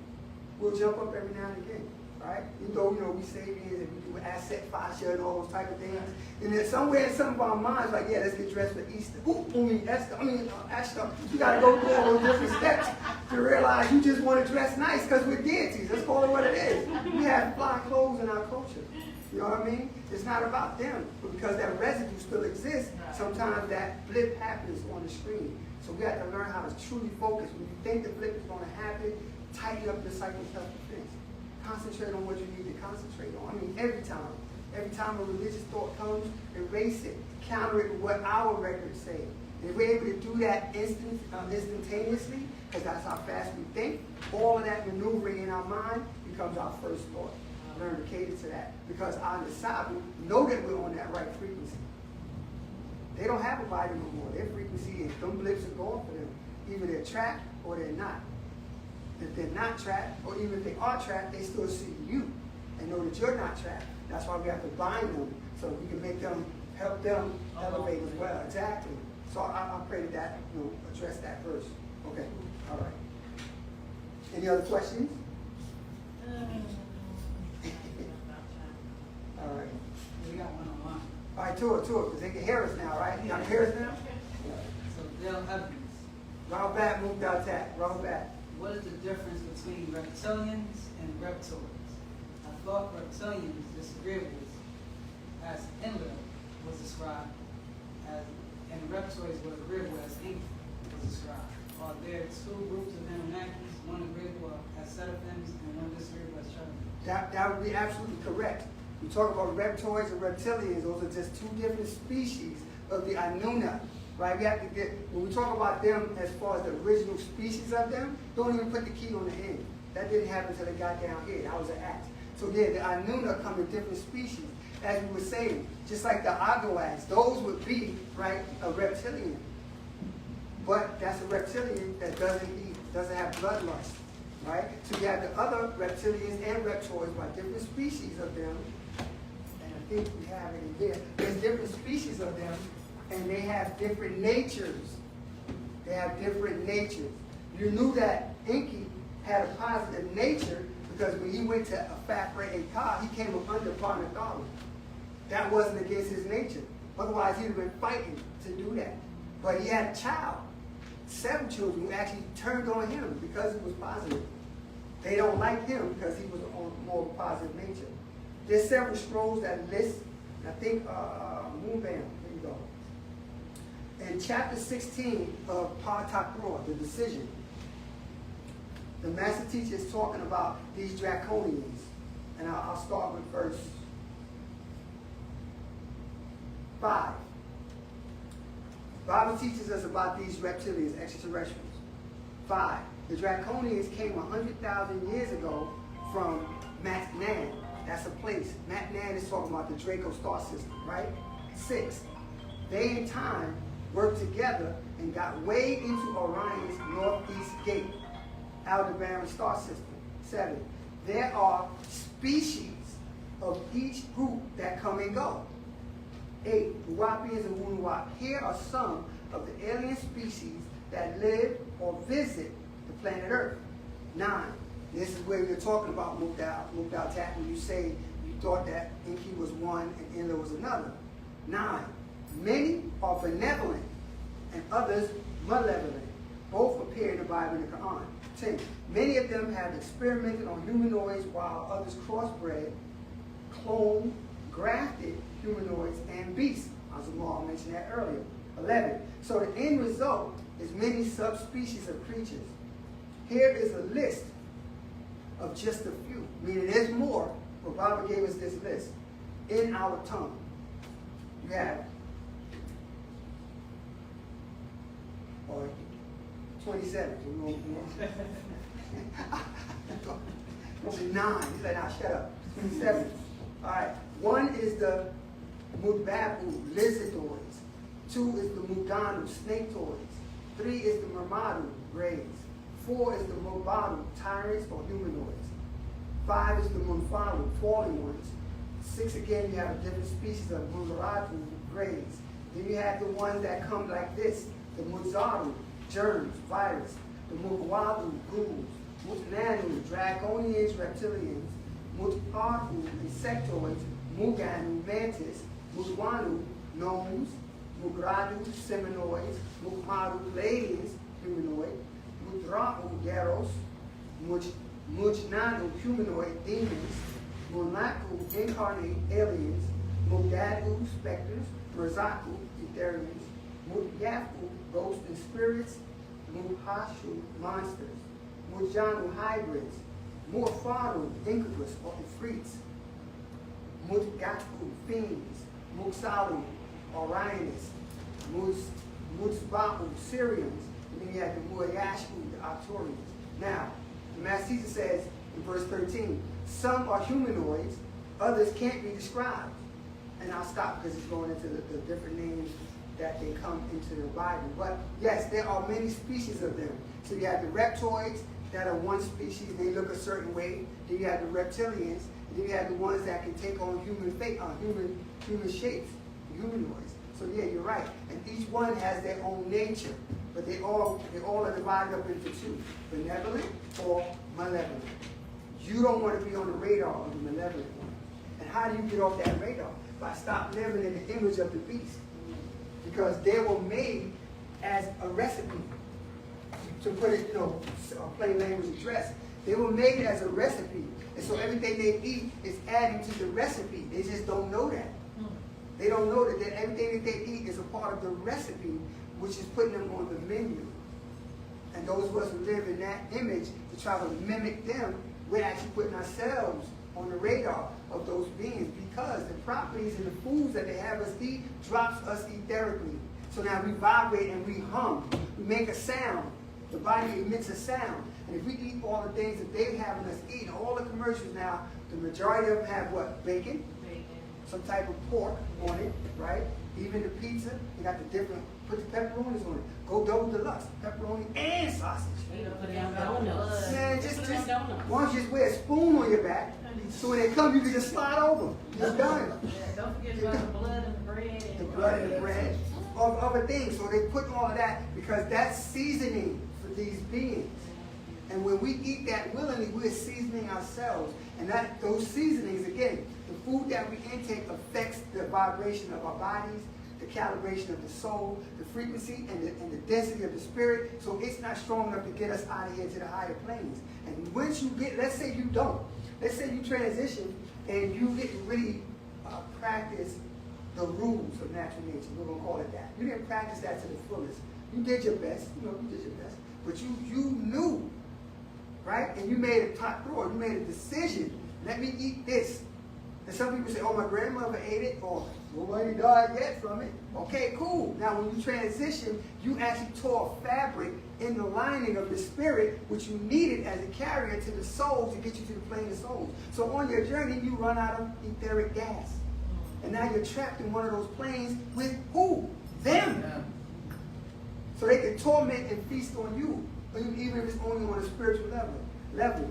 We'll jump up every now and again. Right? Even though, we Sabians and we do asset fascia and all those type of things. And then somewhere in some of our minds, like, yeah, let's get dressed for Easter. Esther, you got to go through all those different steps to realize you just want to dress nice because we're deities. Let's call it what it is. We have fly clothes in our culture. You know what I mean? It's not about them, but because that residue still exists, sometimes that blip happens on the screen. So we have to learn how to truly focus. When you think the blip is going to happen, tighten up your cycle self-defense. Concentrate on what you need to concentrate on. I mean, every time a religious thought comes, erase it. Counter it with what our records say. And if we're able to do that instantaneously, because that's how fast we think, all of that maneuvering in our mind becomes our first thought. Learn to cater to that. Because our disciples know that we're on that right frequency. They don't have a body no more. Their frequency is, them blips are gone for them. Either they're trapped or they're not. If they're not trapped, or even if they are trapped, they still see you and know that you're not trapped. That's why we have to bind them so we can make them, help them elevate as well. Exactly. So I pray that will address that verse. Okay. All right. Any other questions? All right. We got one online. All right, tour, because they can hear us now, right? You can hear us now? So Dale Evans, Roll back, move down tap, roll back. what is the difference between reptilians and reptoids? I thought reptilians, disagreeables, as Enlil was described, as, and reptoids were agreeable as Inky was described. Are there two groups of Anunnakis, one agreeable as seraphims and one disagreeable as cherubims? That would be absolutely correct. We talk about reptoids and reptilians, those are just two different species of the Anuna, right? We have to get, when we talk about them as far as the original species of them, don't even put the key on the end. That didn't happen until they got down here. That was an act. So yeah, the Anuna come in different species. As we were saying, just like the Agoags, those would be, right, a reptilian. But that's a reptilian that doesn't eat, doesn't have bloodlust, right? So you have the other reptilians and reptoids by different species of them. And I think we have it in there. There's different species of them, and they have different natures. They have different natures. You knew that Enki had a positive nature because when he went to Khafre and Ka, he came up under Parnathala. That wasn't against his nature. Otherwise, he'd have been fighting to do that. But he had a child, 7 children, who actually turned on him because he was positive. They don't like him because he was on more of a positive nature. There's several scrolls that list, I think, Moonbam, here you go. In chapter 16 of Patakro, the decision, the master teacher is talking about these draconians. And I'll start with verse 5. The Bible teaches us about these reptilians, extraterrestrials. 5. The draconians came 100,000 years ago from YAANAN. That's a place. YAANAN is talking about the Draco star system, right? 6. They in time worked together and got way into Orion's northeast gate, Aldebaran star system. 7. There are species of each group that come and go. 8. Uwapians and Wunuwap. Here are some of the alien species that live or visit the planet Earth. 9. This is where you're talking about Mukdal Tat, when you say you thought that Enki was one and Enlil was another. 9. Many are benevolent and others malevolent. Both appear in the Bible and the Quran. 10. Many of them have experimented on humanoids while others crossbred, cloned, grafted humanoids and beasts. Azumal mentioned that earlier. 11. So the end result is many subspecies of creatures. Here is a list of just a few, meaning there's more, but Baba gave us this list in our tongue. You have 27. We'll be 9. He said, now shut up. 27. All right. 1 is the Mudbabu, lizardoids. 2 is the Mudanu, snaketoids. 3 is the Murmadu, grays. 4 is the Mubadu, tyrants or humanoids. 5 is the Munfalu, fallen ones. 6 again, you have a different species of Muzaradu, grays. Then you have the ones that come like this, the Muzaru, germs, virus. The Mugwadu, ghouls. Mutnanu, draconians, reptilians. Mutpahu, insectoids. Muganu, mantis. Mugwanu, gnomes. Mugradu, seminoids. Mukmaru, Pleiadians, humanoid. Mudra'u, Garos. Mujnanu, humanoid, demons. Munaku, incarnate aliens. Mudadu, specters. Merzaku, etherians. Mudyafu, ghosts and spirits. Muhashu, monsters. Mujanu, hybrids. Murfaru, incubus or ifrits. Mudgatu, fiends. Muksalu, Orionists. Mutzba'u, Syrians. And then you have the Muayashku, the Arcturians. Now, the Master Teacher says in verse 13, some are humanoids, others can't be described. And I'll stop because it's going into the different names that they come into the Bible. But yes, there are many species of them. So you have the reptoids that are one species, they look a certain way. Then you have the reptilians, and then you have the ones that can take on human shapes, humanoids. So yeah, you're right. And each one has their own nature, but they all are divided up into two: benevolent or malevolent. You don't want to be on the radar of the malevolent one. And how do you get off that radar? By stop living in the image of the beast, because they were made as a recipe. To put it, plain language address, they were made as a recipe, and so everything they eat is adding to the recipe. They just don't know that. They don't know that everything that they eat is a part of the recipe, which is putting them on the menu. And those of us who live in that image, to try to mimic them, we're actually putting ourselves on the radar of those beings, because the properties and the foods that they have us eat drops us etherically. So now we vibrate and we hum. We make a sound. The body emits a sound. And if we eat all the things that they're having us eat, all the commercials now, the majority of them have what? Bacon? Some type of pork on it, right? Even the pizza, you got the different, put the pepperonis on it. Go double deluxe, pepperoni and sausage. Put down donuts. Man, just donuts. why don't you just wear a spoon on your back, so when they come, you can just slide over. It's done. Yeah, don't forget about the blood and the bread. The blood and the bread, of other things. So they put all of that because that's seasoning for these beings. And when we eat that willingly, we're seasoning ourselves. And those seasonings, again, the food that we intake affects the vibration of our bodies, the calibration of the soul, the frequency and the density of the spirit. So it's not strong enough to get us out of here to the higher planes. And once you get, let's say you don't. Let's say you transition and you didn't really practice the rules of natural nature. We're going to call it that. You didn't practice that to the fullest. You did your best. You did your best. But you knew, right? And you made a top drawer. You made a decision. Let me eat this. And some people say, oh, my grandmother ate it, or nobody died yet from it. Okay, cool. Now, when you transition, you actually tore fabric in the lining of the spirit, which you needed as a carrier to the soul to get you to the plane of souls. So on your journey, you run out of etheric gas. And now you're trapped in one of those planes with who? Them. So they can torment and feast on you, even if it's only on a spiritual level.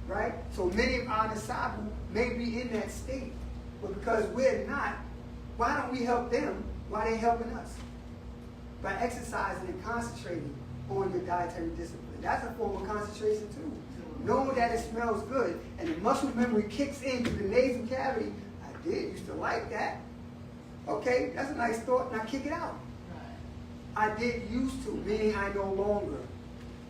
Right? So many of our Nasabu may be in that state. But because we're not, why don't we help them while they're helping us? By exercising and concentrating on your dietary discipline. That's a form of concentration too. Knowing that it smells good and the muscle memory kicks into the nasal cavity. I used to like that. Okay, that's a nice thought. Now kick it out. I did used to, meaning I no longer.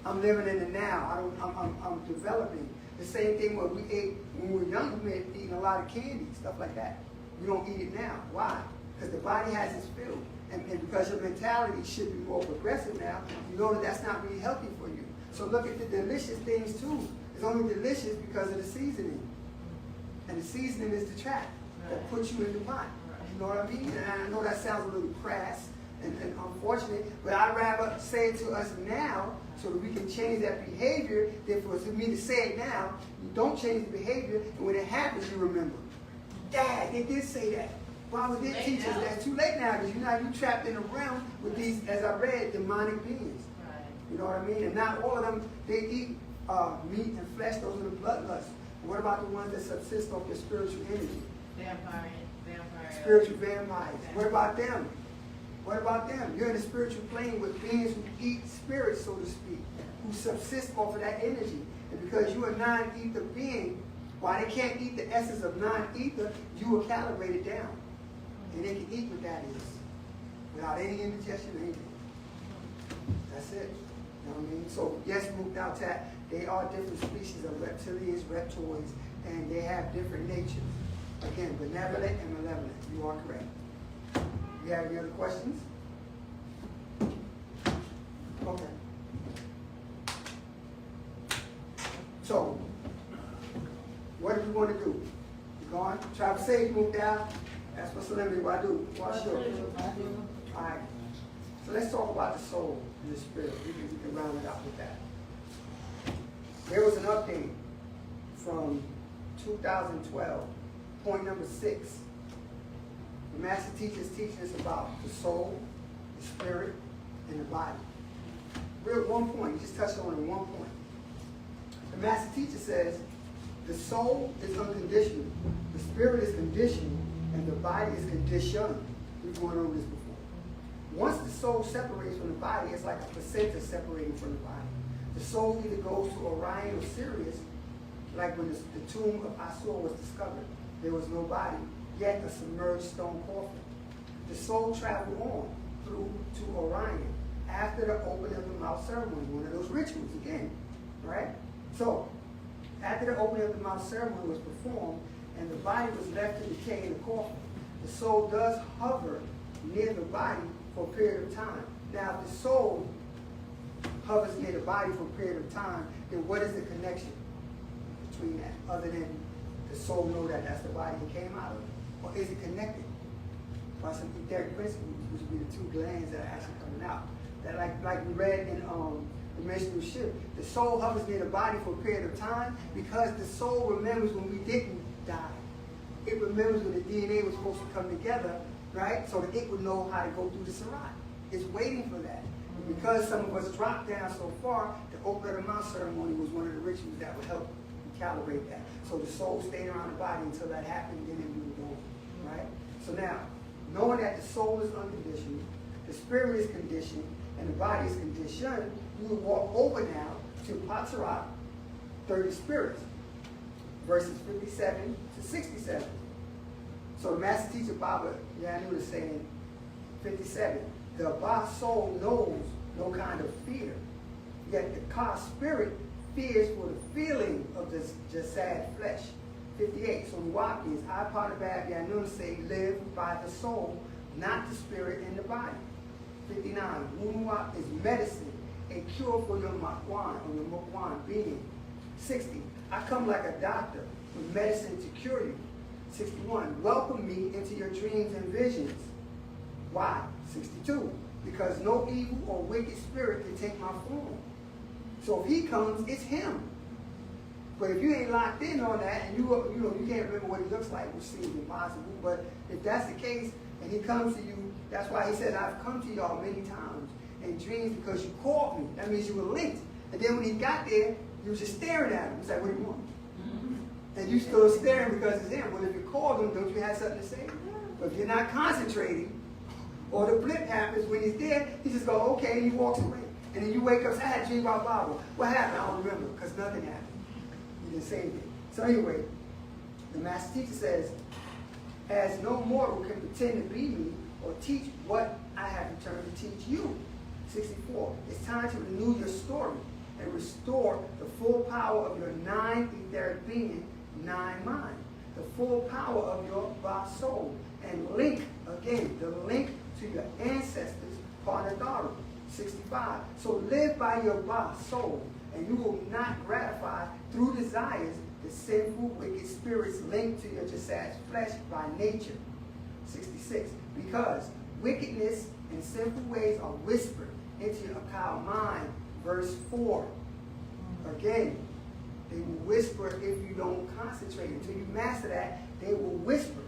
I'm living in the now. I'm developing. The same thing when we ate when we were young, we were eating a lot of candy, stuff like that. We don't eat it now. Why? Because the body has its fill. And because your mentality should be more progressive now, you know that that's not really healthy for you. So look at the delicious things too. It's only delicious because of the seasoning. And the seasoning is the trap that puts you in the pot. You know what I mean? And I know that sounds a little crass and unfortunate, but I'd rather say it to us now so that we can change that behavior than for me to say it now. You don't change the behavior, and when it happens, you remember. Dad, they did say that. Well, we did teach us that's too late now, because you're trapped in a realm with these, as I read, demonic beings. Right. You know what I mean? And not all of them, they eat meat and flesh. Those are the bloodlusts. What about the ones that subsist off your spiritual energy? Vampire. Spiritual vampires. What about them? What about them? You're in the spiritual plane with beings who eat spirits, so to speak, who subsist off of that energy. And because you are a non-ether being, while they can't eat the essence of non-ether, you are calibrated down. And they can eat what that is without any indigestion or anything. That's it. You know what I mean? So, yes, Mukdaltat, they are different species of reptilians, reptoids. and they have different natures. Again, benevolent and malevolent. You are correct. You have any other questions? Okay. So, what do we want to do? You going? Try to say, move down. That's what Solemnity will do. What's your? All right. So let's talk about the soul and the spirit. We can round it out with that. There was an update from 2012, point number 6. The master teacher is teaching us about the soul, the spirit, and the body. Real one point, he just touched on it one point. The master teacher says the soul is unconditional, the spirit is conditional, and the body is conditioned. We've gone over this before. Once the soul separates from the body, it's like a placenta separating from the body. The soul either goes to Orion or Sirius, like when the tomb of Asur was discovered. There was no body, yet a submerged stone coffin. The soul traveled on through to Orion after the opening of the mouth ceremony, one of those rituals again, right? So, after the opening of the mouth ceremony was performed and the body was left to decay in the coffin, the soul does hover near the body for a period of time. Now, if the soul hovers near the body for a period of time, then what is the connection between that, other than the soul know that that's the body it came out of? Or is it connected by some etheric principles, which would be the two glands that are actually coming out? That like we read in the menstrual shift, the soul hovers near the body for a period of time because the soul remembers when we didn't die. It remembers when the DNA was supposed to come together, right? So that it would know how to go through the Sarat. It's waiting for that. And because some of us dropped down so far, the opening of the mouth ceremony was one of the rituals that would help calibrate that. So the soul stayed around the body until that happened, then it moved on, right? So now, knowing that the soul is unconditional, the spirit is conditioned, and the body is conditioned, we will walk over now to Patarak, 30 spirits, verses 57 to 67. So the master teacher BABAH YAANAN is saying, 57, the BABAH soul knows no kind of fear, yet the Ka spirit fears for the feeling of this jasad flesh. 58, so the Wapians, I BABAH YAANAN say, live by the soul, not the spirit and the body. 59, Wu-Sabat is medicine, a cure for your Makwan or your Mukwan being. 60, I come like a doctor with medicine to cure you. 61, welcome me into your dreams and visions. Why? 62, because no evil or wicked spirit can take my form. So if he comes, it's him. But if you ain't locked in on that, and you can't remember what he looks like, which seems impossible, but if that's the case, and he comes to you, that's why he said, I've come to y'all many times in dreams because you called me. That means you were linked. And then when he got there, you were just staring at him. He's like, what do you want? And you still staring because it's him. Well, if you called him, don't you have something to say? But if you're not concentrating, or the blip happens when he's there, he just goes, okay, and he walks away. And then you wake up and say, I had a dream about BABAH. What happened? I don't remember, because nothing happened. He didn't say anything. So anyway, the master teacher says, as no mortal can pretend to be me or teach what I have returned to teach you. 64, it's time to renew your story and restore the full power of your 9 etheric being, 9 mind, the full power of your BABAH soul, and link, again, the link to your ancestors, Panadaru. 65, so live by your BABAH soul, and you will not gratify through desires the sinful, wicked spirits linked to your jasad flesh by nature. 66, because wickedness and sinful ways are whispered into your Akal mind. Verse 4, again, they will whisper if you don't concentrate. Until you master that, they will whisper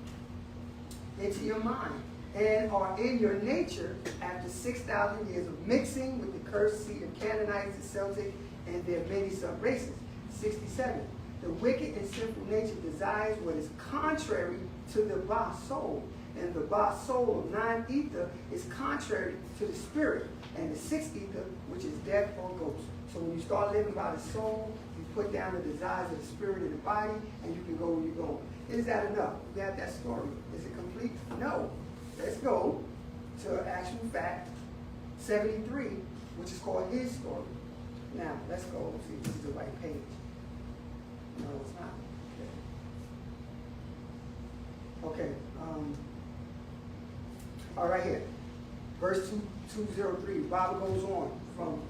into your mind and are in your nature after 6,000 years of mixing with the cursed seed of Canaanites, the Celtic, and their many sub-races. 67, the wicked and sinful nature desires what is contrary to the BABAH soul, and the BABAH soul of 9 ether is contrary to the spirit, and the 6th ether, which is death or ghost. So when you start living by the soul, you put down the desires of the spirit and the body, and you can go where you're going. Is that enough? We have that story. Is it complete? No. Let's go to actual fact 73, which is called his story. Now, let's go see if this is the right page. No, it's not. Okay. Okay, all right here. Verse 203, the Bible goes on from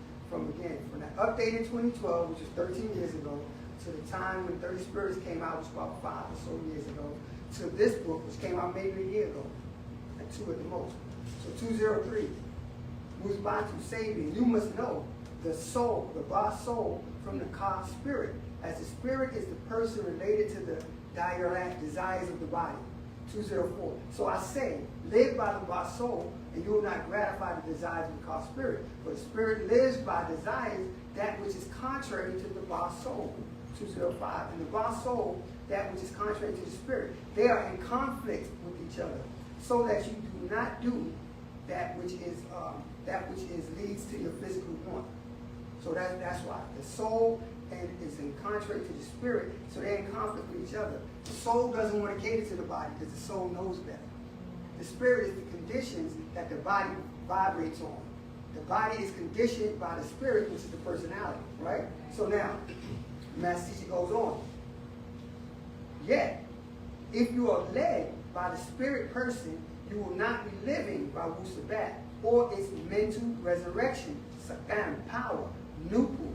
again, from that update in 2012, which is 13 years ago, to the time when 30 Spirits came out, which was about 5 or so years ago, to this book, which came out maybe a year ago, and 2 at the most. So 203, Wu-Sabat Sabian, you must know the soul, the BABAH soul, from the Khafre spirit, as the spirit is the person related to the desires of the body. 204. So I say, live by the BABAH soul, and you will not gratify the desires of the Khafre spirit. For the spirit lives by desires that which is contrary to the BABAH soul. 205. And the BABAH soul, that which is contrary to the spirit, they are in conflict with each other, so that you do not do that which is leads to your physical want. So that's why the soul is in contrary to the spirit, so they're in conflict with each other. The soul doesn't want to cater to the body because the soul knows better. The spirit is the conditions that the body vibrates on. The body is conditioned by the spirit, which is the personality, right? So now, Master Teacher goes on. Yet, if you are led by the spirit person, you will not be living by Wu-Sabat or its mental resurrection, Sakam, power, Nupu.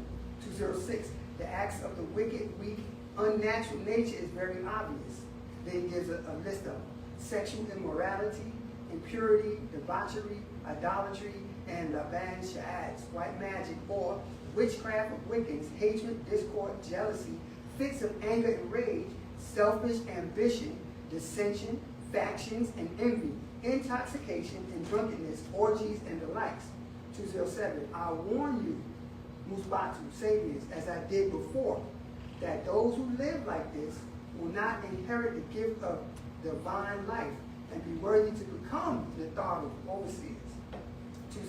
206. The acts of the wicked, weak, unnatural nature is very obvious. Then he gives a list of them. Sexual immorality, impurity, debauchery, idolatry, and Laban Sha'ads, white magic, or witchcraft of Wiccans, hatred, discord, jealousy, fits of anger and rage, selfish ambition, dissension, factions, and envy, intoxication and drunkenness, orgies, and the likes. 207. I warn you, Wu-Sabat Sabians, as I did before, that those who live like this will not inherit the gift of divine life and be worthy to become the authority of overseers.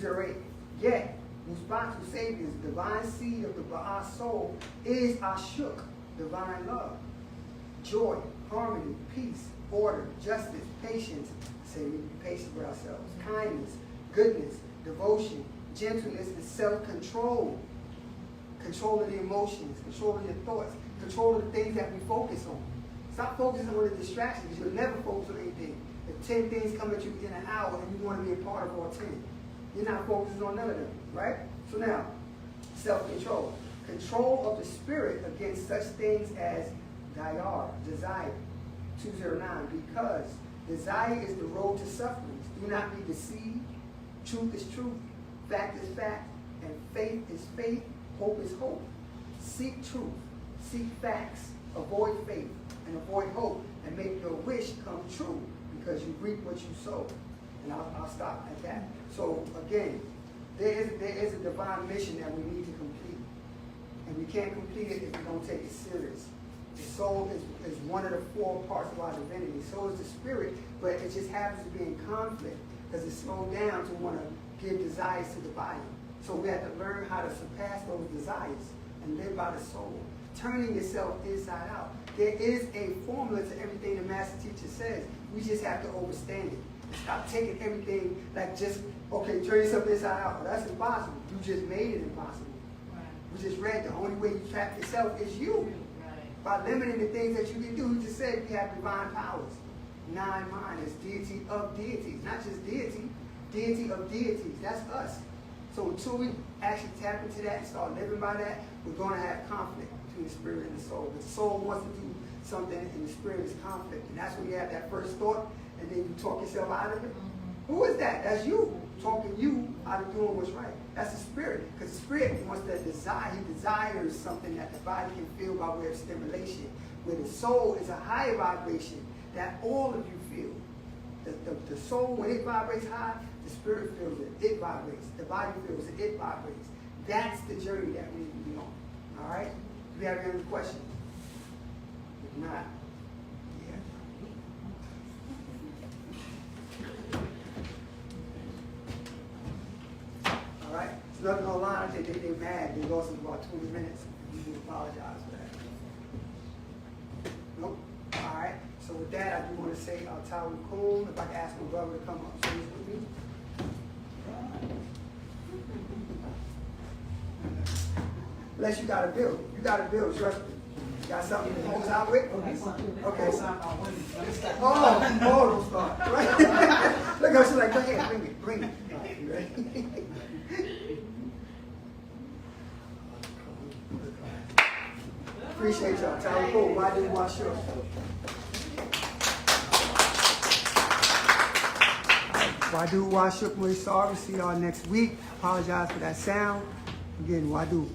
208. Yet, Wu-Sabat Sabians, divine seed of the BABAH soul, is Ashuk, divine love, joy, harmony, peace, order, justice, patience, say we be patient with ourselves, kindness, goodness, devotion, gentleness, and self-control. Controlling the emotions, controlling your thoughts, controlling the things that we focus on. Stop focusing on the distractions. You'll never focus on anything. If 10 things come at you in an hour and you want to be a part of all 10, you're not focusing on none of them, right? So now, self-control. Control of the spirit against such things as desire. 209. Because desire is the road to sufferings. Do not be deceived. Truth is truth. Fact is fact. And faith is faith. Hope is hope. Seek truth. Seek facts. Avoid faith and avoid hope, and make your wish come true, because you reap what you sow. And I'll stop at that. So again, there is a divine mission that we need to complete, and we can't complete it if we don't take it serious. The soul is one of the 4 parts of our divinity. So is the spirit, but it just happens to be in conflict because it's slowed down to want to give desires to the body. So we have to learn how to surpass those desires and live by the soul, turning yourself inside out. There is a formula to everything the Master Teacher says. We just have to understand it. Stop taking everything like just, okay, turn yourself inside out. Well, that's impossible. You just made it impossible. Right. We just read the only way you trap yourself is you. Right. By limiting the things that you can do. He just said we have divine powers. 9 minds, deity of deities. Not just deity, deity of deities. That's us. So until we actually tap into that and start living by that, we're going to have conflict between the spirit and the soul. The soul wants to do something and the spirit is conflict. And that's when you have that first thought and then you talk yourself out of it. Mm-hmm. Who is that? That's you. Talking you out of doing what's right. That's the spirit. Because the spirit wants that desire. He desires something that the body can feel by way of stimulation. Where the soul is a higher vibration that all of you feel. The soul, when it vibrates high, the spirit feels it. It vibrates. The body feels it. It vibrates. That's the journey that we need to be on. All right? Do you have any other questions? If not, yeah. All right? It's nothing online. They're mad. They lost in about 20 minutes. You can apologize for that. Nope. All right. So with that, I do want to say Tawu Kum. If I can ask my brother to come up please with me. Unless you got to build. You got to build, trust me. Got something to close out with? Okay. That's not my winning. Let me stop. Oh, don't start. Right? Look, she's like, go ahead, bring it. You ready? Appreciate y'all. Tyler Cole, why do you watch your? Wadu Washuk, we're sorry. See y'all next week. Apologize for that sound. Again, Wadu.